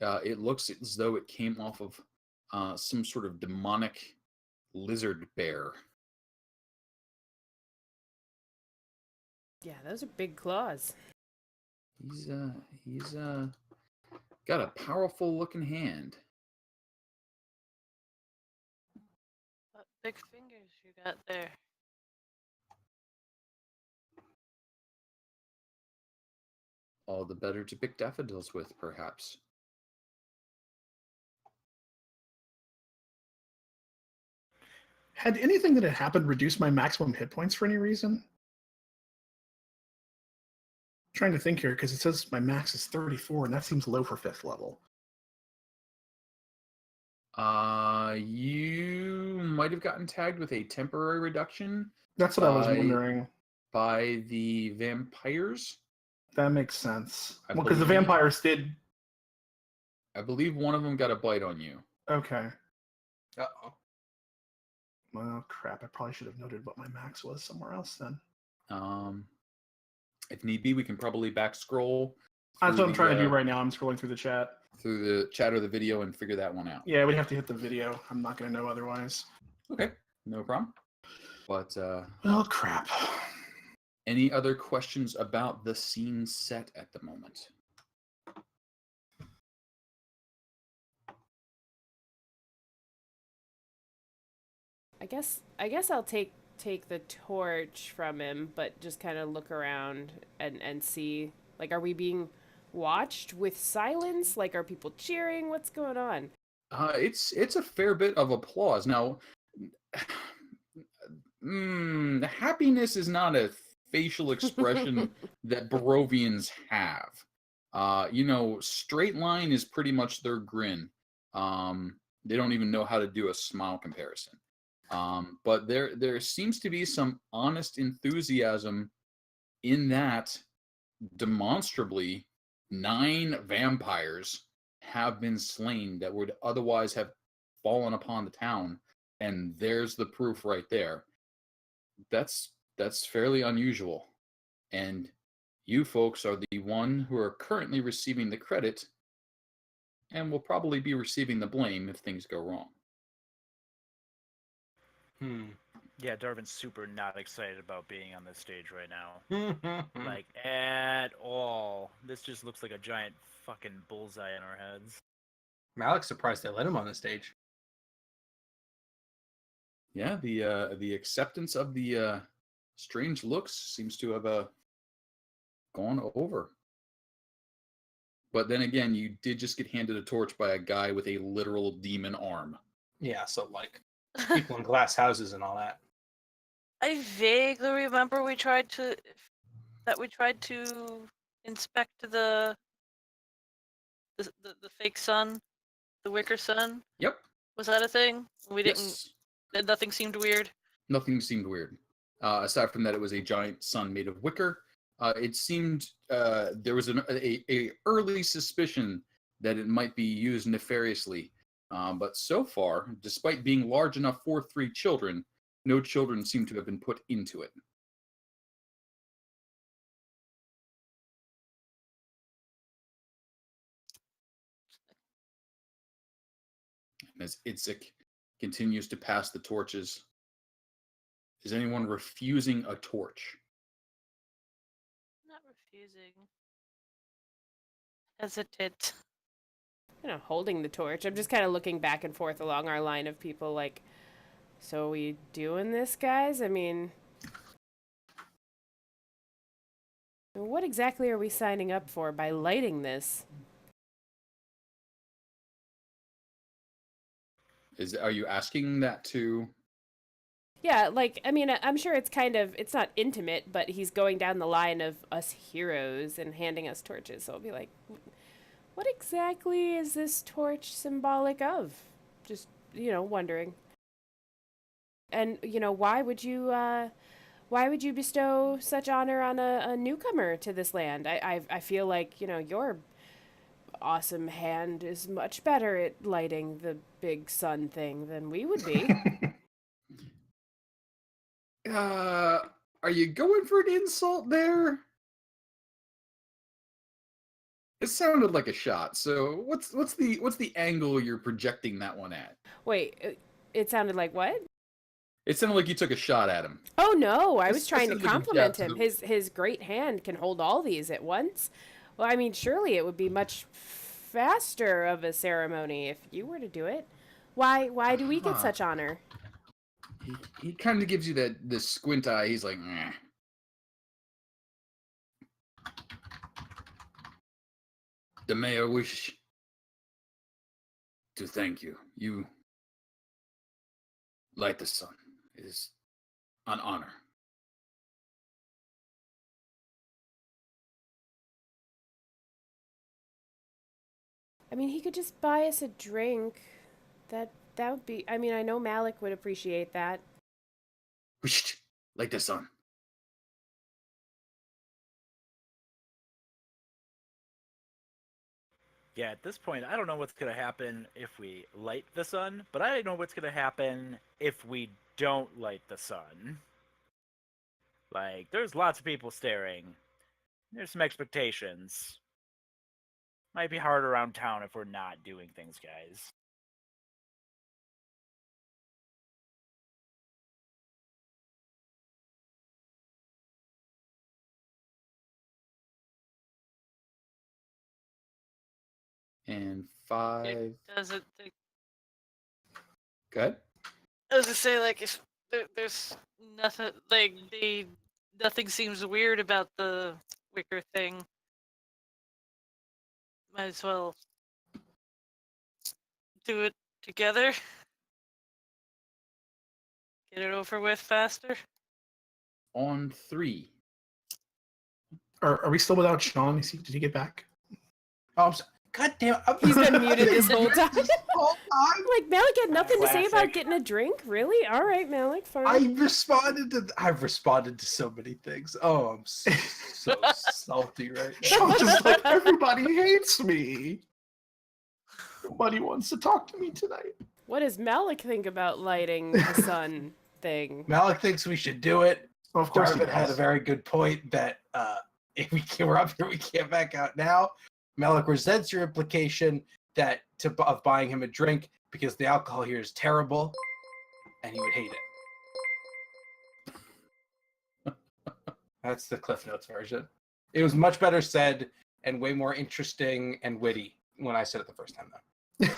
It looks as though it came off of some sort of demonic lizard bear. Yeah, those are big claws. He's got a powerful looking hand. What big fingers you got there? All the better to pick daffodils with, perhaps. Had anything that had happened reduced my maximum hit points for any reason? I'm trying to think here because it says my max is 34, and that seems low for 5th level. You might have gotten tagged with a temporary reduction. That's what I was wondering. By the vampires. That makes sense. I Well, because the believe- vampires did. I believe one of them got a bite on you. Okay. Uh-oh. Well, crap. I probably should have noted what my max was somewhere else then. If need be, we can probably back scroll. That's what I'm trying to do right right now. I'm scrolling through the chat. Through the chat or the video and figure that one out. Yeah, we'd have to hit the video. I'm not going to know otherwise. Okay, no problem. But Oh, crap. any other questions about the scene set at the moment? I guess I'll take the torch from him, but just kind of look around and see, like, are we being watched with silence? Like, are people cheering? What's going on? It's a fair bit of applause. Now, happiness is not a facial expression that Barovians have. Straight line is pretty much their grin. They don't even know how to do a smile comparison. But there seems to be some honest enthusiasm in that demonstrably 9 vampires have been slain that would otherwise have fallen upon the town, and there's the proof right there. That's fairly unusual, and you folks are the one who are currently receiving the credit and will probably be receiving the blame if things go wrong. Yeah, Darvin's super not excited about being on this stage right now. Like, at all. This just looks like a giant fucking bullseye in our heads. Malik's surprised they let him on the stage. Yeah, the acceptance of the strange looks seems to have gone over. But then again, you did just get handed a torch by a guy with a literal demon arm. Yeah, so like people in glass houses and all that. I vaguely remember we tried to inspect the fake sun, the wicker sun. Yep. Was that a thing? We didn't. Yes. Nothing seemed weird. Nothing seemed weird. Aside from that, it was a giant sun made of wicker. It seemed there was a early suspicion that it might be used nefariously. But so far, despite being large enough for 3 children, no children seem to have been put into it. As Itzik continues to pass the torches, is anyone refusing a torch? Not refusing. Hesitant. Holding the torch. I'm just kind of looking back and forth along our line of people, like, so we doing this, guys? I mean, what exactly are we signing up for by lighting this? Are you asking that to? Yeah, like, I mean, I'm sure it's not intimate, but he's going down the line of us heroes and handing us torches. So I'll be like, what exactly is this torch symbolic of? Just, wondering. And, why would you bestow such honor on a newcomer to this land? I feel like, your awesome hand is much better at lighting the big sun thing than we would be. Are you going for an insult there? It sounded like a shot. So what's the angle you're projecting that one at? Wait, it sounded like what? It sounded like you took a shot at him. Oh no, I It was trying to sounded like a compliment jab him. to His great hand can hold all these at once. Well, I mean, surely it would be much faster of a ceremony if you were to do it. Why do we get such honor? He kind of gives you this squint eye. He's like, "Meh." The mayor wishes to thank you. You light the sun. It is an honor. I mean, he could just buy us a drink. That would be. I mean, I know Malik would appreciate that. Wished, light the sun. Yeah, at this point, I don't know what's going to happen if we light the sun, but I know what's going to happen if we don't light the sun. Like, there's lots of people staring. There's some expectations. Might be hard around town if we're not doing things, guys. And 5. It doesn't. Good. I was gonna say, like, if there's nothing, like, nothing seems weird about the wicker thing. Might as well do it together. Get it over with faster. On 3. Are we still without Sean? Did he get back? Oh, I'm sorry. God damn! He's been muted this whole time. whole time. Like, Malik had nothing to say about Classic. getting a drink? Really? All right, Malik, fine. I've responded to so many things. Oh, I'm so salty right now. Sean's just like, everybody hates me. Nobody wants to talk to me tonight. What does Malik think about lighting the sun thing? Malik thinks we should do it. Well, of course, Darvin had a very good point that if we're up here, we can't back out now. Malik resents your implication that of buying him a drink because the alcohol here is terrible, and he would hate it. That's the Cliff Notes version. It was much better said and way more interesting and witty when I said it the first time, though.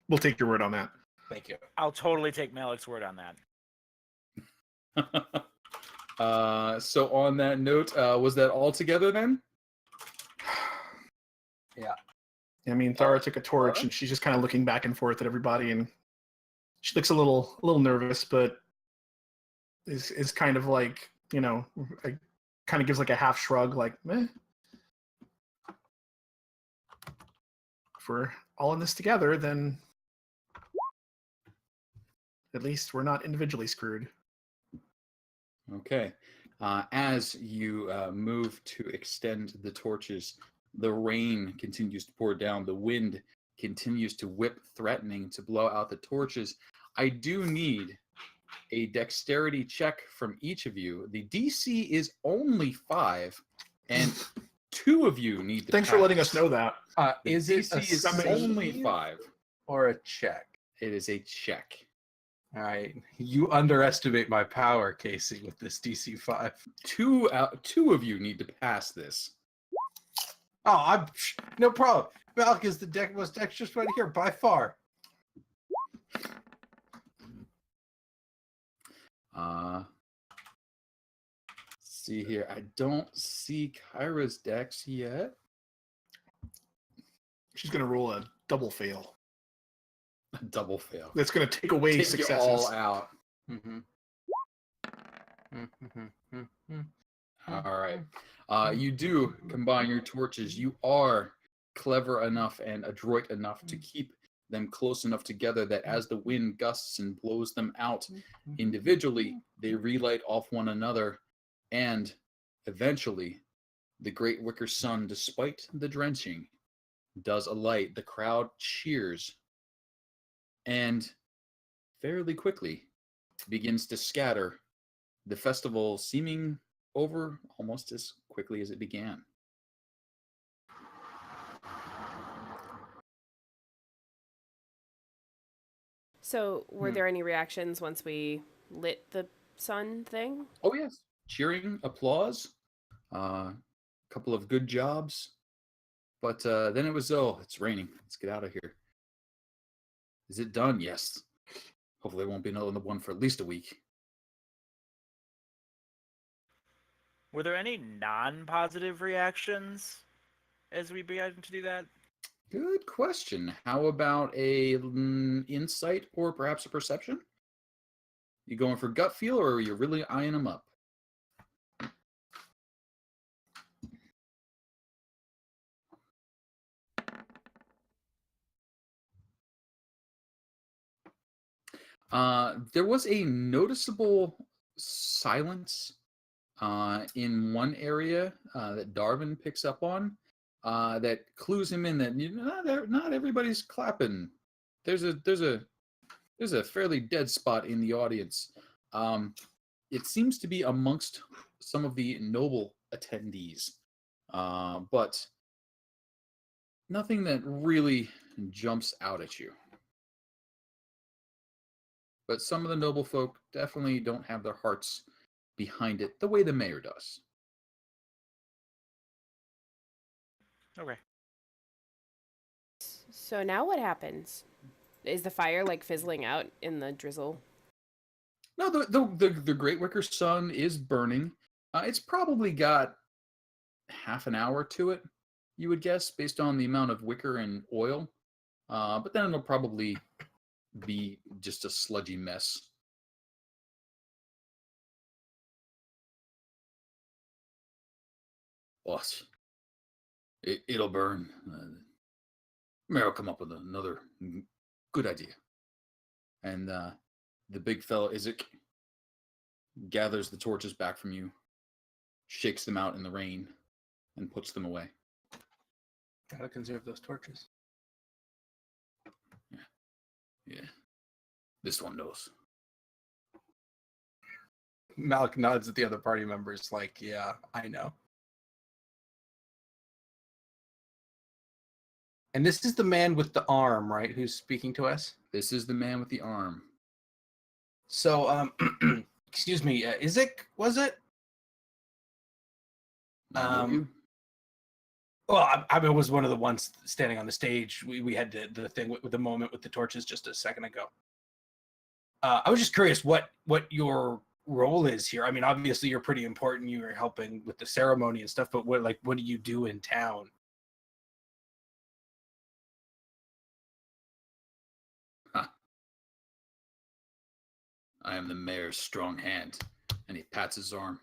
We'll take your word on that. Thank you. I'll totally take Malik's word on that. So on that note, was that all together then? Yeah. I mean, Thara took a torch, and she's just kind of looking back and forth at everybody, and she looks a little nervous, but is kind of like, kind of gives like a half shrug, like, meh. If we're all in this together, then at least we're not individually screwed. Okay. As you move to extend the torches, the rain continues to pour down. The wind continues to whip, threatening to blow out the torches. I do need a dexterity check from each of you. The DC is only 5, and 2 of you need to Thanks for pass. letting us know that. Is it a DC is save only 5. or a check? It is a check. All right. You underestimate my power, Casey, with this DC 5. 2 of you need to pass this. Oh, no problem. Malik is the most dexterous one here by far. See here. I don't see Kyra's dex yet. She's going to roll a double fail. Double fail. That's going to take away Take successes. you all out. Mm-hmm. All right. You do combine your torches. You are clever enough and adroit enough to keep them close enough together that as the wind gusts and blows them out individually, they relight off one another. And eventually, the great wicker sun, despite the drenching, does alight. The crowd cheers. And fairly quickly begins to scatter, the festival seeming over almost as quickly as it began. So, were there any reactions once we lit the sun thing? Oh, yes. Cheering, applause, a couple of good jobs. But then it was, it's raining. Let's get out of here. Is it done? Yes. Hopefully there won't be another one for at least a week. Were there any non-positive reactions as we began to do that? Good question. How about a insight or perhaps a perception? You going for gut feel, or are you really eyeing them up? There was a noticeable silence in one area that Darvin picks up on. that clues him in that not everybody's clapping. There's a fairly dead spot in the audience. It seems to be amongst some of the noble attendees, but nothing that really jumps out at you. But some of the noble folk definitely don't have their hearts behind it the way the mayor does. Okay. So now what happens? Is the fire like fizzling out in the drizzle? No, the Great Wicker Sun is burning. It's probably got half an hour to it, you would guess, based on the amount of wicker and oil. But then it'll probably be just a sludgy mess. Boss, it'll burn. Mayor will come up with another good idea. And the big fellow Isaac gathers the torches back from you, shakes them out in the rain, and puts them away. Gotta conserve those torches. Yeah. This one knows. Malik nods at the other party members like, yeah, I know. And this is the man with the arm, right, who's speaking to us? This is the man with the arm. So, excuse me, Isaac, was it? You? Well, I was one of the ones standing on the stage. We had the thing with the moment with the torches just a second ago. I was just curious what your role is here. I mean, obviously you're pretty important. You were helping with the ceremony and stuff, but what do you do in town? Huh. I am the mayor's strong hand, and he pats his arm.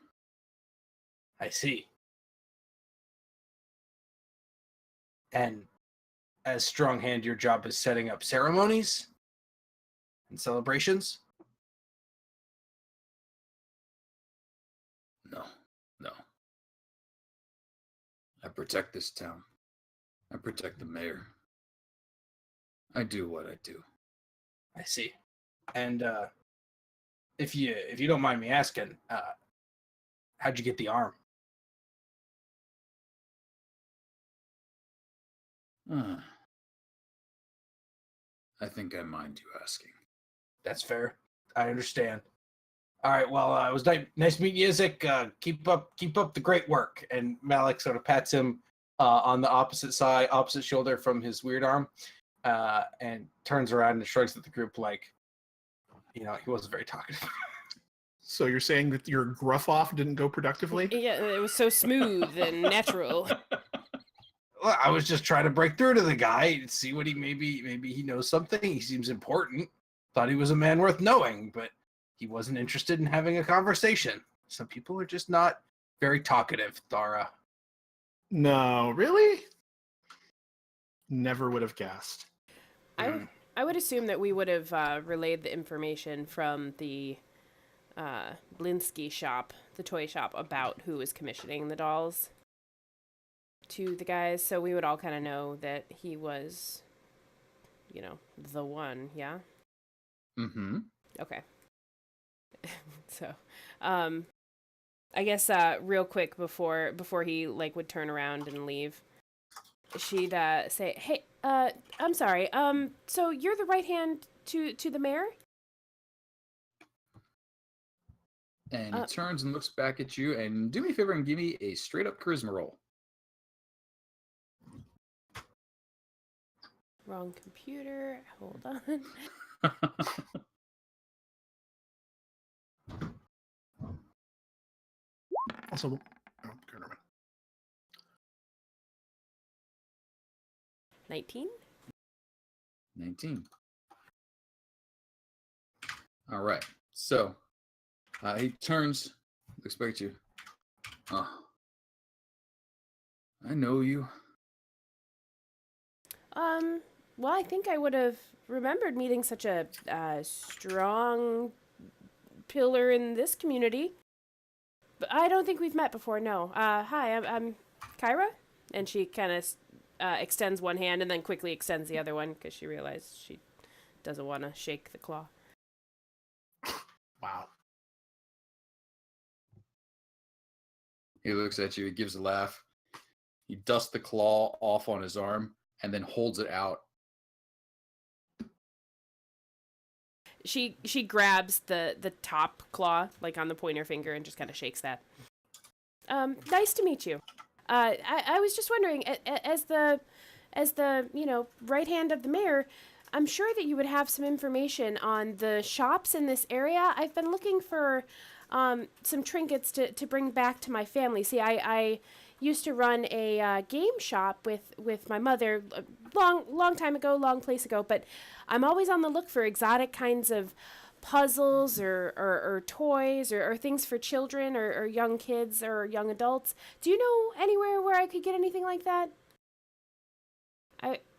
I see. And as strong hand, your job is setting up ceremonies and celebrations? No. I protect this town. I protect the mayor. I do what I do. I see. And if you don't mind me asking, how'd you get the arm? I think I mind you asking. That's fair. I understand. All right. Well, it was nice meeting you, Isaac. Keep up the great work. And Malik sort of pats him on the opposite shoulder from his weird arm, and turns around and shrugs at the group like, he wasn't very talkative. So you're saying that your gruff off didn't go productively? Yeah, it was so smooth and natural. Well, I was just trying to break through to the guy and see what maybe he knows something. He seems important. Thought he was a man worth knowing, but he wasn't interested in having a conversation. Some people are just not very talkative, Dara. No, really? Never would have guessed. I would assume that we would have relayed the information from the Blinsky shop, the toy shop, about who was commissioning the dolls to the guys, so we would all kind of know that he was, the one, yeah? Mm-hmm. Okay. So, I guess real quick before he would turn around and leave, she'd say, "Hey, I'm sorry. So you're the right hand to the mayor?" And he turns and looks back at you, and do me a favor and give me a straight up charisma roll. Wrong computer. Hold on. Also, oh, never mind. 19? 19. All right. So he turns, looks back at you. Oh, I know you. Well, I think I would have remembered meeting such a strong pillar in this community. But I don't think we've met before, no. Hi, I'm Kyra? And she kind of extends one hand and then quickly extends the other one because she realized she doesn't want to shake the claw. Wow. He looks at you. He gives a laugh. He dusts the claw off on his arm and then holds it out. She grabs the top claw, like on the pointer finger, and just kind of shakes that. Nice to meet you. I was just wondering, as the right hand of the mayor, I'm sure that you would have some information on the shops in this area. I've been looking for some trinkets to bring back to my family. See, I used to run a game shop with my mother long time ago, long place ago, but I'm always on the look for exotic kinds of puzzles or toys or things for children or young kids or young adults. Do you know anywhere where I could get anything like that?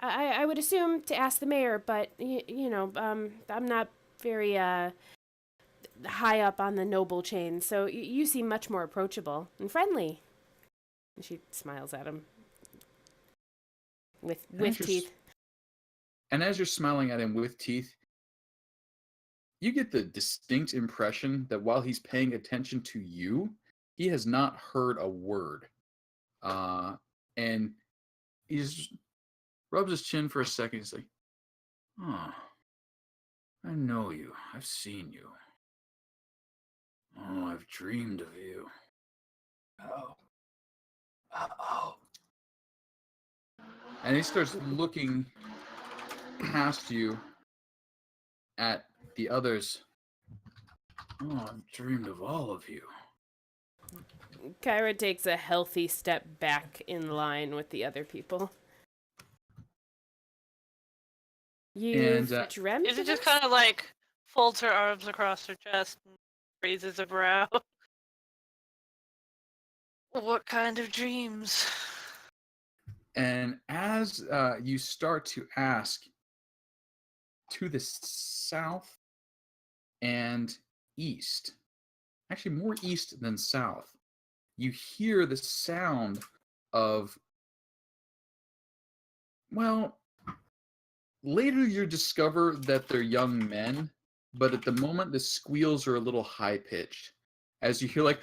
I would assume to ask the mayor, but I'm not very high up on the noble chain, so you seem much more approachable and friendly. And she smiles at him with teeth. And as you're smiling at him with teeth, you get the distinct impression that while he's paying attention to you, he has not heard a word. And he just rubs his chin for a second. He's like, "Oh, I know you. I've seen you. Oh, I've dreamed of you." Oh. Uh-oh. And he starts looking past you at the others. "Oh, I've dreamed of all of you." Kyra takes a healthy step back in line with the other people. You've dreamt Is of it just us? kind of like folds her arms across her chest and raises a brow? What kind of dreams? And as you start to ask, to the south and east, actually more east than south, you hear the sound of, well, later you discover that they're young men, but at the moment the squeals are a little high-pitched as you hear like,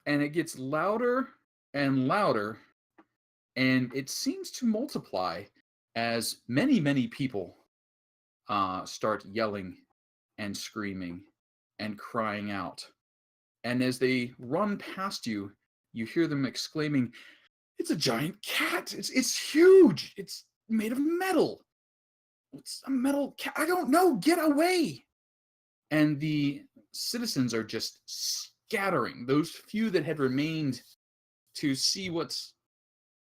and it gets louder and louder, and it seems to multiply as many people start yelling and screaming and crying out. And as they run past you, you hear them exclaiming, "It's a giant cat! It's huge! It's made of metal! It's a metal cat! I don't know! Get away!" And the citizens are just scattering. Those few that had remained to see what's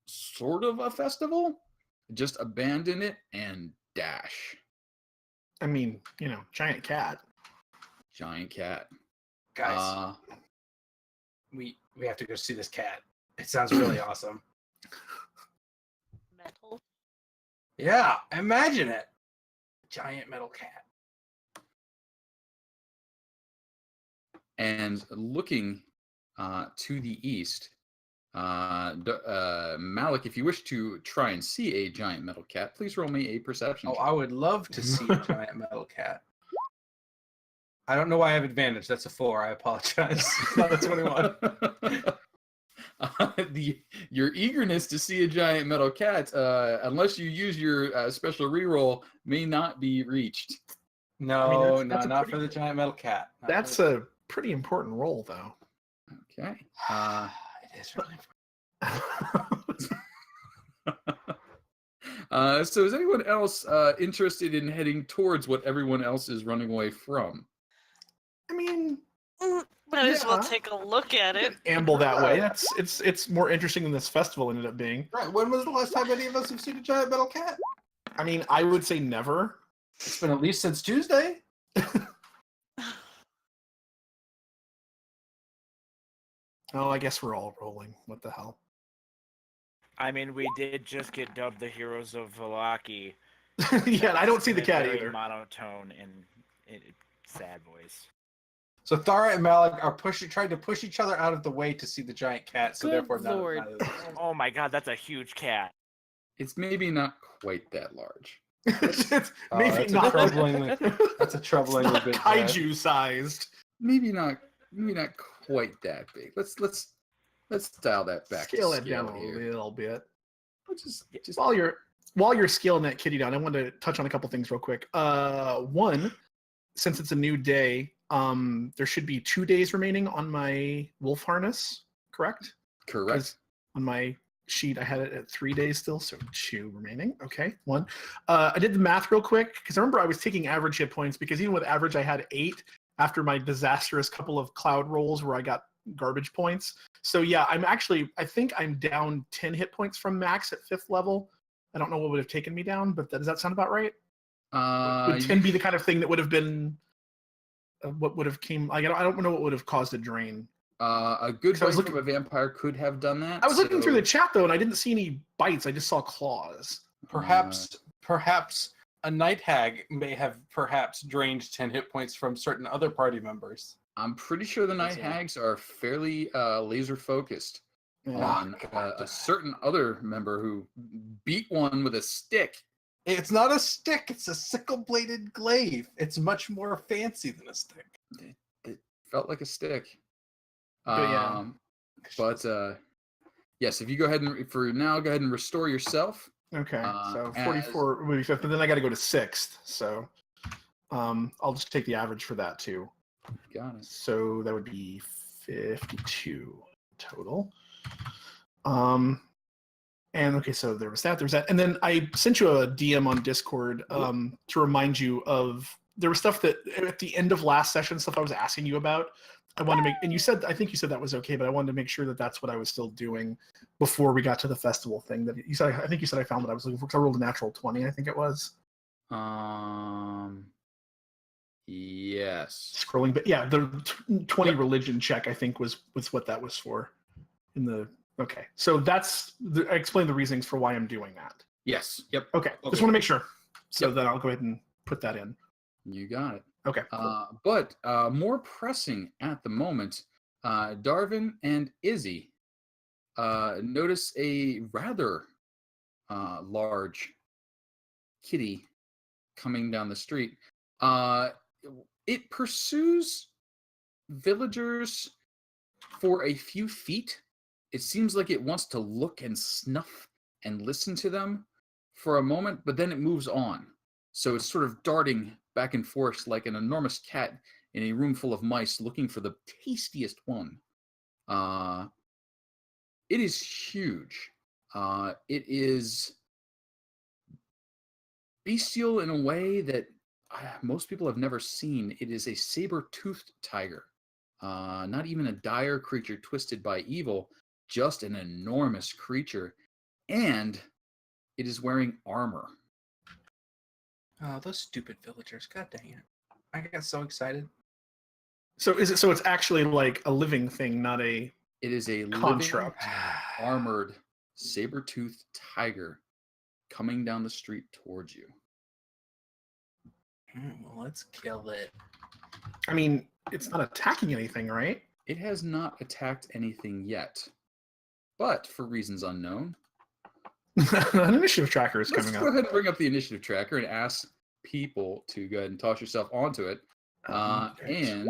sort of a festival just abandon it and dash. I mean, giant cat. Giant cat. Guys, we have to go see this cat. It sounds really awesome. Metal? Yeah, imagine it. Giant metal cat. And looking to the east, Malik, if you wish to try and see a giant metal cat, please roll me a perception Oh, check. I would love to see a giant metal cat. I don't know why I have advantage. That's a 4. I apologize. It's not a 21. Your eagerness to see a giant metal cat, unless you use your special reroll, may not be reached. No, that's a not pretty- for the giant metal cat. Not That's for a pretty important role, though. Okay. it is really So is anyone else interested in heading towards what everyone else is running away from? I mean, Might as well Yeah. take a look at it. amble that way. It's more interesting than this festival ended up being. right. When was the last time any of us have seen a giant metal cat? I mean, I would say never. It's been at least since Tuesday. Oh, I guess we're all rolling. What the hell? I mean, we did just get dubbed the heroes of Vallaki. Yeah, I don't see the in a cat very either. monotone and sad voice. So Thara and Malik are trying to push each other out of the way to see the giant cat. So Good therefore, lord. Oh my god, that's a huge cat. It's maybe not quite that large. It's that's maybe a not troublingly that's a it's troublingly not big cat. kaiju sized. Maybe not quite that big. Let's dial that back. Scale to it down scale a here. little bit. Let's just While you're scaling that kitty down, I wanted to touch on a couple things real quick. One, since it's a new day, there should be 2 days remaining on my wolf harness, correct? correct. 'Cause on my sheet I had it at 3 days still, so 2 remaining. Okay, 1. I did the math real quick because I remember I was taking average hit points because even with average I had 8 after my disastrous couple of cloud rolls where I got garbage points. So yeah, I think I'm down 10 hit points from max at 5th level. I don't know what would have taken me down, but does that sound about right? Would 10 be the kind of thing that would have been what would have came? I don't know what would have caused a drain. A good So I was bite looking- from a vampire could have done that. I was looking through so- the chat though, and I didn't see any bites. I just saw claws. Perhaps a night hag may have perhaps drained 10 hit points from certain other party members. I'm pretty sure the night That's it. hags are fairly laser focused Yeah. on a certain other member who beat one with a stick. It's not a stick, it's a sickle-bladed glaive. It's much more fancy than a stick. It felt like a stick. But yeah. But yes, if you go ahead and go ahead and restore yourself. Okay, so as- 44 would be 5th, but then I got to go to 6th. So I'll just take the average for that too. Got it. So that would be 52 total. And okay, so there was that, and then I sent you a DM on Discord to remind you of there was stuff that at the end of last session, stuff I was asking you about. I wanted to make, and I think you said that was okay, but I wanted to make sure that that's what I was still doing before we got to the festival thing. That you said, I think you said I found what I was looking for because I rolled a natural 20, I think it was. Yes. Scrolling, but yeah, the 20 religion check I think was what that was for. Okay, so I explained the reasons for why I'm doing that. Yes. Yep. Okay, just want to make sure. So then I'll go ahead and put that in. You got it. Okay. Cool. But more pressing at the moment, Darvin and Izzy notice a rather large kitty coming down the street. It pursues villagers for a few feet. It seems like it wants to look and snuff and listen to them for a moment, but then it moves on. So it's sort of darting back and forth like an enormous cat in a room full of mice looking for the tastiest one. It is huge. It is bestial in a way that most people have never seen. It is a saber-toothed tiger. Not even a dire creature twisted by evil, just an enormous creature. And it is wearing armor. Oh, those stupid villagers. God dang it. I got so excited. So it's actually like a living thing, not a It is a construct. living, armored, saber-toothed tiger coming down the street towards you. Well, let's kill it. I mean, it's not attacking anything, right? It has not attacked anything yet, but for reasons unknown, An initiative tracker is let's coming go up. ahead and bring up the initiative tracker and ask people to go ahead and toss yourself onto it. And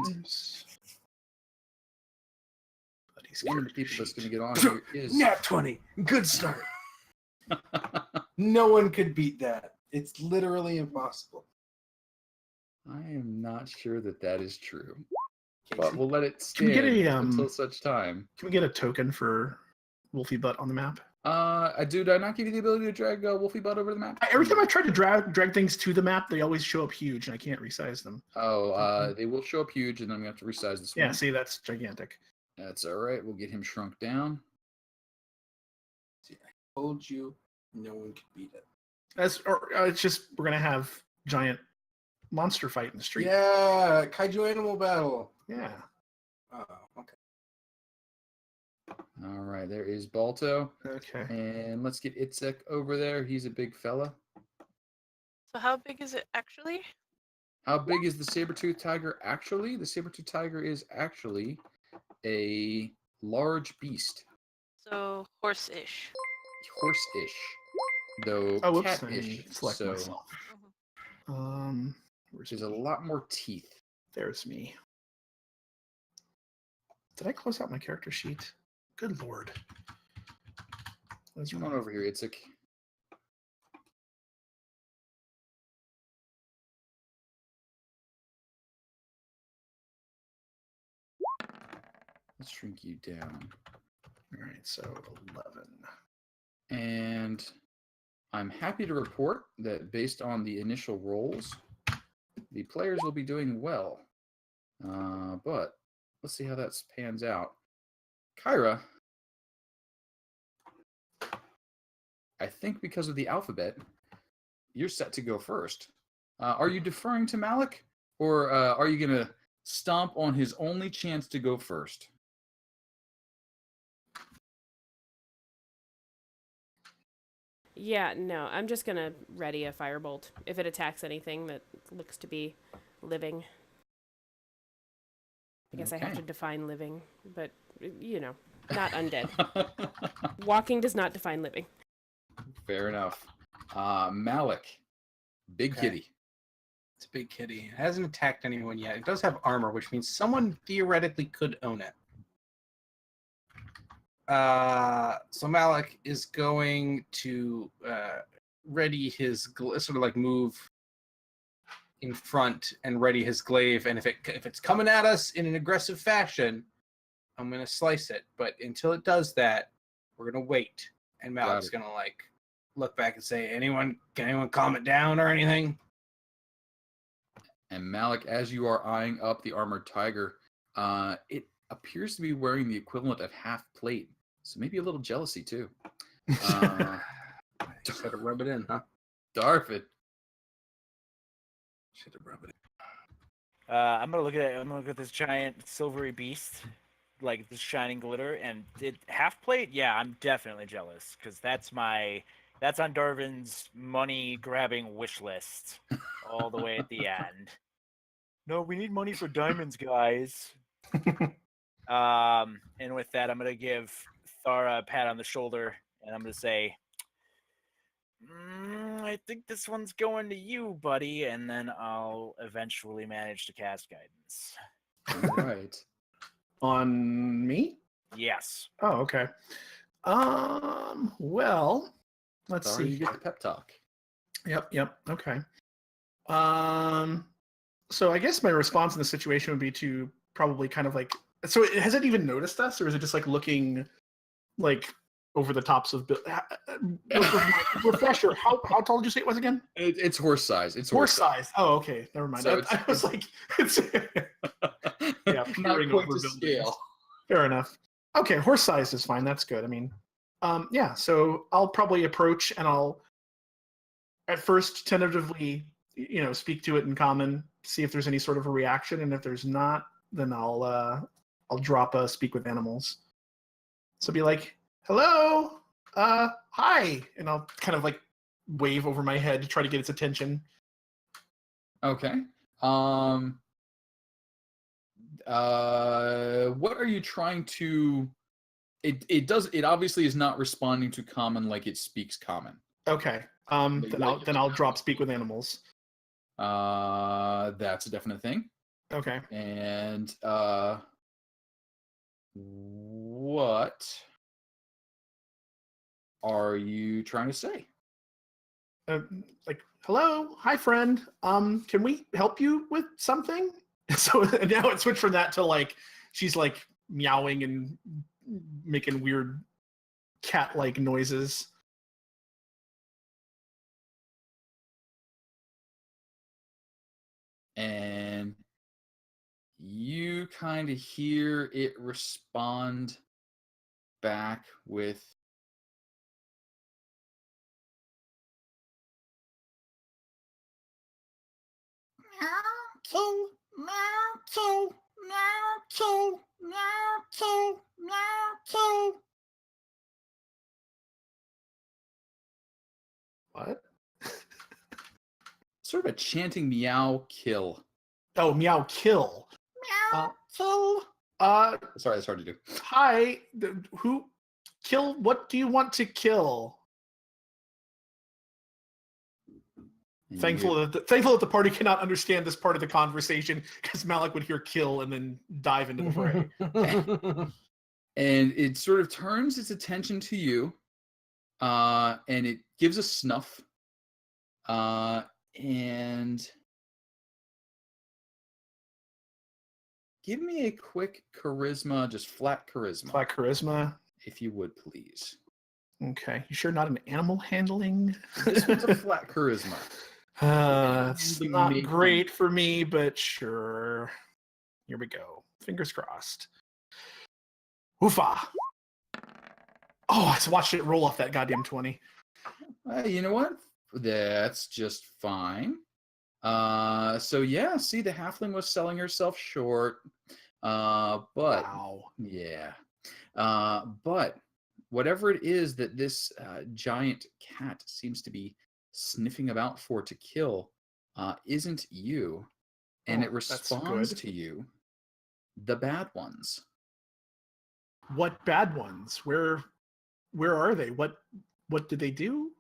one of the people that's going to get on here is Nat 20. Good start. No one could beat that. It's literally impossible. I am not sure that that is true, Okay, but so- we'll let it Can we stand get a, until such time. Can we get a token for Wolfie Butt on the map? Did I not give you the ability to drag Wolfie Butt over the map? Every time I try to drag things to the map, they always show up huge, and I can't resize them. Oh, they will show up huge, and then I'm going to have to resize this Yeah, one. see, that's gigantic. That's all right. We'll get him shrunk down. See, I told you no one could beat it. It's just we're gonna have giant monster fight in the street. Yeah, kaiju animal battle. Yeah. Oh, okay. All right, there is Balto. Okay. And let's get Itzek over there. He's a big fella. So how big is it actually? How big is the saber-toothed tiger actually? The saber-toothed tiger is actually a large beast. So horse-ish. Horse-ish. Though Oh, whoops! I cat-ish. didn't select So myself. Mhm. Where's there's a me? lot more teeth. There's me. Did I close out my character sheet? Good lord. What's Come on wrong? over here, Itzik. Let's shrink you down. All right, so 11. And I'm happy to report that based on the initial rolls, the players will be doing well. But let's see how that pans out. Kyra, I think because of the alphabet, you're set to go first. Are you deferring to Malik, or are you going to stomp on his only chance to go first? Yeah, no, I'm just gonna ready a firebolt if it attacks anything that looks to be living. I guess I have to define living, but you know, not undead. Walking does not define living. Fair enough. Malik, big Okay. kitty. It's a big kitty. It hasn't attacked anyone yet. It does have armor, which means someone theoretically could own it. So Malik is going to ready his sort of like move in front and ready his glaive. And if it's coming at us in an aggressive fashion, I'm gonna slice it. But until it does that, we're gonna wait. And Malik's gonna like look back and say, can anyone calm it down or anything? And Malik, as you are eyeing up the armored tiger, it appears to be wearing the equivalent of half plate. So maybe a little jealousy too. Just had to rub it in, huh? Darfit. Should have rubbed it in. I'm gonna look at this giant silvery beast, like this shining glitter, and it half plate. Yeah, I'm definitely jealous because that's on Darvin's money grabbing wish list, all the way at the end. No, we need money for diamonds, guys. And with that, I'm gonna give Thara a pat on the shoulder, and I'm gonna say, I think this one's going to you, buddy, and then I'll eventually manage to cast guidance. All right. On me? Yes. Oh, okay. Well, let's Sorry, see. you get the pep talk. Yep. Okay. So I guess my response in the situation would be to probably kind of like. So has it even noticed us, or is it just like looking, like over the tops of? Refresher. How tall did you say it was again? It's horse size. It's Horse size. Oh, okay. Never mind. So I was like, it's yeah, not peering quite over to buildings. scale. Fair enough. Okay, horse size is fine. That's good. I mean, yeah. So I'll probably approach and I'll, at first, tentatively, speak to it in common, see if there's any sort of a reaction, and if there's not, then I'll drop a speak with animals. So be like, hello, hi, and I'll kind of like wave over my head to try to get its attention. Okay. What are you trying to? It obviously is not responding to common like it speaks common. Okay. Then I'll drop speak with animals. That's a definite thing. Okay. And what are you trying to say? Like, hello, hi friend. Can we help you with something? So now it switched from that to like she's like meowing and making weird cat-like noises. And you kind of hear it respond back with What? sort of a chanting meow kill. Oh, meow kill. Kill. Sorry, that's hard to do. Hi. Who? Kill. What do you want to kill? And Thankful that the party cannot understand this part of the conversation because Malik would hear kill and then dive into the fray. And it sort of turns its attention to you, and it gives a snuff, and give me a quick charisma, just flat charisma. Flat charisma. If you would, please. Okay. You sure not an animal handling? This one's a flat charisma. It's not great for me, but sure. Here we go. Fingers crossed. Oofa. Oh, I just watched it roll off that goddamn 20. You know what? That's just fine. So yeah, see, the halfling was selling herself short. But wow. Yeah. But whatever it is that this giant cat seems to be sniffing about for to kill isn't you, and it responds to you. The bad ones. What bad ones? Where are they? What did they do?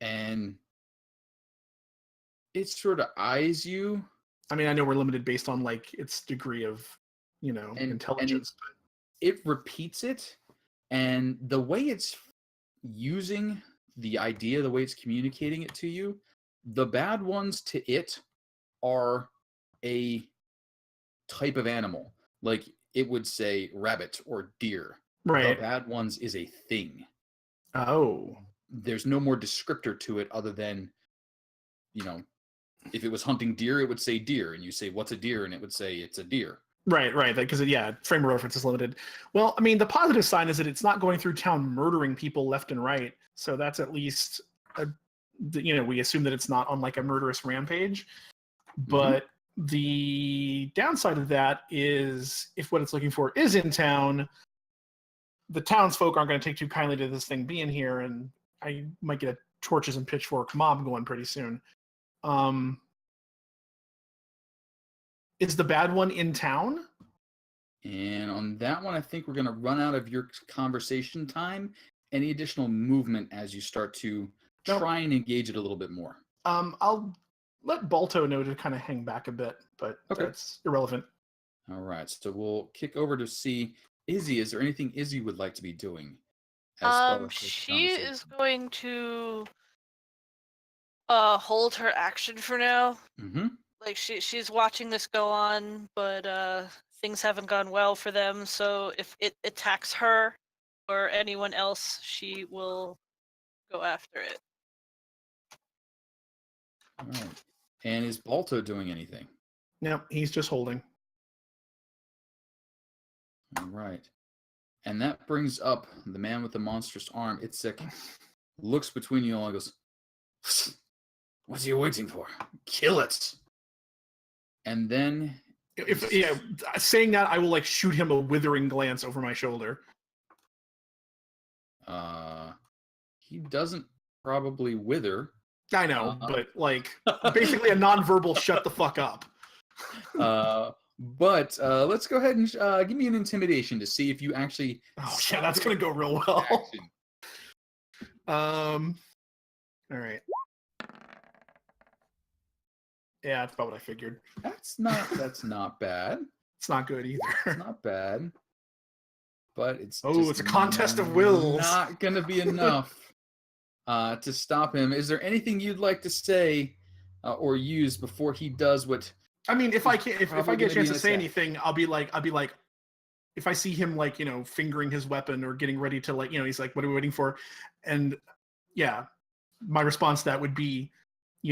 And it sort of eyes you. I mean, I know we're limited based on like its degree of, intelligence. And it repeats it, and the way it's using the idea, the way it's communicating it to you, the bad ones to it are a type of animal. Like it would say rabbit or deer. Right. The bad ones is a thing. Oh. There's no more descriptor to it other than, if it was hunting deer, it would say deer, and you say, what's a deer? And it would say it's a deer. Right. Because, frame of reference is limited. Well, I mean, the positive sign is that it's not going through town murdering people left and right. So that's at least, we assume that it's not on like a murderous rampage. But the downside of that is if what it's looking for is in town, the townsfolk aren't going to take too kindly to this thing being here, and I might get a torches and pitchfork mob going pretty soon. Is the bad one in town? And on that one, I think we're going to run out of your conversation time. Any additional movement as you start to try and engage it a little bit more? I'll let Balto know to kind of hang back a bit, but that's irrelevant. All right, so we'll kick over to see Izzy. Is there anything Izzy would like to be doing? She is going to hold her action for now. Mm-hmm. Like she's watching this go on, but things haven't gone well for them. So if it attacks her or anyone else, she will go after it. All right. And is Balto doing anything? No, he's just holding. All right. And that brings up the man with the monstrous arm. Itzik looks between you all and goes, "What are you waiting for? Kill it!" And then, saying that, I will like shoot him a withering glance over my shoulder. He doesn't probably wither. I know, but like basically a nonverbal "shut the fuck up." But let's go ahead and give me an intimidation to see if you actually. Oh yeah, that's gonna go real well. All right. Yeah, that's about what I figured. That's not bad. It's not good either. It's not bad. But it's it's a contest of wills. Not gonna be enough to stop him. Is there anything you'd like to say or use before he does what? I mean, if I get a chance to say anything, I'll be like, if I see him like, fingering his weapon or getting ready to like, he's like, what are we waiting for? And yeah, my response to that would be, we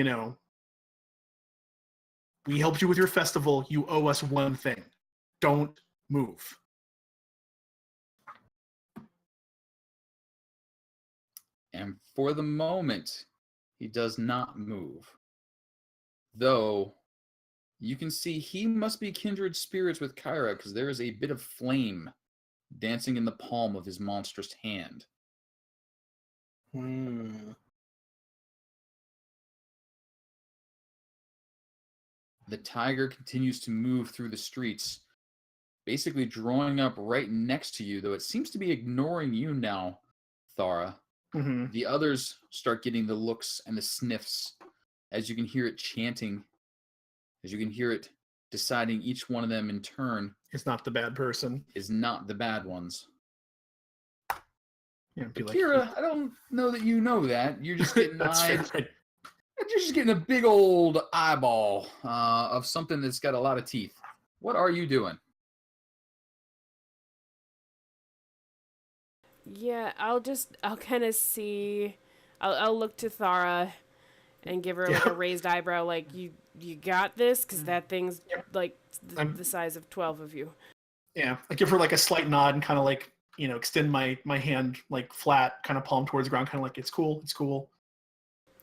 helped you with your festival. You owe us one thing. Don't move. And for the moment, he does not move. Though, you can see he must be kindred spirits with Kyra because there is a bit of flame dancing in the palm of his monstrous hand. Hmm. The tiger continues to move through the streets, basically drawing up right next to you, though it seems to be ignoring you now, Thara. Mm-hmm. The others start getting the looks and the sniffs as you can hear it chanting, as you can hear it deciding each one of them in turn It's not the bad person. is not the bad ones. Yeah, be like, Kira, I don't know that you know that. You're just getting that's fair. eyed. You're just getting a big old eyeball of something that's got a lot of teeth. What are you doing? Yeah, I'll kind of see. I'll look to Thara and give her like a raised eyebrow, like you got this, because that thing's like the size of 12 of you. Yeah, I give her like a slight nod and kind of like, extend my hand like flat, kind of palm towards the ground, kind of like it's cool.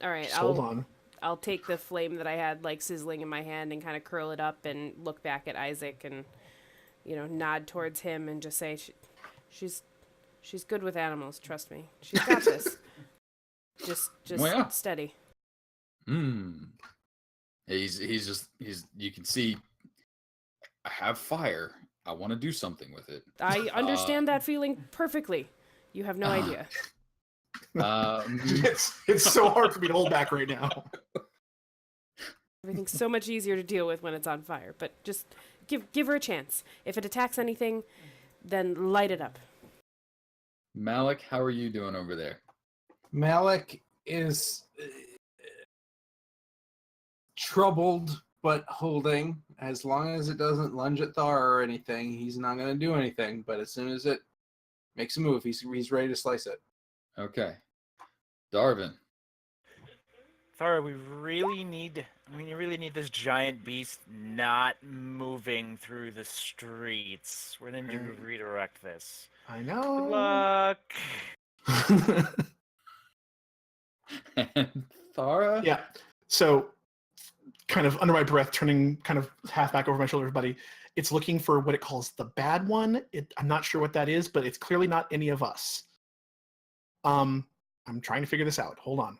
All right, Just hold on. I'll take the flame that I had like sizzling in my hand and kind of curl it up and look back at Isaac and nod towards him and just say she's good with animals, trust me. She's got this. Just steady. He's you can see I have fire. I want to do something with it. I understand that feeling perfectly. You have no idea. It's so hard for me to hold back right now. Everything's so much easier to deal with when it's on fire, but just give her a chance. If it attacks anything, then light it up. Malik, how are you doing over there? Malik is troubled but holding. As long as it doesn't lunge at Thar or anything, he's not going to do anything. But as soon as it makes a move, he's ready to slice it. Okay. Darvin. Thara, we really need this giant beast not moving through the streets. We're going to redirect this. I know. Good luck. And Thara? Yeah. So, kind of under my breath, turning kind of half back over my shoulder, buddy. It's looking for what it calls the bad one. I'm not sure what that is, but it's clearly not any of us. I'm trying to figure this out. Hold on.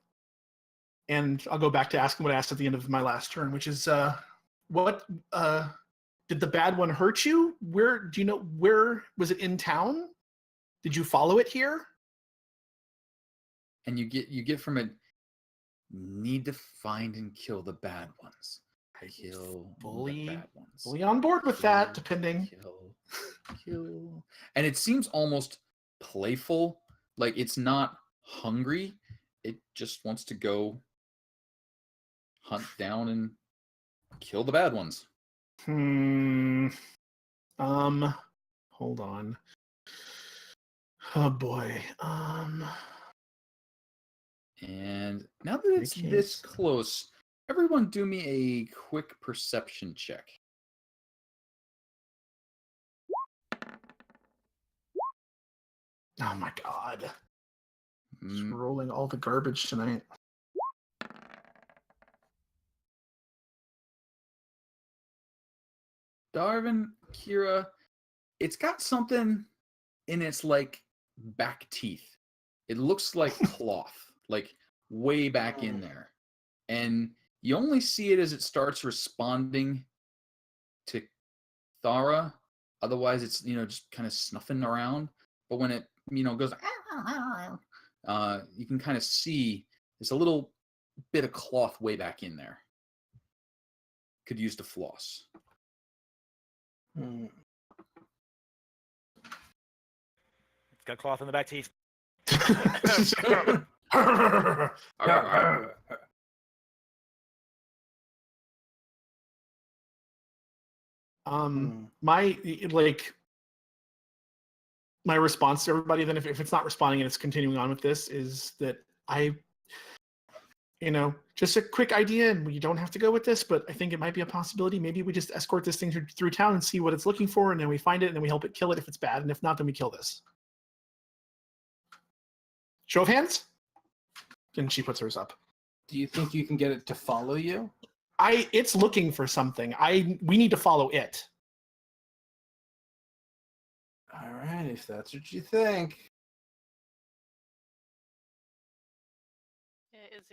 And I'll go back to asking what I asked at the end of my last turn, which is, what did the bad one hurt you? Where was it in town? Did you follow it here? And you get from it, need to find and kill the bad ones. Kill the bad ones. Fully on board with that, depending. Kill. And it seems almost playful. Like it's not hungry. It just wants to go hunt down and kill the bad ones. Hold on. Oh boy. And now that it's this close, everyone do me a quick perception check. Oh my god. Just rolling all the garbage tonight. Darvin, Kira, it's got something in its like back teeth. It looks like cloth, like way back in there. And you only see it as it starts responding to Thara. Otherwise it's, just kind of snuffing around. But when it, goes, you can kind of see there's a little bit of cloth way back in there. Could use to floss. It's got cloth in the back teeth. My response to everybody then, if it's not responding and it's continuing on with this, is that just a quick idea, and you don't have to go with this, but I think it might be a possibility. Maybe we just escort this thing through town and see what it's looking for, and then we find it, and then we help it kill it if it's bad, and if not, then we kill this. Show of hands? And she puts hers up. Do you think you can get it to follow you? It's looking for something. We need to follow it. All right, if that's what you think.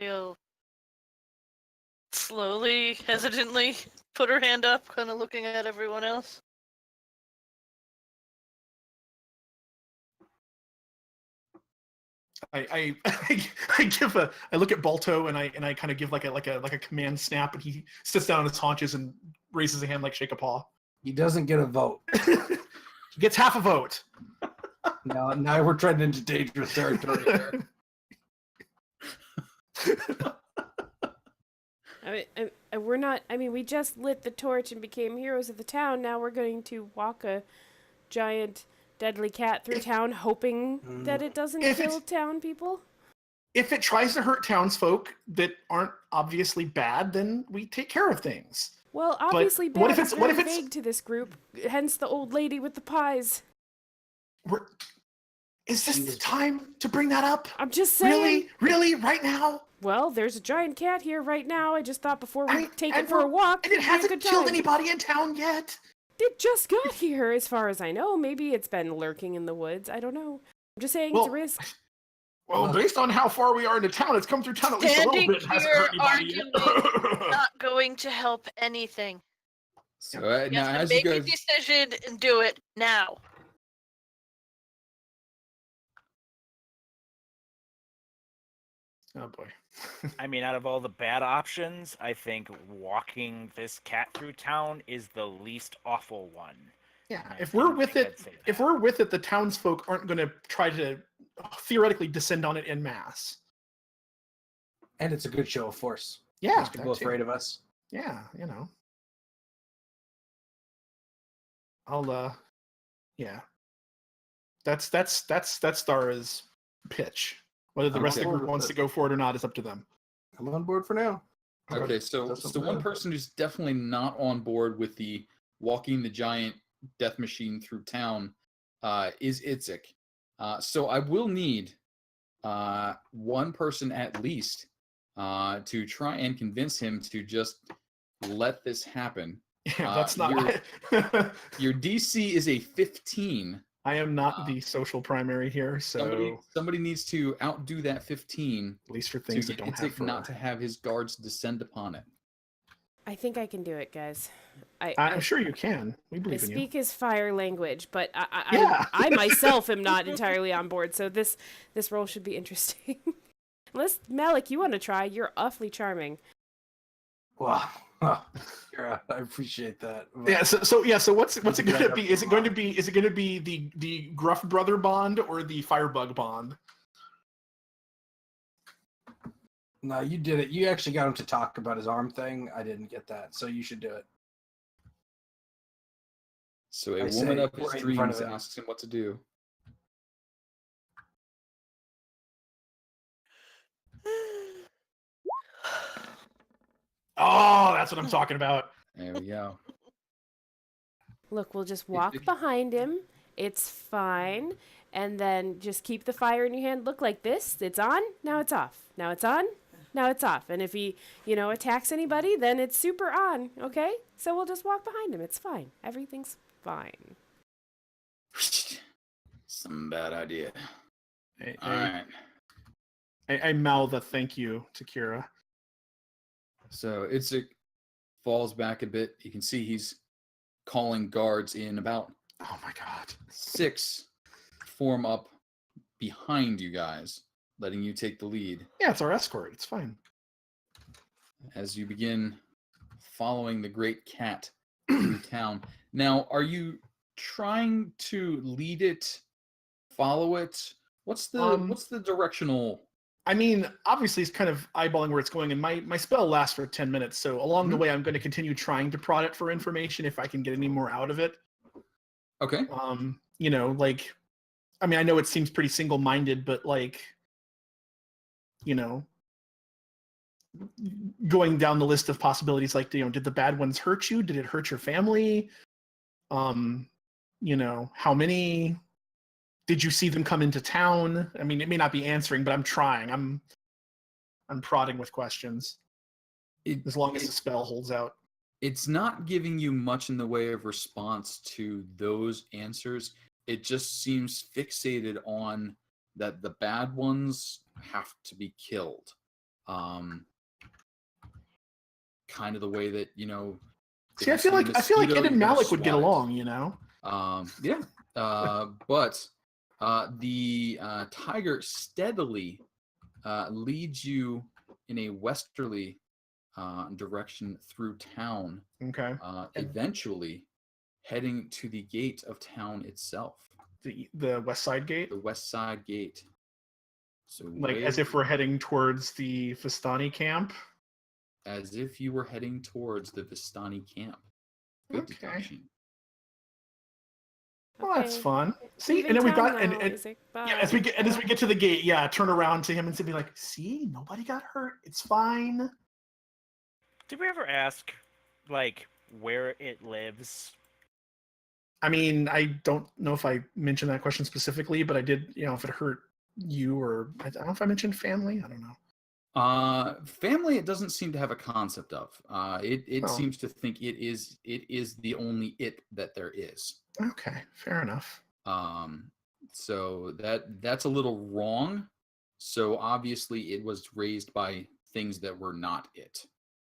Haziel slowly, hesitantly put her hand up, kind of looking at everyone else. I I look at Balto and I kind of give like a command snap, and he sits down on his haunches and raises a hand like shake a paw. He doesn't get a vote. He gets half a vote. Now we're treading into dangerous territory here. We're not. I mean, we just lit the torch and became heroes of the town. Now we're going to walk a giant, deadly cat through town, hoping that it doesn't kill town people. If it tries to hurt townsfolk that aren't obviously bad, then we take care of things. Well, obviously, what if bad it's is very vague to this group. Hence, the old lady with the pies. Is this the time to bring that up? I'm just saying. Really, right now? Well, there's a giant cat here right now. I just thought before we take it for a walk, and it hasn't killed anybody in town yet. It just got here, as far as I know. Maybe it's been lurking in the woods. I don't know. I'm just saying it's a risk. Well, based on how far we are into town, it's come through town at least a little bit. Hasn't hurt anybody yet. Not going to help anything. So You now, have to as make you a guys, decision and do it now. Oh boy. I mean, out of all the bad options, I think walking this cat through town is the least awful one. Yeah, I if we're think with I'd it, say if that. we're with it, the townsfolk aren't going to try to theoretically descend on it en masse. And it's a good show of force. Yeah, Makes people afraid of us. Yeah, you know. I'll yeah. That's Stara's pitch. Whether the rest of the group wants to go for it or not is up to them. I'm on board for now. okay, so one person who's definitely not on board with the walking the giant death machine through town is Itzik. So I will need one person at least to try and convince him to just let this happen. Yeah, that's not. Your DC is a 15. I am not the social primary here, so somebody needs to outdo that 15. At least for things that don't have fur. Not to have his guards descend upon it. I think I can do it, guys. I'm sure you can. We believe in you. I speak his fire language, but I myself am not entirely on board, so this role should be interesting. Unless, Malik, you want to try. You're awfully charming. Wow. Yeah, I appreciate that. Yeah. So what's it going to be? Is it going to be the gruff brother bond or the firebug bond? No, you did it. You actually got him to talk about his arm thing. I didn't get that, so you should do it. So a woman of his dreams asks him what to do. Oh, that's what I'm talking about. There we go. Look, we'll just walk behind him. It's fine. And then just keep the fire in your hand. Look like this. It's on. Now it's off. Now it's on. Now it's off. And if he, attacks anybody, then it's super on. Okay? So we'll just walk behind him. It's fine. Everything's fine. Some bad idea. All right. I mouth a thank you to Kira. So Itzik falls back a bit. You can see he's calling guards in. About oh my god, 6 form up behind you guys, letting you take the lead. Yeah, it's our escort. It's fine. As you begin following the great cat through town. Now, are you trying to lead it, follow it? What's the directional? I mean, obviously, it's kind of eyeballing where it's going, and my spell lasts for 10 minutes. So along the way, I'm going to continue trying to prod it for information if I can get any more out of it. Okay. I mean, I know it seems pretty single-minded, but going down the list of possibilities, did the bad ones hurt you? Did it hurt your family? How many? Did you see them come into town? I mean, it may not be answering, but I'm trying. I'm prodding with questions. As long as the spell holds out. It's not giving you much in the way of response to those answers. It just seems fixated on that the bad ones have to be killed. Kind of the way that See, I feel like Ed and Malik would get along, Yeah. But the tiger steadily leads you in a westerly direction through town. Okay. Eventually heading to the gate of town itself. The west side gate? The west side gate. So as if we're heading towards the Vistani camp? As if you were heading towards the Vistani camp. Good deduction. Well, that's fun. See, and then we got as we get to the gate, turn around to him and be like, "See, nobody got hurt. It's fine." Did we ever ask, like, where it lives? I mean, I don't know if I mentioned that question specifically, but I did. If it hurt you, or I don't know if I mentioned family. I don't know. Family, it doesn't seem to have a concept of. It seems to think it is the only it that there is. Okay, fair enough. So that's a little wrong. So obviously it was raised by things that were not it.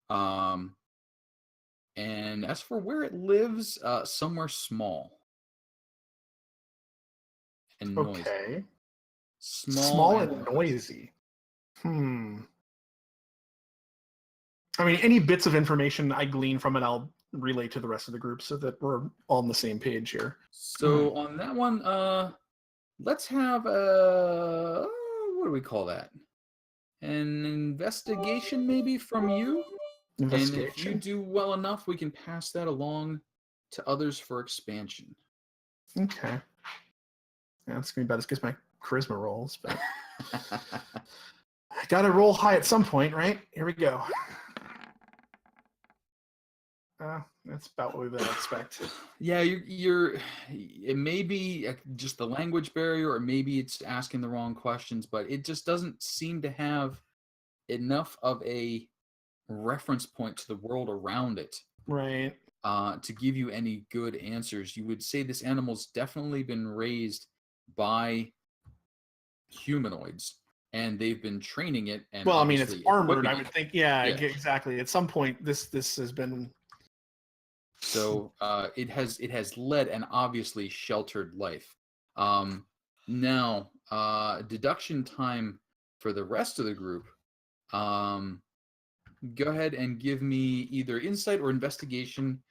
And as for where it lives, somewhere small and noisy. Okay. Small and noisy. I mean, any bits of information I glean from it, I'll relay to the rest of the group so that we're all on the same page here. So on that one, let's have what do we call that? An investigation, maybe, from you. And if you do well enough, we can pass that along to others for expansion. Okay. Yeah, it's gonna be about as good as my charisma rolls, but I gotta roll high at some point, right? Here we go. That's about what we would expect. Yeah, it may be just the language barrier, or maybe it's asking the wrong questions, but it just doesn't seem to have enough of a reference point to the world around it. Right. To give you any good answers. You would say this animal's definitely been raised by humanoids, and they've been training it. And well, I mean, it's armored. I would think. Yeah, exactly. At some point, this has been. So it has led an obviously sheltered life. Now, deduction time for the rest of the group. Go ahead and give me either insight or investigation,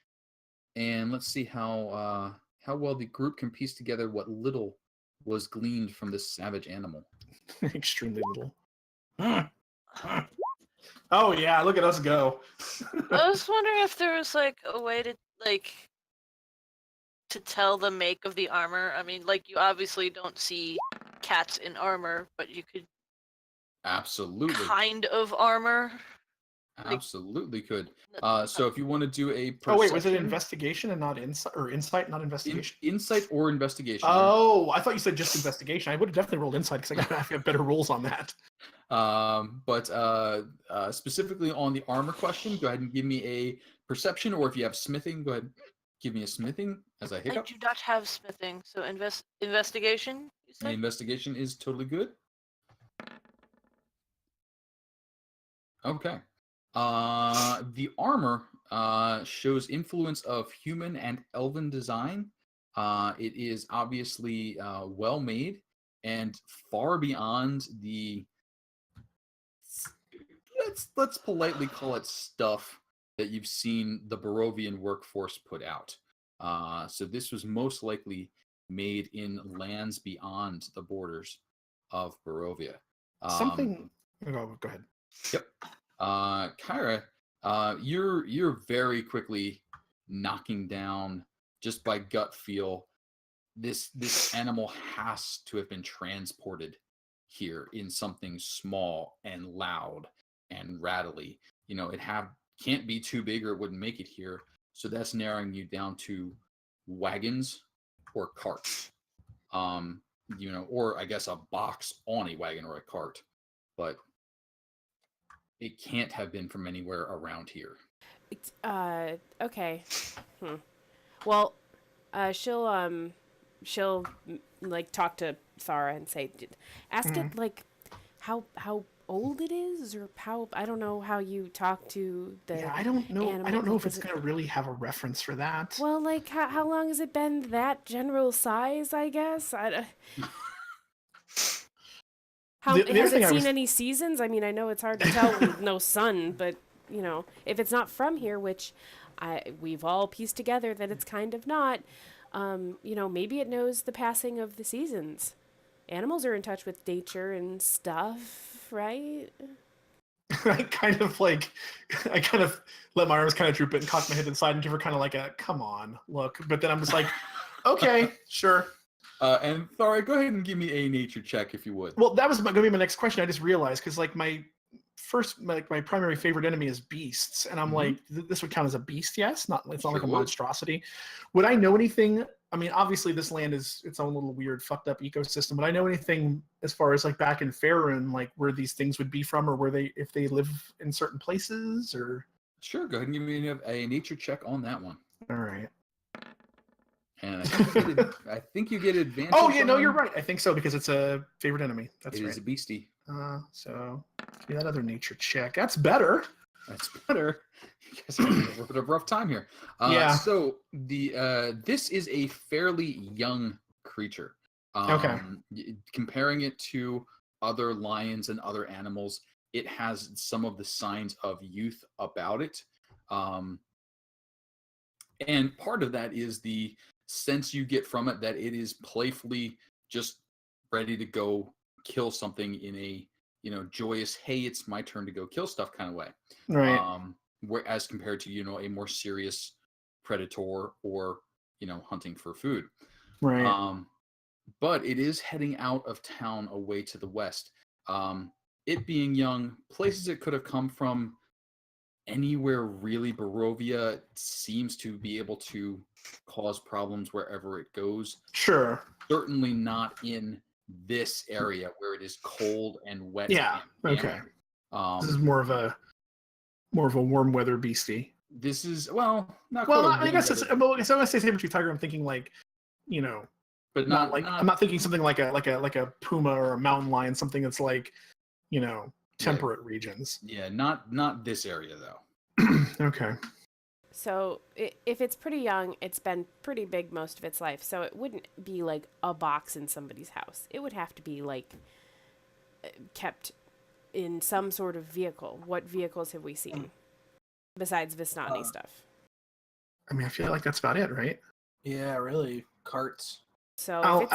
and let's see how well the group can piece together what little was gleaned from this savage animal. Extremely little. Oh yeah, look at us go. I was wondering if there was like a way to tell the make of the armor. I mean, like, you obviously don't see cats in armor, but you could absolutely kind of armor. Absolutely could. So if you want to do a perception... Oh wait, was it investigation and not insight, or insight, not investigation? Insight or investigation. Oh, I thought you said just investigation. I would have definitely rolled insight because I have better rolls on that. But specifically on the armor question, go ahead and give me a perception, or if you have smithing, go ahead and give me a smithing as I hiccup. I do not have smithing, so investigation, you said? And investigation is totally good. Okay. The armor shows influence of human and elven design. It is obviously well made and far beyond the let's politely call it stuff that you've seen the Barovian workforce put out. So this was most likely made in lands beyond the borders of Barovia. Something. Oh, go ahead. Yep. Kyra, you're very quickly knocking down, just by gut feel, this animal has to have been transported here in something small and loud and rattly. It can't be too big or it wouldn't make it here. So that's narrowing you down to wagons or carts. Or I guess a box on a wagon or a cart. But it can't have been from anywhere around here. Okay. Well, she'll like talk to Thara and say, ask it like how old it is, or how I don't know how you talk to the. Yeah, I don't know. I animal, don't know like, if it's does it- gonna really have a reference for that. Well, like how long has it been that general size? I guess. How The other has thing it I seen was any seasons? I mean, I know it's hard to tell with no sun, but you know, if it's not from here, which we've all pieced together that it's kind of not. You know, maybe it knows the passing of the seasons. Animals are in touch with nature and stuff, right? I kind of let my arms kind of droop it and cock my head to the side and give her kind of like a come on look. But then I'm just like, okay, sure. And Thara, go ahead and give me a nature check if you would. Well, that was going to be my next question. I just realized because like my primary favorite enemy is beasts, and I'm like, this would count as a beast, yes? It's not like Sure a would. monstrosity. Would I know anything? I mean, obviously this land is its own little weird, fucked up ecosystem. Would I know anything as far as like back in Faerun, like where these things would be from, or where if they live in certain places, or? Sure, go ahead and give me a nature check on that one. All right. And I think you get advantage. Oh yeah, no, you're right. I think so because it's a favorite enemy. That's It right. is a beastie. So give me that other nature check. That's better. That's better. You guys are having a little bit of a rough time here. Yeah. So this is a fairly young creature. Okay. Comparing it to other lions and other animals, it has some of the signs of youth about it. And part of that is the sense you get from it that it is playfully just ready to go kill something in a joyous, hey, it's my turn to go kill stuff kind of way. Right. Whereas compared to a more serious predator or hunting for food. Right. But it is heading out of town away to the west. It being young, places it could have come from, anywhere really. Barovia seems to be able to cause problems wherever it goes. Sure. Certainly not in this area where it is cold and wet. Yeah. And Okay. damp. This is more of a warm weather beastie. This is not. Well, quite a I guess warm it's. weather, So when I say saber-tooth tiger, I'm thinking like, but not like I'm not thinking something like a puma or a mountain lion, something that's like, temperate regions. Yeah, not this area though. Okay. So if it's pretty young, it's been pretty big most of its life. So it wouldn't be like a box in somebody's house. It would have to be like kept in some sort of vehicle. What vehicles have we seen besides Vistani stuff? I mean, I feel like that's about it, right? Yeah, really. Carts. So I'll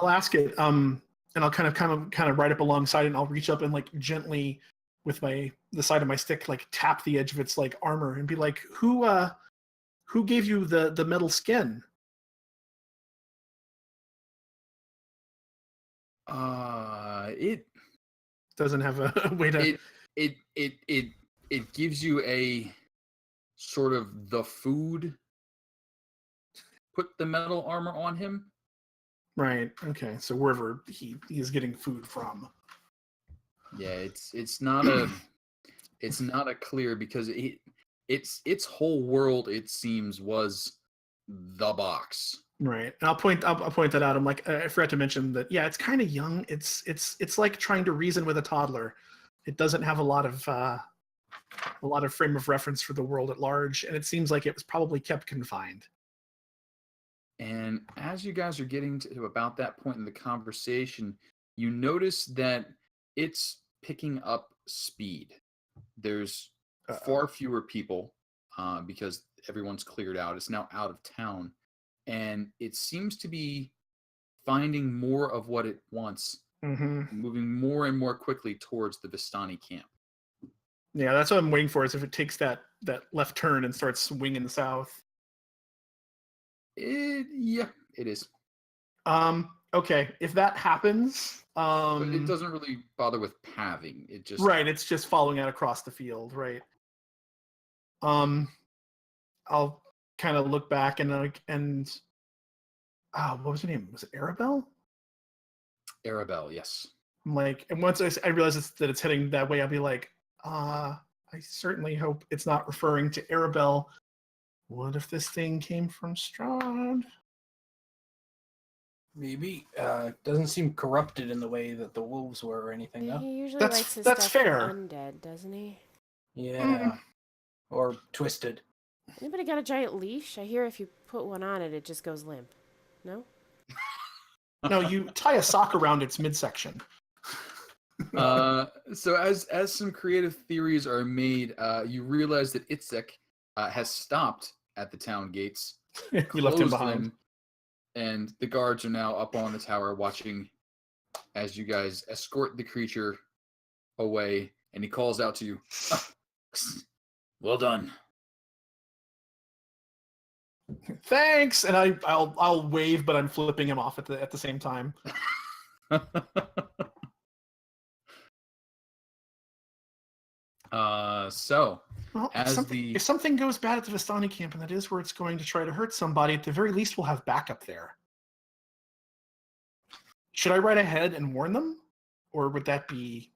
ask it. And I'll kind of ride up alongside it, and I'll reach up and like gently with the side of my stick, like tap the edge of its like armor and be like, who gave you the metal skin? It doesn't have a way to. It gives you a sort of the food. Put the metal armor on him. Right. Okay. So wherever he is getting food from. Yeah, it's not a clear, because its whole world, it seems, was the box. Right. And I'll point that out. I'm like, I forgot to mention that. Yeah, it's kind of young. It's like trying to reason with a toddler. It doesn't have a lot of frame of reference for the world at large, and it seems like it was probably kept confined. And as you guys are getting to about that point in the conversation, you notice that it's picking up speed. There's far fewer people because everyone's cleared out. It's now out of town. And it seems to be finding more of what it wants, moving more and more quickly towards the Vistani camp. Yeah, that's what I'm waiting for, is if it takes that left turn and starts swinging south. Yeah, it is. Okay, if that happens, but it doesn't really bother with pathing. It just it's just following out across the field, right? I'll kind of look back and what was her name? Was it Arabelle? Arabelle, yes. I'm like, and once I realize that it's heading that way, I'll be like, I certainly hope it's not referring to Arabelle. What if this thing came from Strahd? Maybe. Doesn't seem corrupted in the way that the wolves were or anything, though. He usually That's- likes his that's stuff fair. undead, doesn't he? Yeah. Or twisted. Anybody got a giant leash? I hear if you put one on it, it just goes limp. No? No, you tie a sock around its midsection. So as some creative theories are made, you realize that Itzek has stopped at the town gates. You left him closed behind. them, and the guards are now up on the tower watching as you guys escort the creature away, and he calls out to you, well done. Thanks, and I'll wave, but I'm flipping him off at the same time. So Well, As if something goes bad at the Vistani camp, and that is where it's going to try to hurt somebody, at the very least we'll have backup there. Should I ride ahead and warn them, or would that be?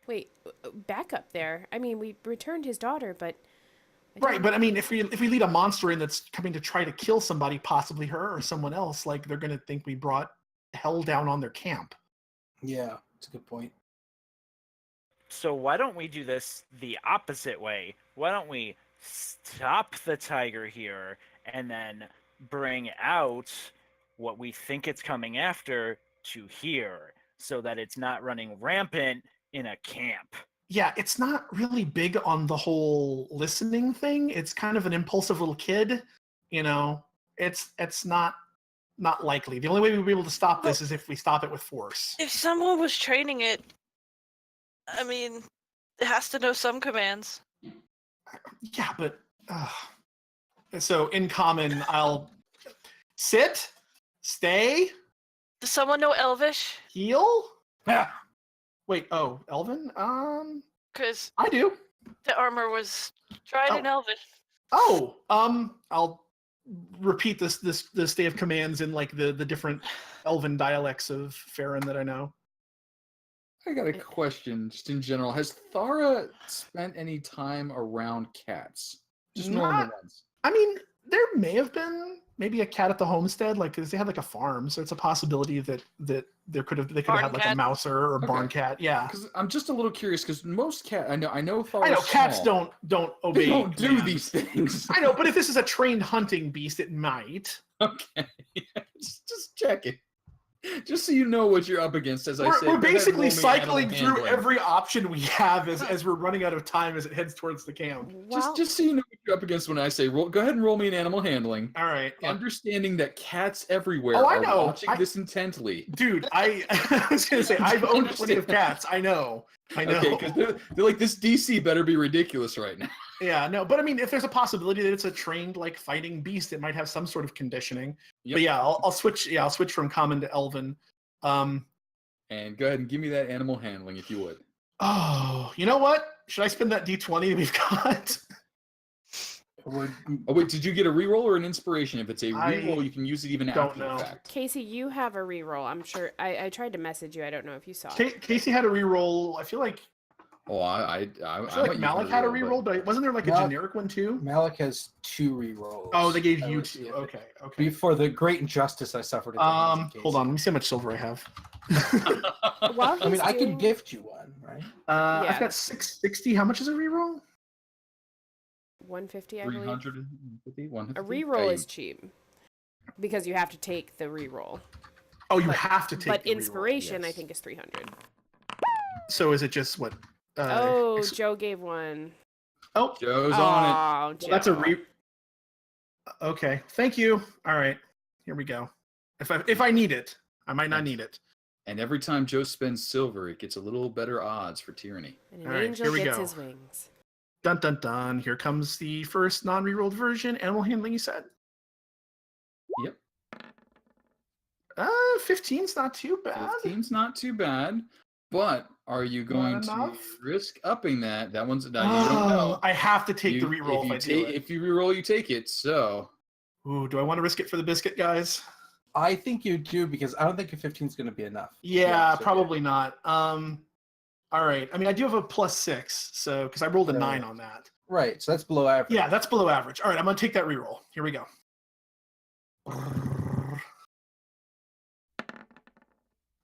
Wait, back up there. I mean, we returned his daughter, but... Right, but I mean, if we lead a monster in that's coming to try to kill somebody, possibly her or someone else, like they're going to think we brought hell down on their camp. Yeah, that's a good point. So why don't we do this the opposite way? Why don't we stop the tiger here and then bring out what we think it's coming after to here so that it's not running rampant in a camp? Yeah, it's not really big on the whole listening thing. It's kind of an impulsive little kid, you know. It's not likely. The only way we'll be able to stop this is if we stop it with force. If someone was training it, I mean, it has to know some commands. Yeah, but so in common, I'll sit, stay, Does someone know Elvish? heal. Yeah. Wait, oh, Elven? Because I do. the armor was tried in Elvish. Oh, I'll repeat this day of commands in like the different Elven dialects of Farron that I know. I got a question, just in general. Has Thara spent any time around cats? Just normal ones. I mean, there may have been maybe a cat at the homestead, like because they had like a farm, so it's a possibility that they could have had Barn like cat? a mouser or a barn Okay. cat. Yeah, Because I'm just a little curious. Because most cat, I know Thara's I know cats small. don't obey. They don't do commands. these things. I know, but if this is a trained hunting beast, it might. Okay, just check it. Just so you know what you're up against, as I We're, say. we're go ahead and basically roll me cycling animal through handling. every option we have as we're running out of time as it heads towards the camp. Well, Just so you know what you're up against when I say roll. Go ahead and roll me an animal handling. All right, yeah. Understanding that cats everywhere Oh, I are know. watching this intently. Dude, I was gonna say I've owned plenty of cats. I know. Okay, because they're like, this DC better be ridiculous right now. Yeah, no, but I mean, if there's a possibility that it's a trained like fighting beast, it might have some sort of conditioning. Yep. But yeah, I'll switch. Yeah, I'll switch from common to Elven. And go ahead and give me that animal handling if you would. Oh, you know what? Should I spend that D20 we've got? Oh wait, did you get a reroll or an inspiration? If it's a I reroll, you can use it even don't after the know. fact. Casey, you have a reroll. I'm sure. I tried to message you. I don't know if you saw it. Casey had a reroll. I feel like Oh, I Malik had a reroll, but wasn't there like a Malik- generic one too? Malik has 2 rerolls. Oh, they gave That you was- two. yeah. Okay, okay. Before the great injustice I suffered at the hands of Hold on. Let Casey. me see how much silver I have. While I mean, he's I could doing- gift you one, right? Yeah. I've got 660. How much is a reroll? 150, I believe. 350, 150? A reroll is cheap because you have to take the reroll. Oh, you But- have to take. But the reroll, inspiration, I yes. think, is 300. So is it just what? Oh, Joe gave one. Oh, Joe's on it. Oh, Joe. well, that's a re. Okay, thank you. All right, here we go. If I need it, I might not need it. And every time Joe spends silver, it gets a little better odds for tyranny. And an All right, angel here we gets go. his wings. Dun dun dun. Here comes the first non-rerolled version. Animal handling, you said. Yep. 15's not too bad. 15's not too bad, but are you going to enough? risk upping that? That one's now you don't know. I have to take the reroll if I do it. If you reroll, you take it. So Ooh, do I want to risk it for the biscuit, guys? I think you do because I don't think a 15 is going to be enough. Yeah, so- probably not. All right. I mean, I do have a +6, so because I rolled a So- 9 on that. Right, so that's below average. Yeah, that's below average. All right, I'm gonna take that reroll. Here we go.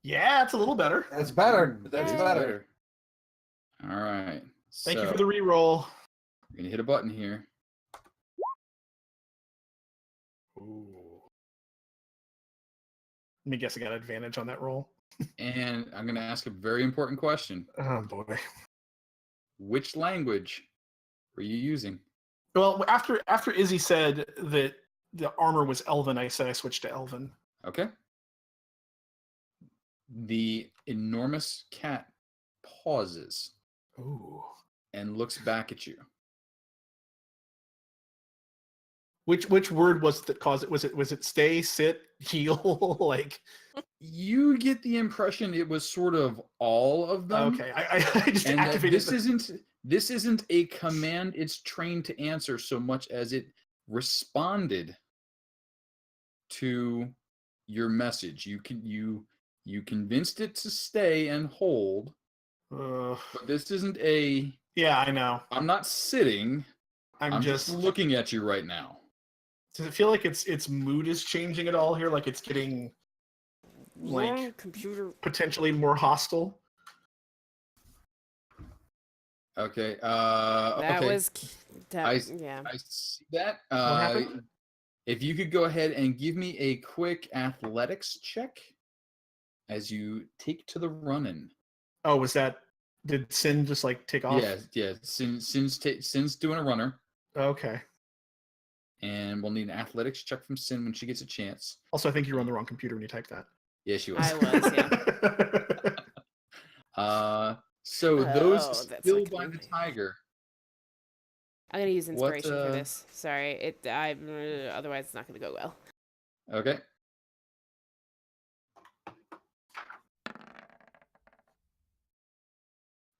Yeah, it's a little better. That's better. Ooh, That's Yay. better. All right. Thank you so for the reroll. we're gonna hit a button here. Ooh. Let me guess I got advantage on that roll. And I'm gonna ask a very important question. Oh boy. Which language were you using? Well, after Izzy said that the armor was Elven, I said I switched to Elven. Okay. The enormous cat pauses Ooh. and looks back at you. Which word was that caused it? Was it stay, sit, heal? Like, You get the impression it was sort of all of them. okay, I just And that activated. this isn't a command it's trained to answer so much as it responded to your message. You convinced it to stay and hold, but this isn't a Yeah, I know. I'm not sitting. I'm just looking at you right now. Does it feel like its mood is changing at all here? Like it's getting Wrong computer. potentially more hostile? Okay. That okay. was. Yeah. I see that. What happened? If you could go ahead and give me a quick athletics check as you take to the running. Oh, did Sin just like take off? Yeah. Sin's doing a runner, Okay. and we'll need an athletics check from Sin when she gets a chance. Also, I think you were on the wrong computer when you typed that. Yeah, she was. I was. Yeah. So Oh, those that's still not by gonna the be- tiger. I'm gonna use What, inspiration for this. Sorry, otherwise it's not gonna go well. Okay.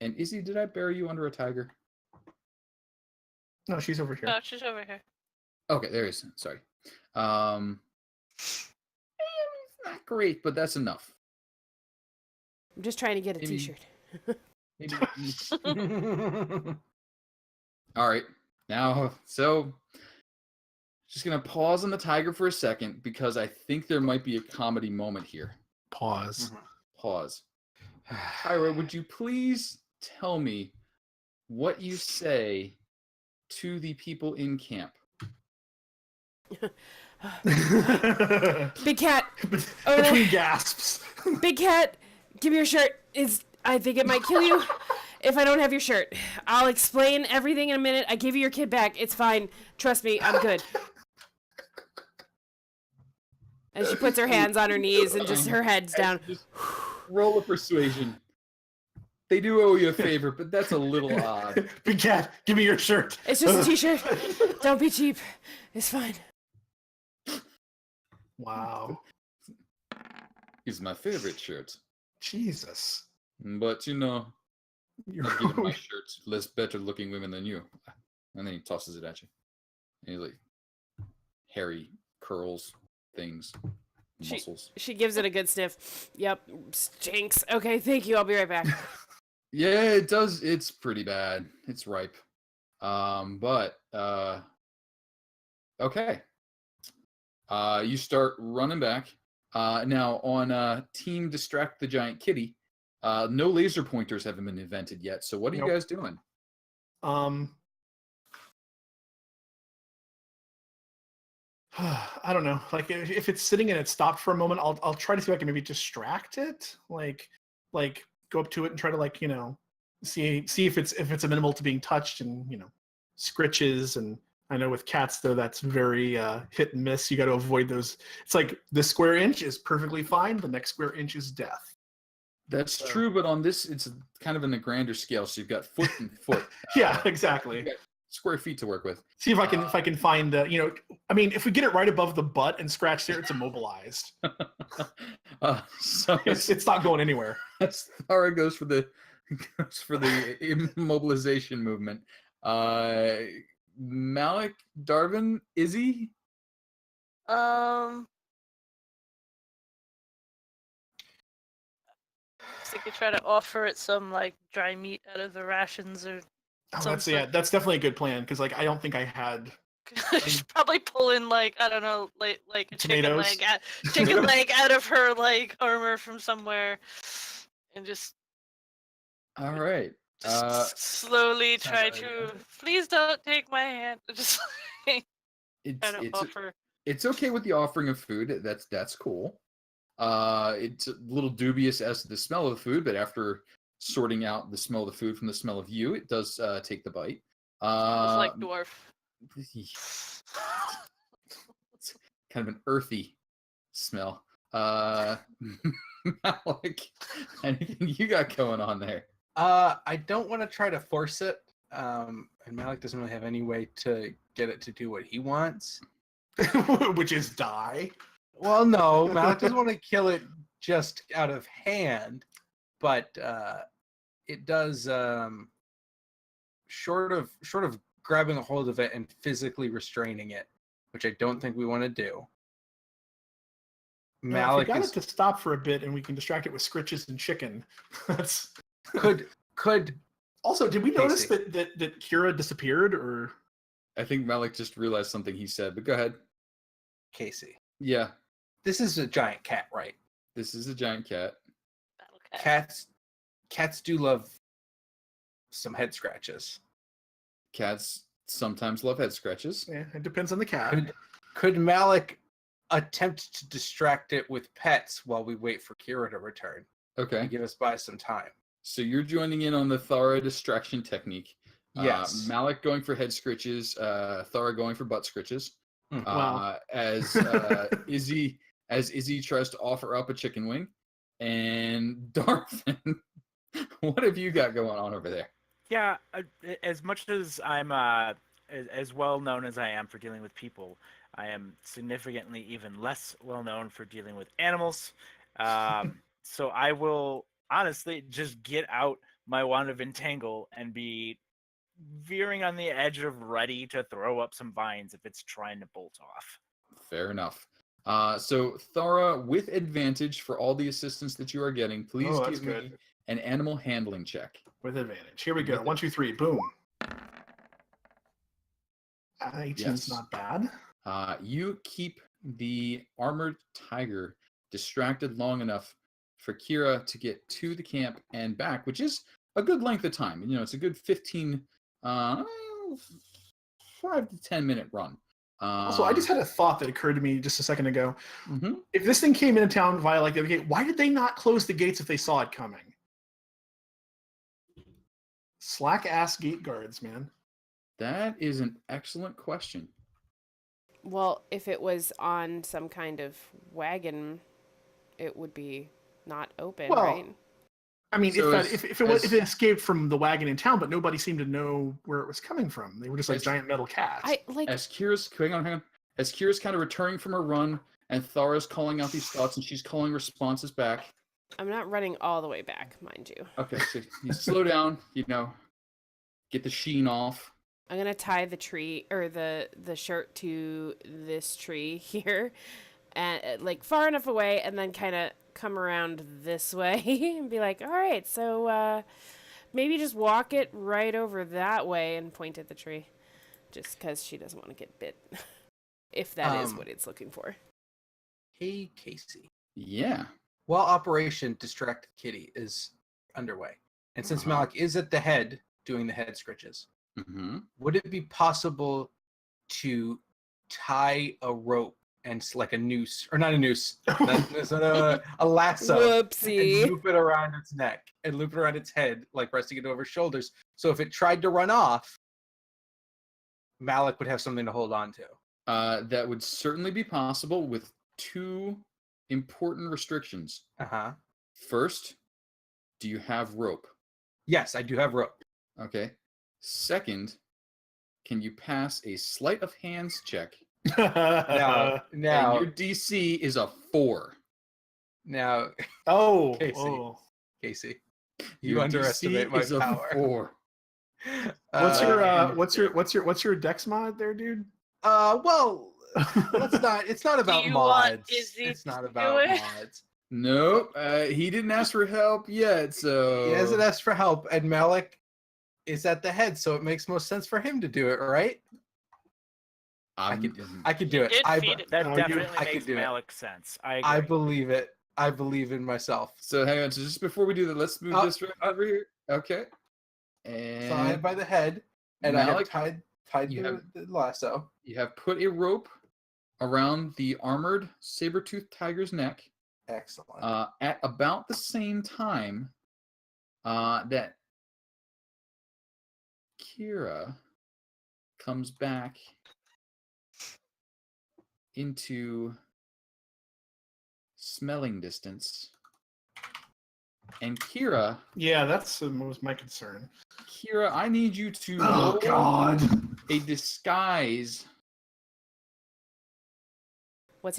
And Izzy, did I bury you under a tiger? No, she's over here. No, she's over here. Okay, there he is. Sorry. It's not great, but that's enough. I'm just trying to get a Maybe- T-shirt. Maybe. All right. Now, so just gonna pause on the tiger for a second because I think there might be a comedy moment here. Pause. Pause. Tyra, would you please tell me what you say to the people in camp? Big cat, Between gasps. big cat, give me your shirt. I think it might kill you if I don't have your shirt. I'll explain everything in a minute. I give you your kid back. It's fine. Trust me, I'm good. And she puts her hands on her knees and just her head's down. Just roll a persuasion. They do owe you a favor, but that's a little odd. Big cat, give me your shirt. It's just a T-shirt. Don't be cheap. It's fine. Wow. It's my favorite shirt. Jesus. But you know, You're I've given my shirt to less better looking women than you. And then he tosses it at you. And he's like, hairy curls, things, muscles. She gives it a good sniff. Yep, stinks. Okay, thank you. I'll be right back. Yeah, it does. It's pretty bad. It's ripe. Okay. You start running back. Now on Team Distract the Giant Kitty, no laser pointers haven't been invented yet. So what are you Nope. guys doing? I don't know. Like if it's sitting and it's stopped for a moment, I'll try to see if I can maybe distract it. Like go up to it and try to see if it's amenable to being touched and scritches. And I know with cats though that's very hit and miss. You got to avoid those. It's like this square inch is perfectly fine. The next square inch is death. That's true, but on this, it's kind of in a grander scale. So you've got foot and foot. Yeah, exactly. You've got square feet to work with. See if I can find if we get it right above the butt and scratch there, it's immobilized. So It's not going anywhere. Thara goes for the immobilization movement. Malik, Darvin, Izzy. So you could try to offer it some like dry meat out of the rations or Oh, something. that's definitely a good plan because I don't think I had She's probably pulling like I don't know, like a Tomatoes. chicken leg out of her like armor from somewhere, and just All right. slowly sounds try right, to. Please don't take my hand. Just like, It's try to it's offer. it's okay with the offering of food. That's cool. It's a little dubious as to the smell of the food, but after sorting out the smell of the food from the smell of you, it does take the bite. Smells like dwarf. It's kind of an earthy smell. Malik, anything you got going on there? I don't want to try to force it. And Malik doesn't really have any way to get it to do what he wants. Which is die. Well, no, Malik doesn't want to kill it just out of hand, but it does short of grabbing a hold of it and physically restraining it, which I don't think we want to do. If we Malik got is, it to stop for a bit and we can distract it with scritches and chicken. That's could also. Did we notice Casey. that Kira disappeared, or I think Malik just realized something he said, but go ahead. Casey. Yeah, This is a giant cat, right? this is a giant cat. Battle cat. Cats do love some head scratches. Cats sometimes love head scratches. yeah, it depends on the cat. Could Malik attempt to distract it with pets while we wait for Kira to return Okay. and give us by some time? So you're joining in on the Thara distraction technique. Yes. Malik going for head scritches, Thara going for butt scritches. Mhm. Wow. As Izzy tries to offer up a chicken wing, and Darvin, what have you got going on over there? Yeah, as much as I'm as well known as I am for dealing with people, I am significantly even less well known for dealing with animals. So I will honestly just get out my wand of entangle and be veering on the edge of ready to throw up some vines if it's trying to bolt off. Fair enough. So Thara, with advantage for all the assistance that you are getting, please Oh, that's give me good. an animal handling check. With advantage. Here we go. With 1, 2, 3. Boom. 18's Yes. not bad. You keep the armored tiger distracted long enough for Kira to get to the camp and back, which is a good length of time. You know, it's a good 15, 5 to 10 minute run. Also, I just had a thought that occurred to me just a second ago. Mhm. If this thing came into town via like the gate, why did they not close the gates if they saw it coming? Slack ass gate guards, man. That is an excellent question. Well, if it was on some kind of wagon, it would be not open, Well, right? I mean, So if it escaped from the wagon in town, but nobody seemed to know where it was coming from. They were just like As- giant metal cats. I like As Kira's hang on. As Kira's kind of returning from her run, and Thara's calling out these thoughts, and she's calling responses back. I'm not running all the way back, mind you. Okay, so you slow down. You know, get the sheen off. I'm gonna tie the tree or the shirt to this tree here, and like far enough away, and then kind of come around this way and be like, all right, so maybe just walk it right over that way and point at the tree, just because she doesn't want to get bit, if that is what it's looking for. Hey, Casey. Yeah. While Operation Distract Kitty is underway, and since Malik is at the head doing the head scritches, Mm-hmm. would it be possible to tie a rope and like a noose, or not a noose, that's not a lasso, Whoopsie. and loop it around its neck and loop it around its head, like resting it over its shoulders. So if it tried to run off, Malik would have something to hold on to. That would certainly be possible with two important restrictions. First, do you have rope? Yes, I do have rope. Okay. Second, can you pass a sleight of hands check? Now, And your DC is a 4. now, oh, Casey. oh. Casey, you Your underestimate DC my is a power. 4. What's your dex mod there, dude? Well, it's not about you want mods. Izzy It's to not do about it? mods. Nope. He didn't ask for help yet, so He hasn't asked for help, and Malik is at the head, so it makes most sense for him to do it, right? I I'm- could do it. Did I, feed it. That No, you- definitely I could makes do it. Malik sense. I I agree. believe it. I believe in myself. So hang on. So just before we do that, let's move this right over here. Okay. And So I have by the head, and I Malik, have tied you the lasso. you have put a rope around the armored saber-toothed tiger's neck Excellent. at about the same time that Kira comes back into smelling distance. And Kira, Yeah, that's was my concern. I need you to Oh roll God! a disguise What's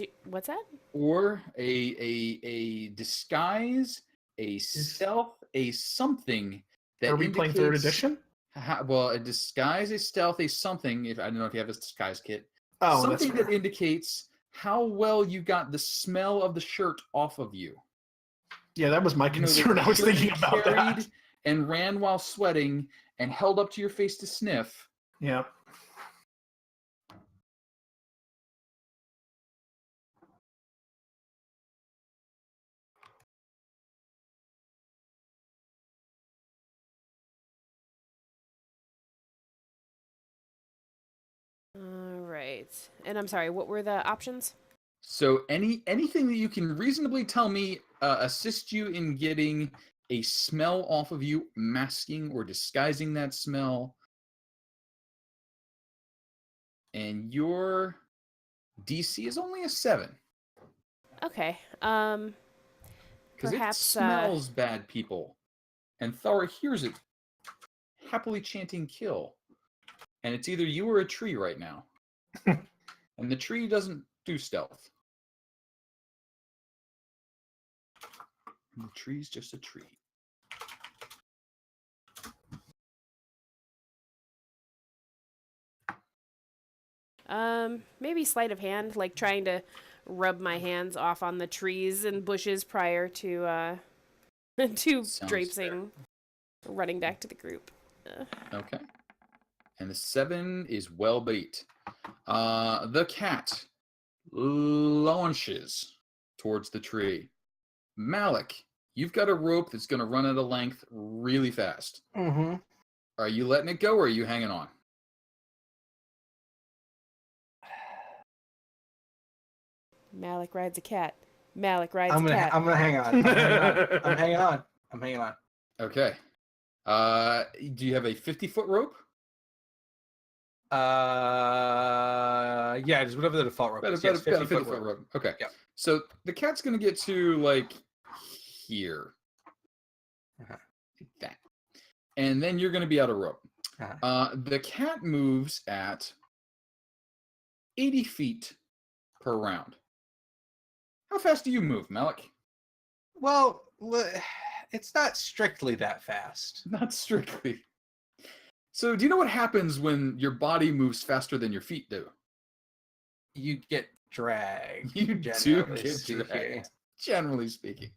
that? or a disguise, a stealth, a something that Are we playing third indicates- edition? Well, a disguise, a stealth, a something. If I don't know if you have a disguise kit, Oh, something that's that fair. indicates how well you got the smell of the shirt off of you. Yeah, that was my You know, the concern. I was shirt thinking you about carried that. and ran while sweating and held up to your face to sniff. Yeah. All right. And I'm sorry, what were the options? So anything that you can reasonably tell me assist you in getting a smell off of you, masking or disguising that smell. And your DC is only a 7. Okay. Because it Perhaps, smells bad, people. And Thara hears it happily chanting kill. And it's either you or a tree right now. And the tree doesn't do stealth. And the tree's just a tree. maybe sleight of hand, like trying to rub my hands off on the trees and bushes prior to to Sounds drapesing, running back to the group. Okay. And the 7 is well bait. The cat launches towards the tree. Malik, you've got a rope that's going to run at a length really fast. Mm-hmm. Are you letting it go or are you hanging on? Malik rides a cat. Malik rides I'm a cat. gonna hang on. I'm hanging on. I'm hanging on. I'm hanging on. Okay. Do you have a 50-foot rope? Yeah, just whatever the default rope is. About Yes, a 50-foot 50-foot rope. rope. Okay. Yeah. So the cat's going to get to like here. Uh-huh. Like that. And then you're going to be out of rope. Uh-huh. The cat moves at 80 feet per round. How fast do you move, Malik? Well, it's not strictly that fast. Not strictly. So do you know what happens when your body moves faster than your feet do? You get dragged. You do generally get speaking. dragged, generally speaking.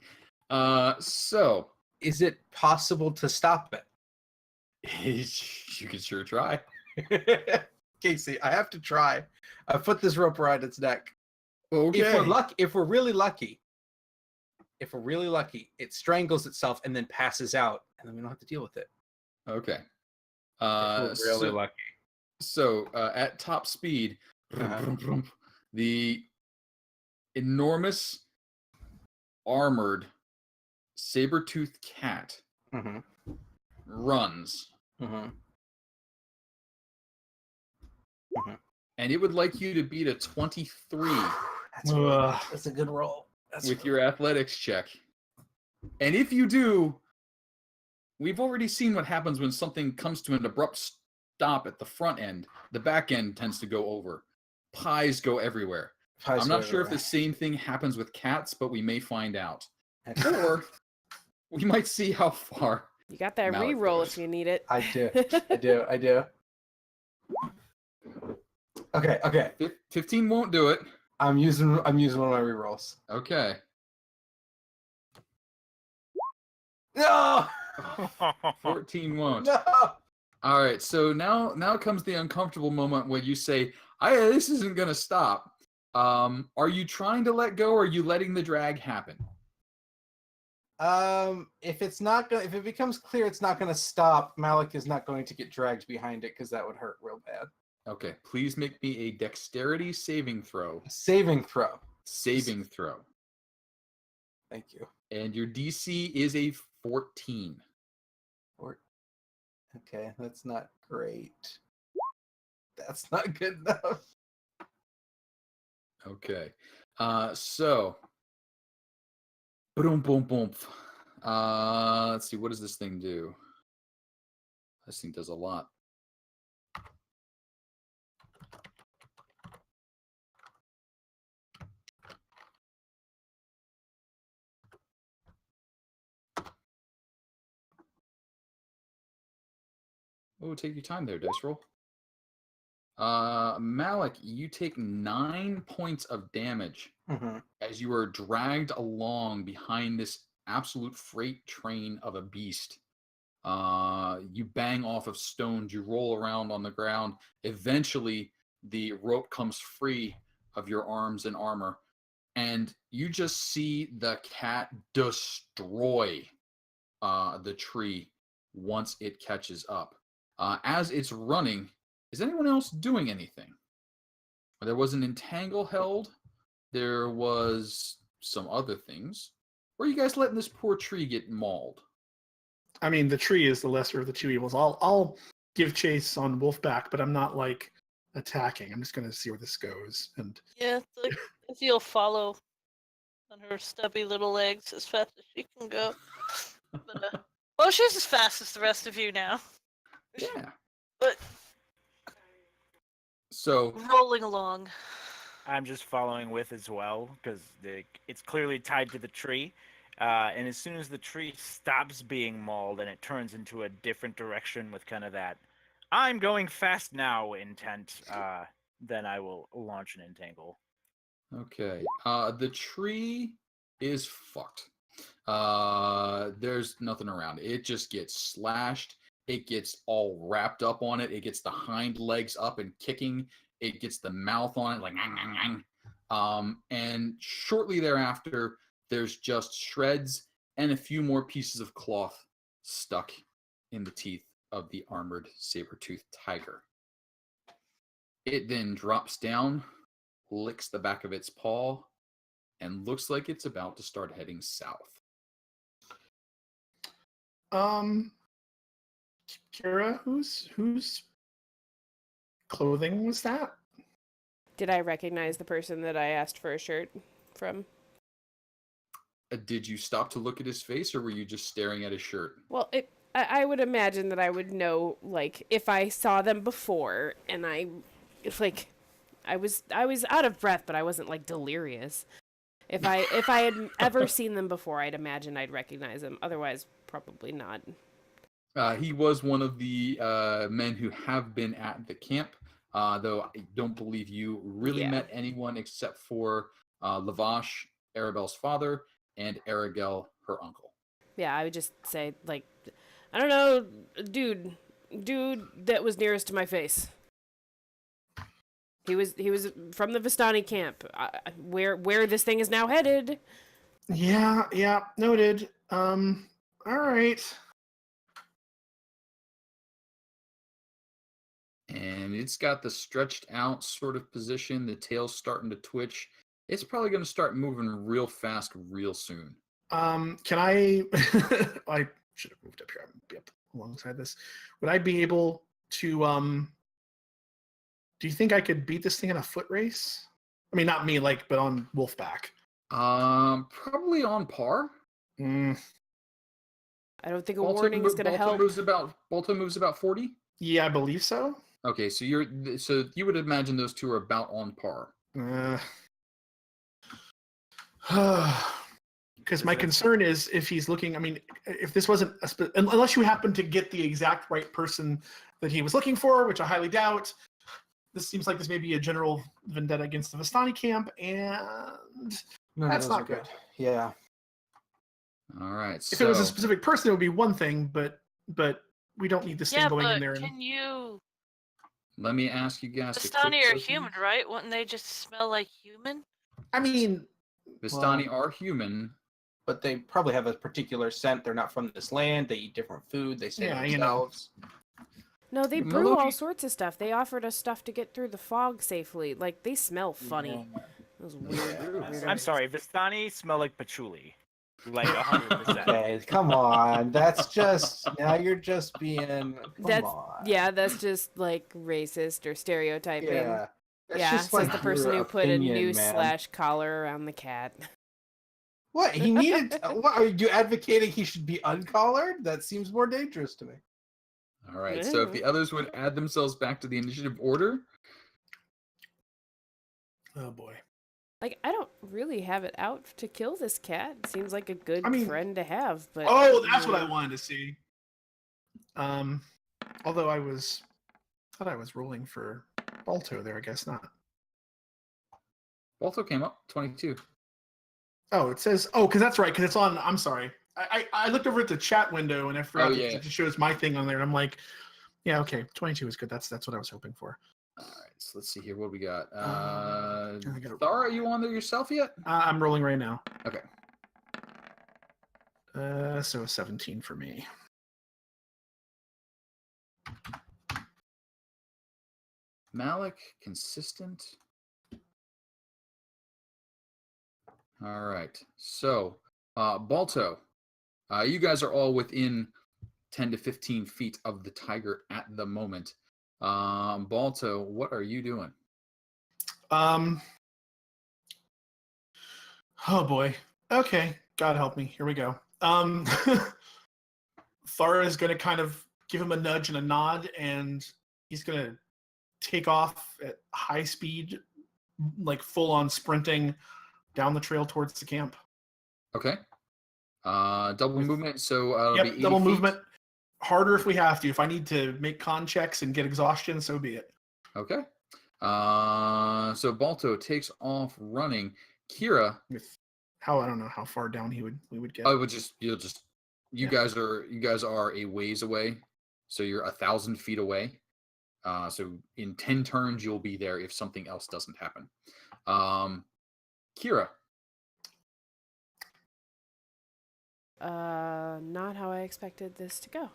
So Is it possible to stop it? you can sure try. Casey, I have to try. I put this rope around its neck. Okay. If we're really lucky, it strangles itself and then passes out, and then we don't have to deal with it. Okay. If we're really so, lucky. So at top speed, Uh-huh. the enormous armored saber-toothed cat Mm-hmm. runs, Mm-hmm. and it would like you to beat a 23 That's a good roll. with your athletics check. And if you do, we've already seen what happens when something comes to an abrupt stop at the front end. The back end tends to go over. Pies go everywhere. I'm not sure if the same thing happens with cats, but we may find out. Or we might see how far. You got that Malik re-roll goes. if you need it. I do. I do. Okay. 15 won't do it. I'm using one of my rerolls. Okay. No. 14 won't. No. All right, so now comes the uncomfortable moment when you say, this isn't going to stop. Are you trying to let go, or are you letting the drag happen? If it becomes clear it's not gonna stop, Malik is not going to get dragged behind it because that would hurt real bad. Okay, please make me a dexterity saving throw. Saving throw. Saving throw. Thank you. And your DC is a 14. Okay, that's not great. That's not good enough. Okay. So boom, boom, boom. Let's see, what does this thing do? This thing does a lot. Oh, take your time there, dice roll. Malik, you take 9 points of damage as you are dragged along behind this absolute freight train of a beast. You bang off of stones, you roll around on the ground. Eventually, the rope comes free of your arms and armor, and you just see the cat destroy the tree once it catches up. As it's running, is anyone else doing anything? There was an entangle held. There was some other things. Or are you guys letting this poor tree get mauled? I mean, the tree is the lesser of the two evils. I'll give chase on Wolfback, but I'm not like attacking. I'm just gonna see where this goes. And Yeah, like you'll follow on her stubby little legs as fast as she can go. But well, she's as fast as the rest of you now. Yeah. But so rolling along. I'm just following with as well because it's clearly tied to the tree. And as soon as the tree stops being mauled and it turns into a different direction with kind of that "I'm going fast now" intent, then I will launch an entangle. Okay. The tree is fucked. There's nothing around it. It just gets slashed. It gets all wrapped up on it. It gets the hind legs up and kicking. It gets the mouth on it, like and shortly thereafter, there's just shreds and a few more pieces of cloth stuck in the teeth of the armored saber-toothed tiger. It then drops down, licks the back of its paw, and looks like it's about to start heading south. Kira, whose clothing was that? Did I recognize the person that I asked for a shirt from? Did you stop to look at his face, or were you just staring at his shirt? Well, I would imagine that I would know, like, if I saw them before, and I was out of breath, but I wasn't like delirious. If I had ever seen them before, I'd imagine I'd recognize them. Otherwise, probably not. He was one of the men who have been at the camp, though I don't believe you really met anyone except for Lavash, Arabelle's father, and Aragel, her uncle. Yeah, I would just say, like, I don't know, dude that was nearest to my face. He was from the Vistani camp. Where this thing is now headed. Yeah, noted. All right. And it's got the stretched out sort of position. The tail's starting to twitch. It's probably going to start moving real fast real soon. Can I... I should have moved up here. I'm going to be up alongside this. Would I be able to... Do you think I could beat this thing in a foot race? I mean, not me, like, but on Wolfback. Probably on par. I don't think a warning is going to help. Balto moves about 40? Yeah, I believe so. Okay, so you would imagine those two are about on par. Because my concern is if he's looking, I mean, if this wasn't, unless you happen to get the exact right person that he was looking for, which I highly doubt, this seems like this may be a general vendetta against the Vistani camp, and that's not good. Yeah. All right. If it was a specific person, it would be one thing, but We don't need this Yeah, thing going but in there. And can you? Let me ask you guys a Vistani quick are question. human, right? Wouldn't they just smell like human? I mean, Vistani are human. But they probably have a particular scent. They're not from this land. They eat different food. They say Yeah, themselves. No, they brew Melody- all sorts of stuff. They offered us stuff to get through the fog safely. Like, they smell funny. It was weird. Yeah. weirdo. I'm sorry, Vistani smell like patchouli. Like 100%. Okay, come on. That's just now you're just being. Come That's on. yeah, that's just like racist or stereotyping. Yeah. That's Yeah, just says like the person your who put a opinion, noose man. / collar around the cat. What he needed? What are you advocating? He should be uncollared? That seems more dangerous to me. All right. So if the others would add themselves back to the initiative order, oh boy. Like, I don't really have it out to kill this cat. Seems like a good I mean- friend to have, but Oh, that's what I wanted to see. Although thought I was rolling for Balto there. I guess not. Balto came up 22. Oh, it says. Oh, because that's right. Because it's on. I'm sorry. I looked over at the chat window and I forgot yeah. it just shows my thing on there, and I'm like, yeah, okay, 22 is good. That's what I was hoping for. All right. So let's see here. What we got? I gotta- Thara, are you on there yourself yet? I'm rolling right now. Okay. So a 17 for me. Malik, consistent. All right. So, Balto, you guys are all within 10 to 15 feet of the tiger at the moment. Balto, what are you doing? Oh boy. Okay. God help me. Here we go. Thara is going to kind of give him a nudge and a nod, and he's going to take off at high speed, like full on sprinting down the trail towards the camp. Okay. Double movement. So, it'll be Yep, 80 double feet. movement. Harder if we have to. If I need to make con checks and get exhaustion, so be it. Okay. So Balto takes off running. Kira, With how I don't know how far down we would get. you Yeah. guys are a ways away, so you're 1,000 feet away. So in 10 turns you'll be there if something else doesn't happen. Kira, not how I expected this to go.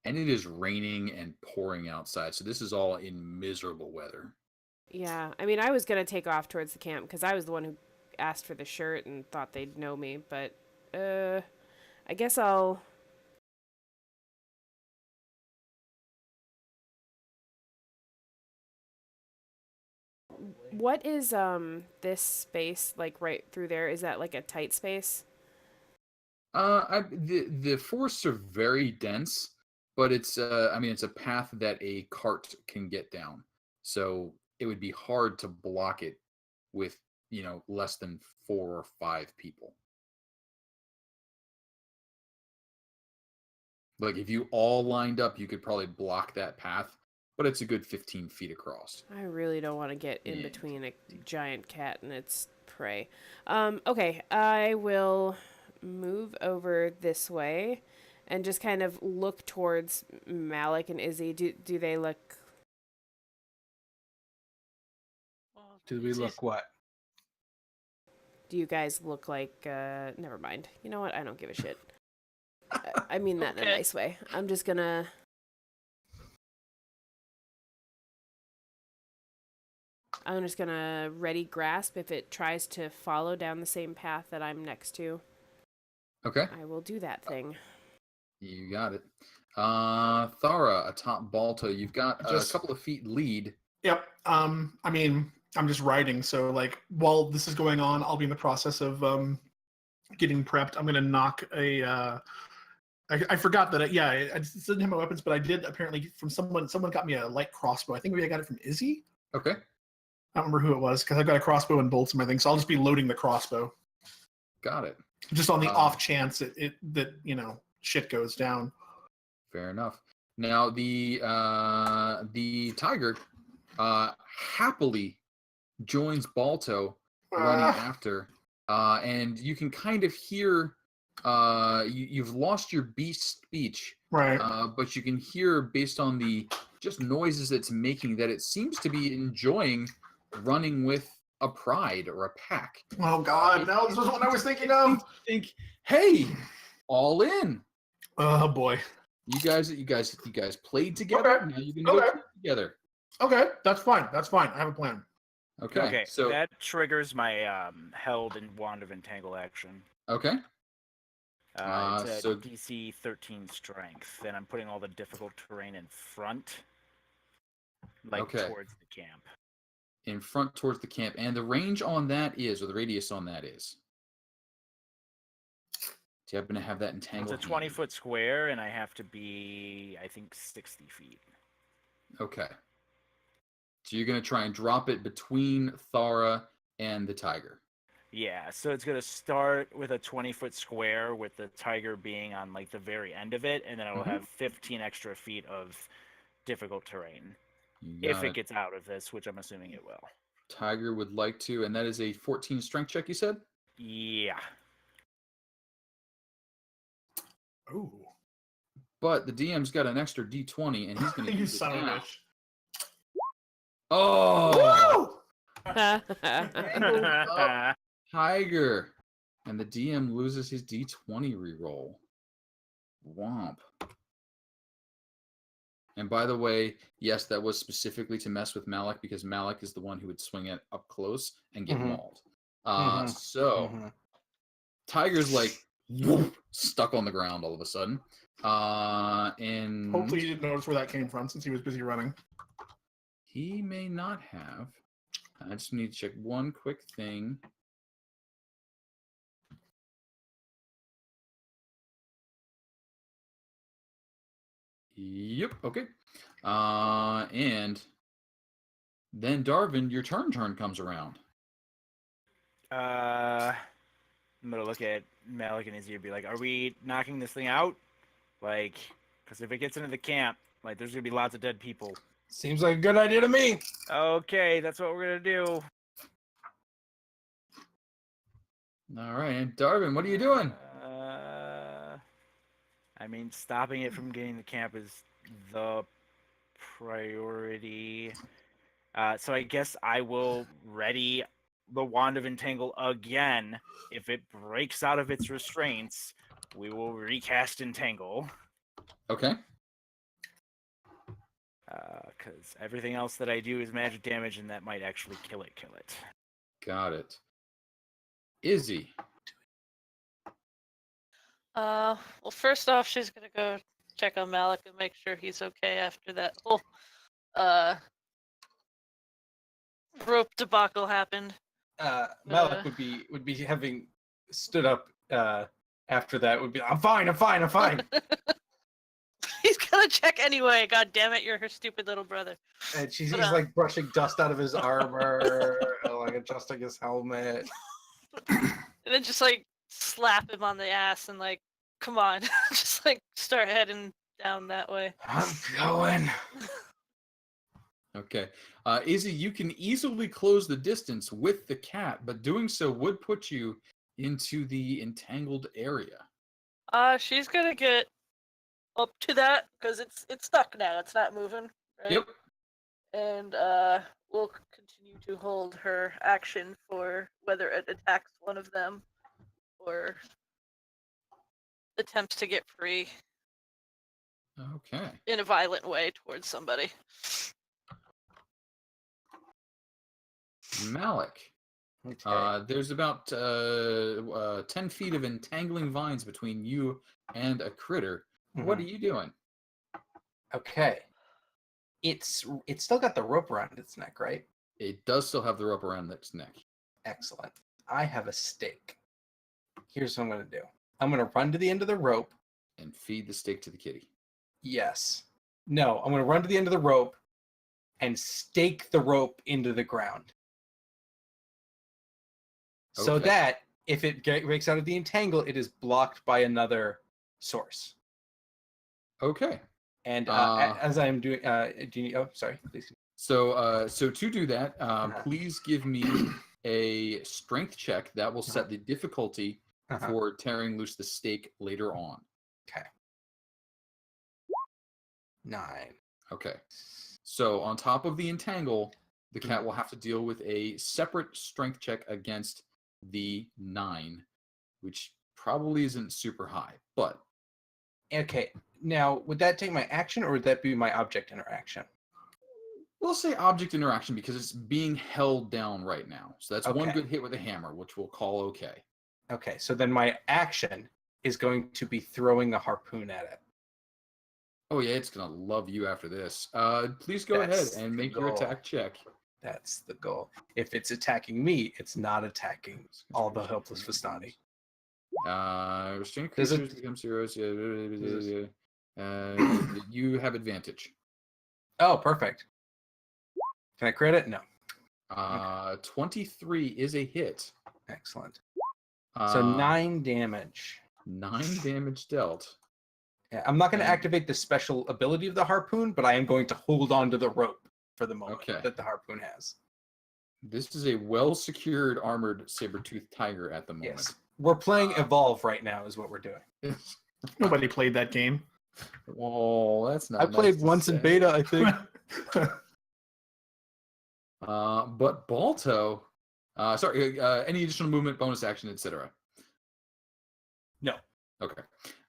and it is raining and pouring outside, so this is all in miserable weather. Yeah, I mean, I was gonna take off towards the camp because I was the one who asked for the shirt and thought they'd know me, but I guess I'll. What is this space like right through there? Is that like a tight space? The forests are very dense, but it's it's a path that a cart can get down. So it would be hard to block it with, less than 4 or 5 people. Like if you all lined up, you could probably block that path, but it's a good 15 feet across. I really don't want to get in Yeah. between a giant cat and its prey. Okay, I will move over this way and just kind of look towards Malik and Izzy. Do they look? Well, Do we it's look what? Do you guys look like? Never mind. You know what? I don't give a shit. I mean that in a Okay. nice way. I'm just gonna. I'm just gonna ready grasp if it tries to follow down the same path that I'm next to. Okay, I will do that thing. you got it. Thara, atop Balto, you've got Just- a couple of feet lead. Yep. I mean, I'm just riding, so like while this is going on, I'll be in the process of getting prepped. I'm gonna knock a. I forgot that. I just didn't have my weapons, but I did apparently from someone. Someone got me a light crossbow. I think maybe I got it from Izzy. Okay. I don't remember who it was because I've got a crossbow and bolts in my thing, so I'll just be loading the crossbow Got it. just on the Um, off chance that shit goes down. Fair enough. Now the tiger happily joins Balto running after, and you can kind of hear. You've lost your beast speech, Right. but you can hear, based on the just noises it's making, that it seems to be enjoying running with a pride or a pack. Oh God, no, this was what I was thinking of. Think, hey, all in. Oh boy. You guys played together. Okay. Now you can go Okay. play together. Okay, that's fine. That's fine. I have a plan. Okay. So that triggers my held and wand of entangle action. okay. It's a so- DC 13 strength, and I'm putting all the difficult terrain in front, like Okay. towards the camp. In front towards the camp, and the range on that is, or the radius on that is. Do you happen to have that It's entangled? a 20-foot square, and I have to be, I think, 60 feet. Okay. So you're gonna try and drop it between Thara and the tiger. Yeah, so it's gonna start with a 20-foot square, with the tiger being on like the very end of it, and then it'll Mhm. have 15 extra feet of difficult terrain You if got it gets out of this, which I'm assuming it will. Tiger would like to, and that is a 14 strength check. You said. Yeah. Ooh. But the DM's got an extra D20, and he's gonna You use it son of a now. bitch. Oh, Woo! Tiger, and the DM loses his D20 reroll. Womp. And by the way, yes, that was specifically to mess with Malik, because Malik is the one who would swing it up close and get Mhm. mauled. Mhm. So Mhm. Tiger's like whoop, stuck on the ground all of a sudden. And Hopefully you didn't notice where that came from since he was busy running. he may not have. I just need to check one quick thing. Yep. Okay. And then Darvin, your turn comes around. I'm gonna look at Malik and Izzy and be like, "Are we knocking this thing out? Like, because if it gets into the camp, like, there's gonna be lots of dead people." Seems like a good idea to me. Okay, that's what we're gonna do. All right, and Darvin, what are you doing? I mean, stopping it from getting the camp is the priority. So I guess I will ready the Wand of Entangle again. If it breaks out of its restraints, we will recast Entangle. Okay. Because everything else that I do is magic damage, and that might actually kill it. Got it. Izzy. Well, first off, she's gonna go check on Malik and make sure he's okay after that whole rope debacle happened. Malik would be having stood up after that. Would be, I'm fine. I'm fine. He's gonna check anyway. God damn it, you're her stupid little brother. And he's like brushing dust out of his armor, like adjusting his helmet. And then just like slap him on the ass and like, come on, just like start heading down that way. I'm going. Okay. Izzy, you can easily close the distance with the cat, but doing so would put you into the entangled area. She's gonna get up to that because it's stuck now. It's not moving, right? Yep. And we'll continue to hold her action for whether it attacks one of them or attempts to get free Okay. in a violent way towards somebody. Malik. Okay. There's about 10 feet of entangling vines between you and a critter. What are you doing? Okay. It's still got the rope around its neck, right? It does still have the rope around its neck. Excellent. I have a stake. Here's what I'm going to do. I'm going to run to the end of the rope. And feed the steak to the kitty. Yes. No, I'm going to run to the end of the rope and stake the rope into the ground. So Okay. that if it breaks out of the entangle, it is blocked by another source. Okay. And Uh, as I'm doing, do you, oh, sorry, please. So to do that, please give me a strength check that will set the difficulty for tearing loose the stake later on. Okay. 9. Okay. So on top of the entangle, the cat will have to deal with a separate strength check against the 9, which probably isn't super high, but Okay. Now, would that take my action or would that be my object interaction? we'll say object interaction because it's being held down right now. So that's one Okay. good hit with a hammer, which we'll call okay. Okay, so then my action is going to be throwing the harpoon at it. Oh yeah, it's gonna love you after this. Please go ahead That's and the make your goal. attack check. That's the goal. If it's attacking me, it's not attacking all the helpless Vistani. Restrained Does it- creatures become zeros. You have advantage. Oh, perfect. Can I crit it? No. 23 is a hit. Excellent. So 9 damage. 9 damage dealt. Yeah, I'm not going to And- activate the special ability of the harpoon, but I am going to hold on to the rope for the moment Okay. that the harpoon has. This is a well-secured armored saber-toothed tiger at the moment. Yes. We're playing Evolve right now is what we're doing. Nobody played that game. Oh, that's not I nice played to once in say. beta, I think. But Balto, any additional movement, bonus action, etc. No. Okay.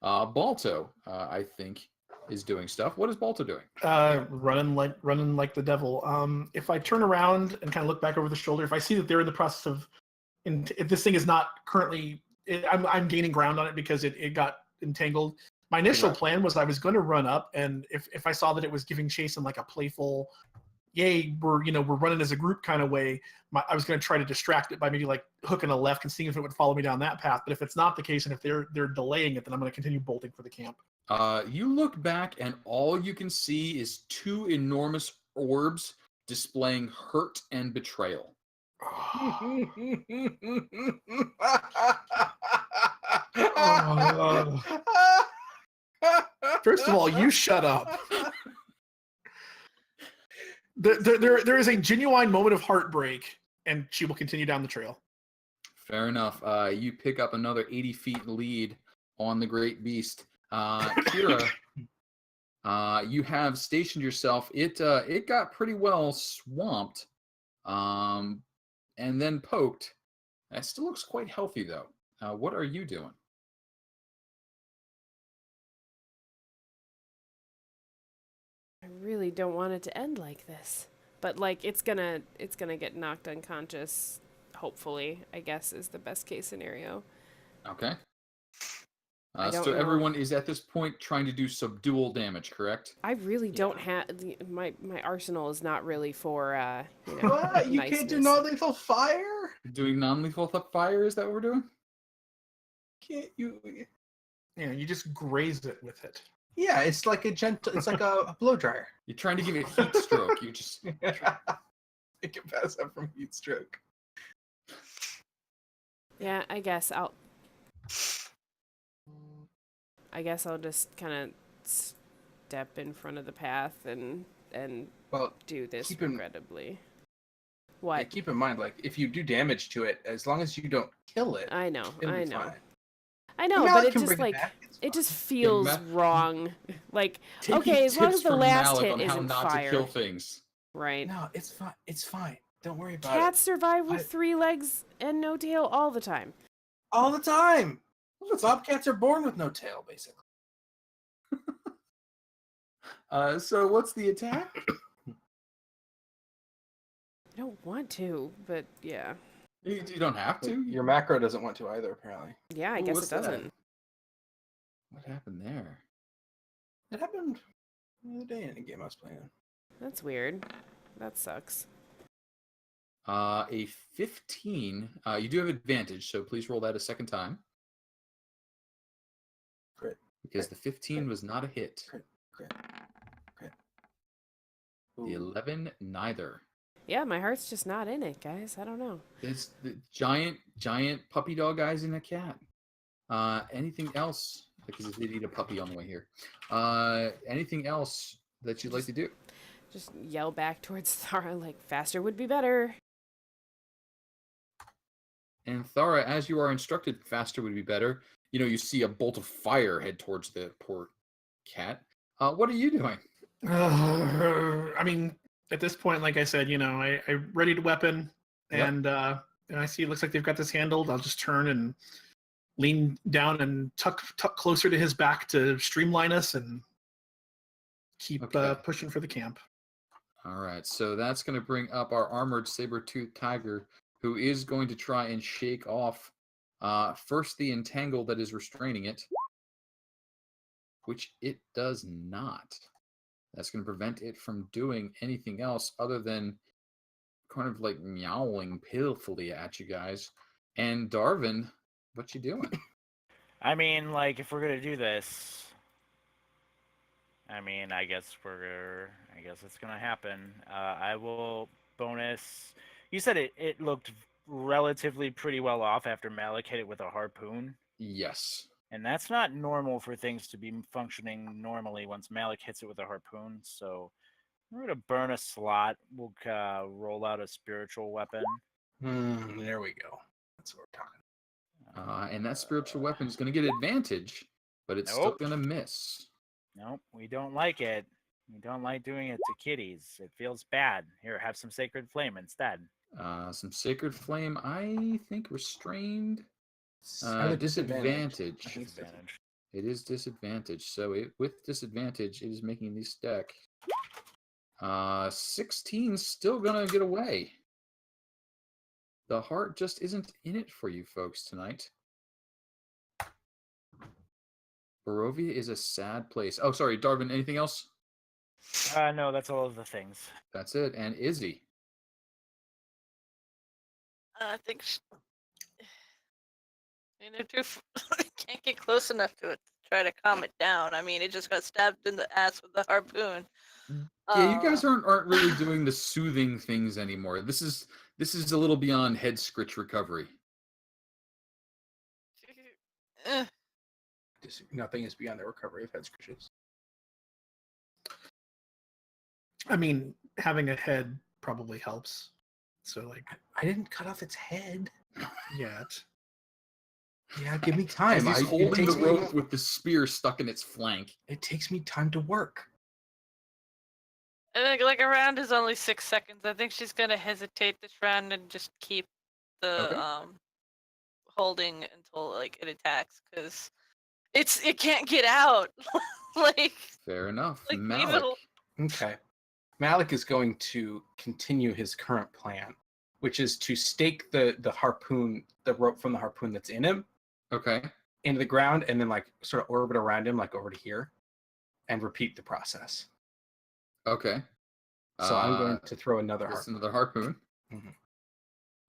Balto, I think, is doing stuff. What is Balto doing? Running like the devil. If I turn around and kind of look back over the shoulder, if I see that they're in the process of, if this thing is not currently, I'm gaining ground on it because it got entangled. My initial plan was I was going to run up, and if I saw that it was giving chase in like a playful, yay, we're running as a group kind of way, I was going to try to distract it by maybe like hooking a left and seeing if it would follow me down that path. But if it's not the case, and if they're delaying it, then I'm going to continue bolting for the camp. You look back, and all you can see is 2 enormous orbs displaying hurt and betrayal. First of all, you shut up. There is a genuine moment of heartbreak, and she will continue down the trail. Fair enough. You pick up another 80 feet lead on the great beast. Kira, you have stationed yourself. It got pretty well swamped, and then poked. It still looks quite healthy though. What are you doing? I really don't want it to end like this. But like it's gonna get knocked unconscious, hopefully, I guess is the best case scenario. Okay. I don't So know. everyone is at this point trying to do subdual damage, correct? I really don't have my arsenal is not really for What? You can't do non-lethal fire? Doing non-lethal fire, is that what we're doing? Can't you? Yeah, you just graze it with it. Yeah, it's like a gentle. It's like a blow dryer. You're trying to give it heat stroke. You just It can pass up from heat stroke. Yeah, I guess I'll just kind of step in front of the path and Well, do this keep in- regrettably. yeah, What? keep in mind, like if you do damage to it, as long as you don't kill it, I know, it'll I be know. fine. I know, Malik but it can just bring like back, it's it fine. just feels Ma- wrong. Like taking okay, as long tips as the from last Malik hit on how isn't not fire, to kill things. right? No, it's fine. It's fine. Don't worry about Cats it. survive with I- 3 legs and no tail all the time. All the time. Bobcats are born with no tail, basically. So what's the attack? I don't want to, but yeah. You don't have to. Your macro doesn't want to either, apparently. Yeah, I Ooh, guess what's it that? doesn't. What happened there? It happened the other day in a game I was playing. That's weird. That sucks. A 15. You do have advantage, so please roll that a second time. Crit. Because the 15 was not a hit. Crit. The Ooh. 11, neither. Yeah, my heart's just not in it, guys. I don't know. It's the giant puppy dog eyes in a cat. Anything else? Because they need a puppy on the way here. Anything else that you'd like to do? Just yell back towards Thara like faster would be better. And Thara, as you are instructed, faster would be better. You see a bolt of fire head towards the poor cat. What are you doing? I mean, at this point, like I said, I readied a weapon, Yep. and I see it looks like they've got this handled. I'll just turn and lean down and tuck closer to his back to streamline us and keep Okay. pushing for the camp. All right, so that's going to bring up our armored saber-toothed tiger, who is going to try and shake off first the entangle that is restraining it, which it does not. That's going to prevent it from doing anything else other than kind of like meowing pitifully at you guys. And Darvin, what you doing? I mean, like, if we're gonna do this, I guess it's gonna happen. I will bonus. You said it looked relatively pretty well off after Malik hit it with a harpoon, Yes. and that's not normal for things to be functioning normally once Malik hits it with a harpoon. So we're gonna burn a slot. We'll roll out a spiritual weapon. There we go. That's what we're talking. And that spiritual weapon is going to get advantage, but it's still Nope. going to miss. Nope, we don't like it. We don't like doing it to kitties. It feels bad. Here, have some sacred flame instead. Some sacred flame, I think restrained. Either Disadvantage. Disadvantage. It is disadvantage. So with disadvantage, it is making the stack. 16 still gonna get away. The heart just isn't in it for you folks tonight. Barovia is a sad place. Oh, sorry, Darvin, anything else? No, that's all of the things. That's it. And Izzy. I think they're too. Can't get close enough to it to try to calm it down. I mean, it just got stabbed in the ass with the harpoon. Yeah, you guys aren't really doing the soothing things anymore. This is a little beyond head scritch recovery. Nothing is beyond the recovery of head scratches. I mean, having a head probably helps. So, like, I didn't cut off its head yet. Yeah, give me time. As he's it holding takes the me- rope with the spear stuck in its flank. It takes me time to work. I think like a round is only 6 seconds. I think she's gonna hesitate this round and just keep the Okay. holding until like it attacks because it can't get out. like Fair enough. Like, leave Malik. it al- Okay. Malik is going to continue his current plan, which is to stake the harpoon, the rope from the harpoon that's in him, Okay. into the ground, and then like sort of orbit around him, like over to here, and repeat the process. Okay. So I'm going to throw another Just harpoon. another harpoon.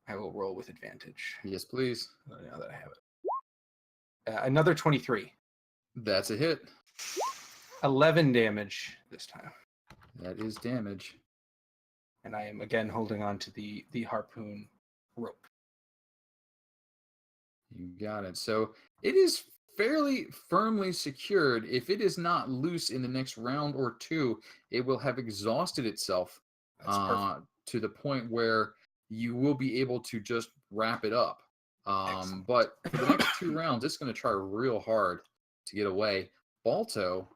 I will roll with advantage Yes, please. now that I have it. Another 23. That's a hit. 11 damage this time. That is damage. And I am again holding on to the harpoon rope. You got it. So it is fairly firmly secured. If it is not loose in the next round or two, it will have exhausted itself That's perfect. to the point where you will be able to just wrap it up. Excellent. But for the next 2 rounds, it's going to try real hard to get away. Balto,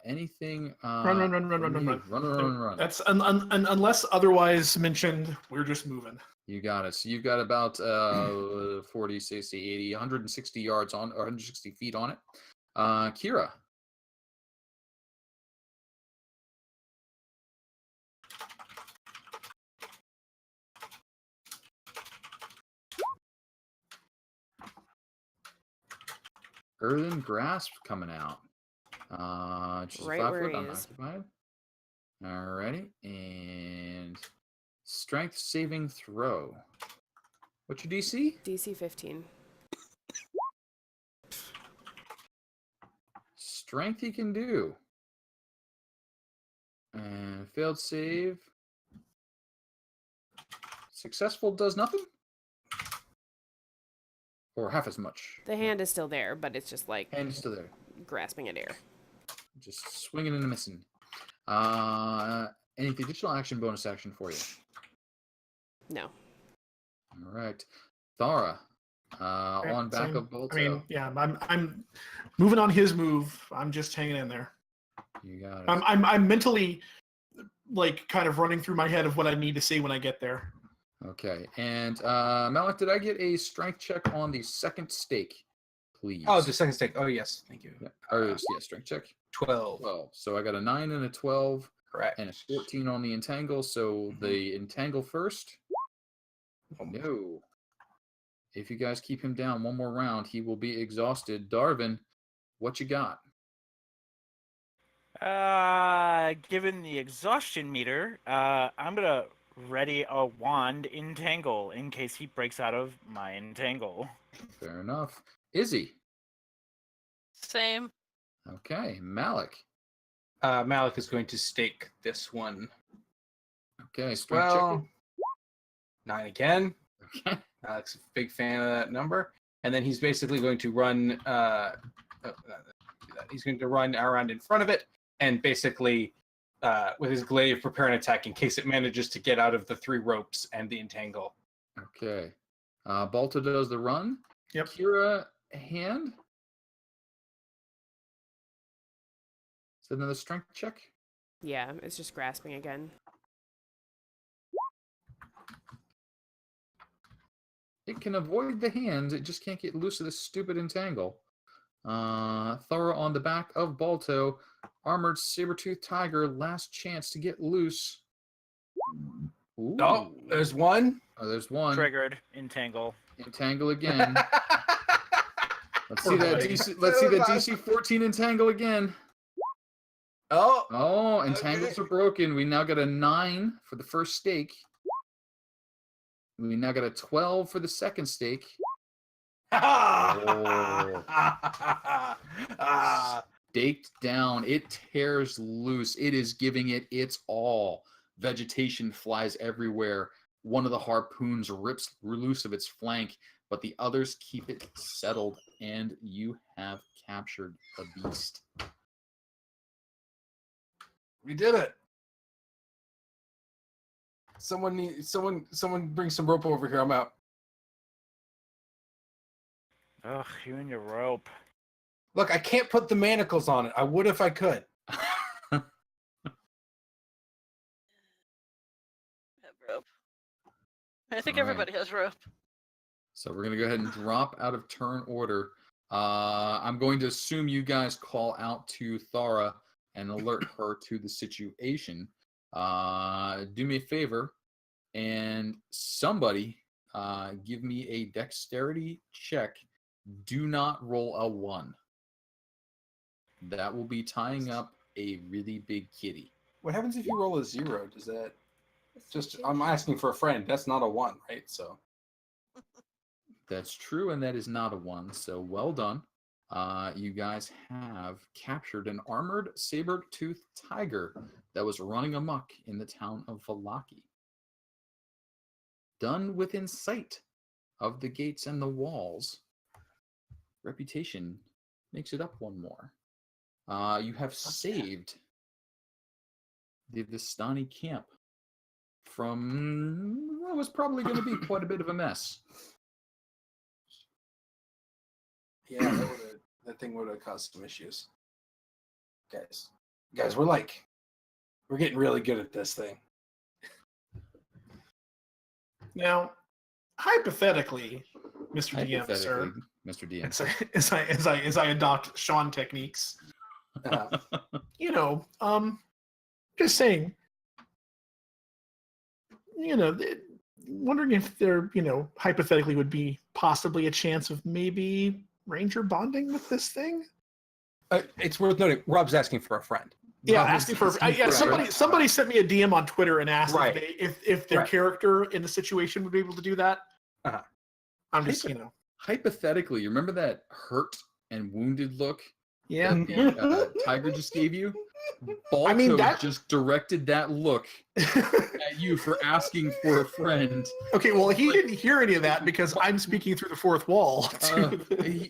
anything? Run. Run. That's unless otherwise mentioned, we're just moving. You got it. So you've got about 40, 60, 80, 160 yards on, or 160 feet on it. Kira. Earthen Grasp coming out. Just Right 5 where foot he is. unoccupied. Alrighty. And strength saving throw. What's your DC? DC 15. Strength he can do. And failed save. Successful does nothing? Or half as much. The hand is still there, but it's just like Hand is still there. grasping at air. Just swinging and missing. Any additional action, bonus action for you? No. All right. Thara, on back Same. of Balto. I mean, yeah, I'm moving on his move. I'm just hanging in there. You got it. I'm mentally like kind of running through my head of what I need to say when I get there. Okay, and Malik, did I get a strength check on the second stake, please? Oh, the second stake. Oh, yes. Thank you. Yeah, or, yeah, strength check. 12. 12. So I got a 9 and a 12 Correct. and a 14 on the entangle. So the entangle first. No. If you guys keep him down one more round, he will be exhausted. Darvin, what you got? Given the exhaustion meter, I'm gonna ready a wand entangle in case he breaks out of my entangle. Fair enough. Izzy. Same. Okay. Malik. Malik is going to stake this one. Okay. Strength check. Well, 9 again. Okay. Malik's a big fan of that number. And then he's basically going to run. He's going to run around in front of it and basically, with his glaive, prepare an attack in case it manages to get out of the 3 ropes and the entangle. Okay. Balto does the run. Yep. Kira, hand. Is that another strength check? Yeah, it's just grasping again. It can avoid the hands. It just can't get loose of this stupid entangle. Thora on the back of Balto. Armored saber-toothed tiger. Last chance to get loose. Ooh. Oh, there's one. Oh, there's one. Triggered entangle. Entangle again. Let's see that DC. Let's see that DC 14 entangle again. Oh, Oh, entangles are broken. We now got a 9 for the first stake. We now got a 12 for the second stake. Staked down. It tears loose. It is giving it its all. Vegetation flies everywhere. One of the harpoons rips loose of its flank, but the others keep it settled, and you have captured the beast. We did it. Someone bring some rope over here. I'm out. Ugh, you and your rope. Look, I can't put the manacles on it. I would if I could. Have rope. I think All right. everybody has rope. So we're going to go ahead and drop out of turn order. I'm going to assume you guys call out to Thara and alert her to the situation. Do me a favor and somebody give me a dexterity check. Do not roll a 1. That will be tying up a really big kitty. What happens if you roll a 0? Does that just? I'm asking for a friend. That's not a 1, right? So That's true, and that is not a 1. So well done. You guys have captured an armored saber-toothed tiger that was running amok in the town of Vallaki. Done within sight of the gates and the walls. Reputation makes it up 1 more. You have saved the Vistani camp from what was probably going to be quite a bit of a mess. yeah, that thing would have caused some issues. Guys, we're getting really good at this thing. Now, hypothetically, Mr. DM, sir, Mr. DM. as I adopt Sean techniques, just saying, wondering if there, hypothetically would be possibly a chance of maybe ranger bonding with this thing. It's worth noting, Rob's asking for a friend. Yeah, Rob is asking for asking somebody sent me a DM on Twitter and asked Right. if their Right. character in the situation would be able to do that. Uh-huh. I'm just, Hypothetically, you remember that hurt and wounded look yeah. that the tiger just gave you? Balto just directed that look at you for asking for a friend. Okay, well, he didn't hear any of that because I'm speaking through the fourth wall.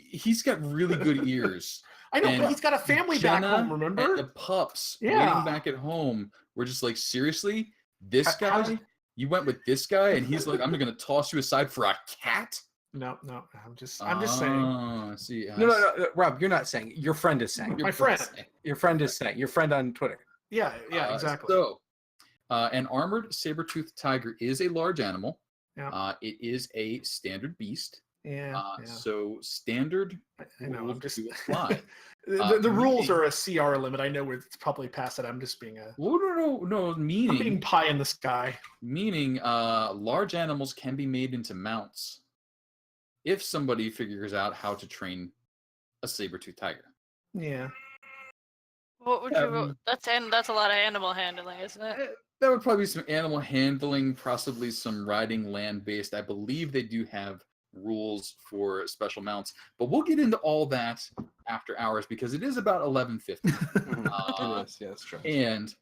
He's got really good ears. I know, and but he's got a family back Jenna home, remember? And the pups Yeah. waiting back at home were just like, seriously? This How's- guy? You went with this guy? And he's like, I'm going to toss you aside for a cat? No. I'm just saying. See, No, Rob, you're not saying it. Your friend is saying it. My friend. Your friend is saying. Your friend on Twitter. Yeah, exactly. So, an armored saber-toothed tiger is a large animal. Yeah. It is a standard beast. Yeah. So standard I know. I'm rules just do apply. the rules meaning- are a CR limit. I know it's probably past it. I'm just being No. I'm being pie in the sky. Meaning, large animals can be made into mounts if somebody figures out how to train a saber-toothed tiger. Yeah. What would you? That's a lot of animal handling, isn't it? There would probably be some animal handling, possibly some riding land-based. I believe they do have rules for special mounts, but we'll get into all that after hours because it is about 11:50. It is. Yeah, that's true. And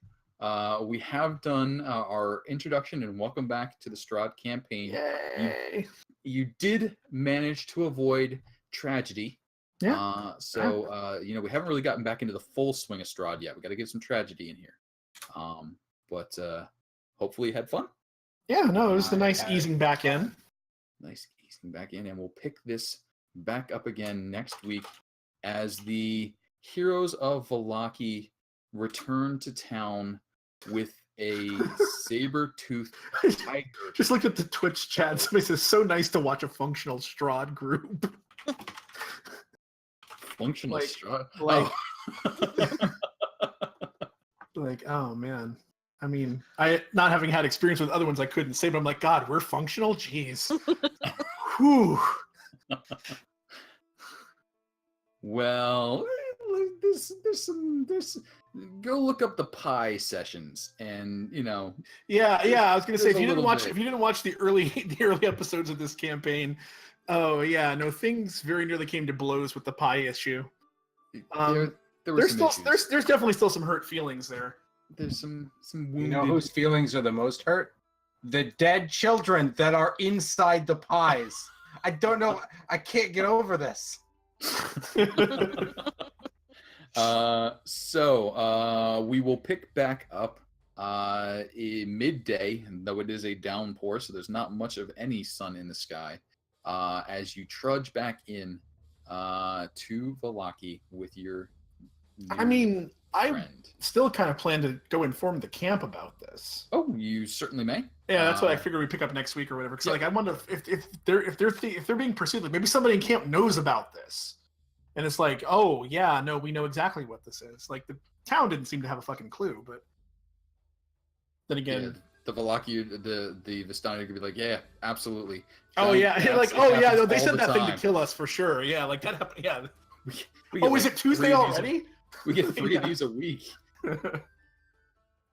we have done our introduction and welcome back to the Strahd campaign. Yay. You did manage to avoid tragedy. Yeah. We haven't really gotten back into the full swing of Strahd yet. We got to get some tragedy in here. But hopefully you had fun. Yeah, no, it was the nice had easing back in. Nice easing back in, and we'll pick this back up again next week as the heroes of Vallaki return to town with a saber-toothed tiger. Just looked at the Twitch chat. Somebody says, so nice to watch a functional Strahd group. Functional Like- Strahd. Like, oh man. I mean, I not having had experience with other ones, I couldn't say, but I'm like, God, we're functional? Jeez. Whew. Well, there's some go look up the pie sessions and Yeah, I was gonna say There's if a you didn't little watch bit. the early episodes of this campaign, oh yeah, no, things very nearly came to blows with the pie issue. there were There's some still issues. there's definitely still some hurt feelings there. There's some You wounded. know whose feelings are the most hurt? The dead children that are inside the pies. I don't know. I can't get over this. We will pick back up in midday, though it is a downpour, so there's not much of any sun in the sky. As you trudge back in to Vallaki with your I mean, I friend. still kind of plan to go inform the camp about this. Oh, you certainly may. Yeah, that's what I figured we'd pick up next week or whatever. Because yeah. like, I wonder if they're being pursued. Like maybe somebody in camp knows about this, and it's like, oh yeah, no, we know exactly what this is. Like the town didn't seem to have a fucking clue, but then again, the Vallaki, the Vistani could be like, yeah, absolutely. oh yeah, That's- like it oh yeah, happens no, they all said the that thing to time. kill us for sure. Yeah, like that happened. Yeah. We get Oh, is like it Tuesday 3 of these already? We get 3 of Yeah. these a week.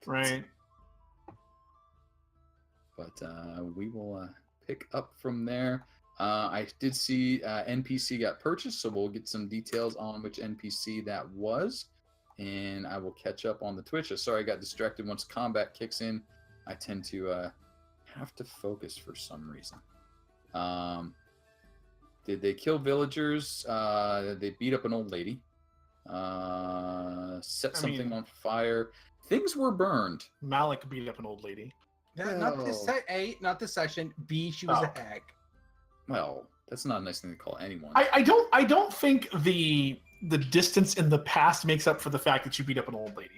Right. But we will pick up from there. I did see NPC got purchased, so we'll get some details on which NPC that was. And I will catch up on the Twitch. Sorry, I got distracted. Once combat kicks in, I tend to have to focus for some reason. Did they kill villagers? They beat up an old lady. Set something on fire. Things were burned. Malik beat up an old lady. Not this A, not this session. B, she was a hag. Well, that's not a nice thing to call anyone. I don't think the distance in the past makes up for the fact that you beat up an old lady.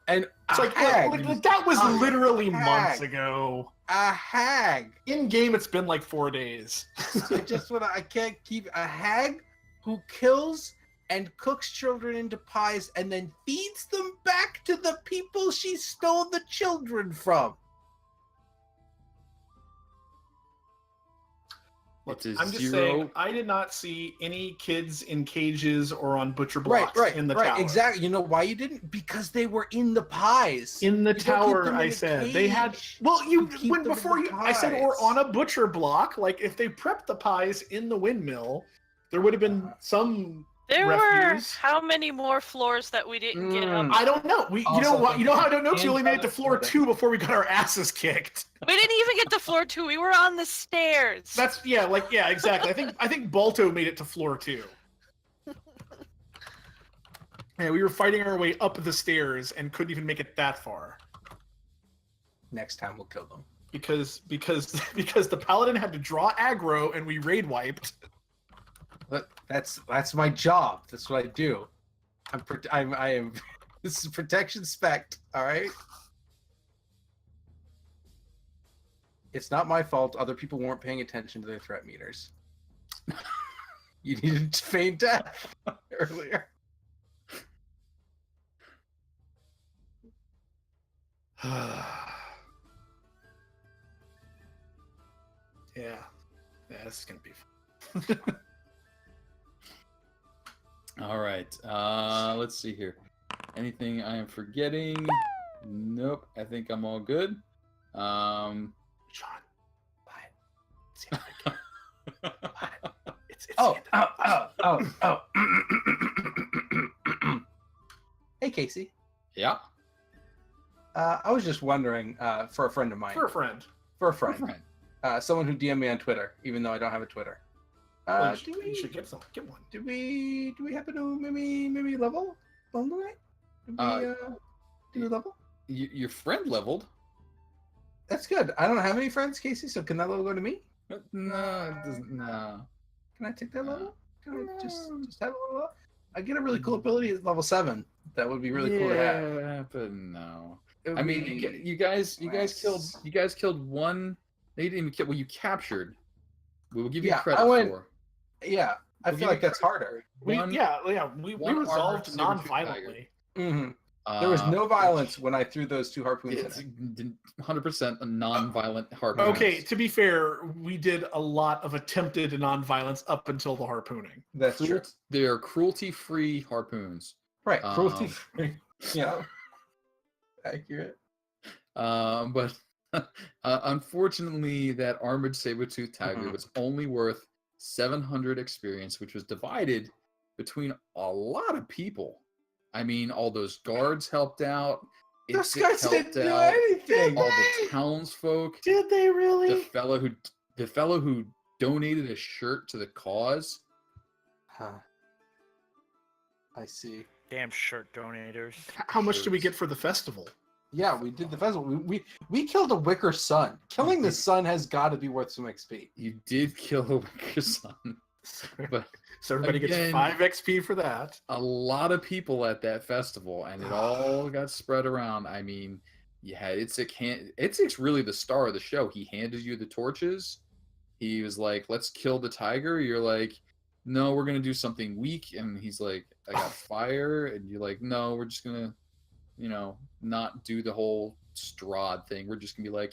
And It's a like, hag. like that was A literally hag. months ago. A hag. In game, it's been like 4 days. I can't keep a hag who kills and cooks children into pies and then feeds them back to the people she stole the children from. Look, It's a I'm just zero- saying, I did not see any kids in cages or on butcher blocks Right, in the tower. exactly. You know why you didn't? Because they were in the pies. In the You don't keep tower, them in I a said they had. cage. Well, You keep them in before the I said or pies. on a butcher block. Like if they prepped the pies in the windmill, there would have been some. There refuse. were how many more floors that we didn't get up? I don't know. You know Also, what? You know how I don't know? 'Cause we only made it to and- floor 2 before we got our asses kicked. We didn't even get to floor 2. We were on the stairs. That's exactly. I think Balto made it to floor 2. Yeah, we were fighting our way up the stairs and couldn't even make it that far. Next time we'll kill them. because the paladin had to draw aggro and we raid wiped. But that's my job. That's what I do. I am. This is protection spec. All right. It's not my fault. Other people weren't paying attention to their threat meters. You needed to feign death earlier. Yeah, this is gonna be fun. All right. Let's see here. Anything I am forgetting? Nope. I think I'm all good. Sean, buy it. It's Oh. Hey, Casey. Yeah. I was just wondering, for a friend of mine. for a friend. For a friend. Someone who DM'd me on Twitter, even though I don't have a Twitter. Well, you should get one. Do we happen to maybe level on tonight? Do we level? Your friend leveled. That's good. I don't have any friends, Casey, so can that level go to me? No, it doesn't. No. Can I take that level? Can I just have a level up? I get a really cool ability at level 7. That would be really cool to have. Yeah, but no. I mean, you guys killed one. They didn't even kill. Well, you captured. We will give you credit for. Yeah, I feel like that's harder. We resolved non-violently. Mm-hmm. There was no violence when I threw those 2 harpoons in. 100% a non-violent harpoon. Okay, to be fair, we did a lot of attempted non-violence up until the harpooning. That's true. They are cruelty-free harpoons. Right, cruelty-free. Yeah. Accurate. But unfortunately, that armored saber-tooth tiger was only worth 700 experience, which was divided between a lot of people. I mean, all those guards helped out. Those guards didn't do anything. All the townsfolk. Did they really? The fellow who donated a shirt to the cause. Huh. I see. Damn shirt donators. How much do we get for the festival? Yeah, we did the festival. We killed a wicker sun. Killing the sun has got to be worth some XP. You did kill a wicker sun. But so everybody gets 5 XP for that. A lot of people at that festival, and it all got spread around. I mean, yeah, Itzik's really the star of the show. He handed you the torches. He was like, "Let's kill the tiger." You're like, "No, we're gonna do something weak." And he's like, "I got fire," and you're like, "No, we're just gonna, not do the whole Strahd thing. We're just gonna be like,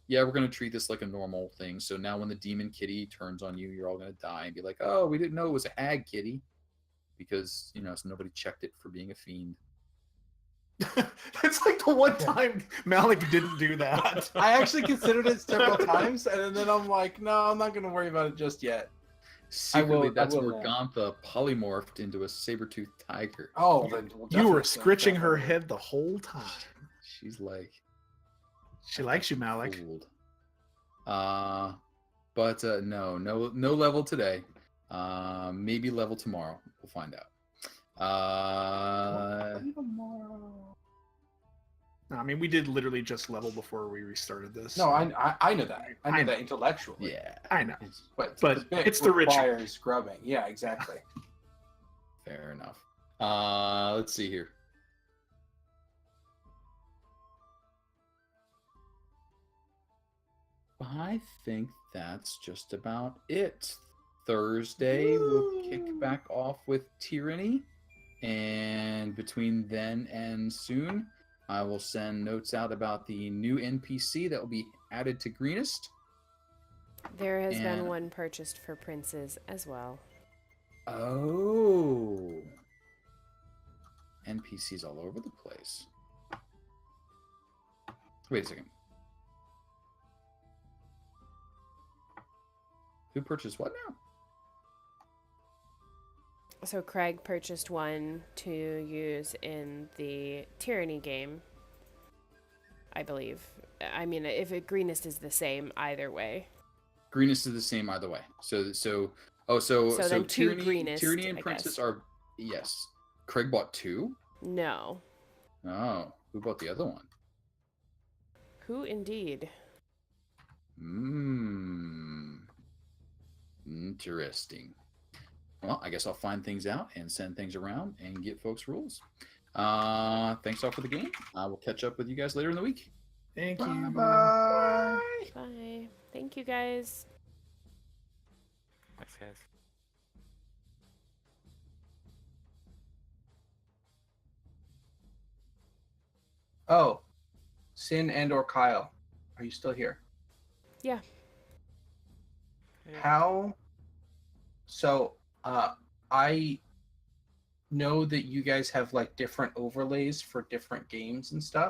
yeah, we're going to treat this like a normal thing. So now when the demon kitty turns on you, you're all going to die and be like, oh, we didn't know it was a hag kitty. Because, so nobody checked it for being a fiend. It's like the one time Malik didn't do that. I actually considered it several times, and then I'm like, no, I'm not going to worry about it just yet. Secretly, that's where Gantha polymorphed into a saber-toothed tiger. Oh, then you were scritching her head the whole time. She's like... She likes you, Malik. Fooled. But no level today. Maybe level tomorrow. We'll find out. No, I mean, we did literally just level before we restarted this. No, I know that. I know that intellectually. Yeah, I know. But it's the ritual. Requires scrubbing. Yeah, exactly. Fair enough. Let's see here. I think that's just about it. Thursday, we'll kick back off with Tyranny. And between then and soon, I will send notes out about the new NPC that will be added to Greenest. There has been one purchased for princes as well. Oh. NPCs all over the place. Wait a second. Who purchased what now? So Craig purchased one to use in the Tyranny game, I believe. I mean, if Greenest is the same either way. Greenest is the same either way. So then two Tyranny, Greenest, Tyranny and I Princess guess. are, yes. Craig bought 2? No. Oh, who bought the other one? Who indeed? Interesting. Well, I guess I'll find things out and send things around and get folks rules. Thanks all for the game. I will catch up with you guys later in the week. Thank you. Bye. Bye. Thank you guys. Thanks, guys. Oh, Sin and/or Kyle, are you still here? Yeah. Yeah. How? So, I know that you guys have like different overlays for different games and stuff.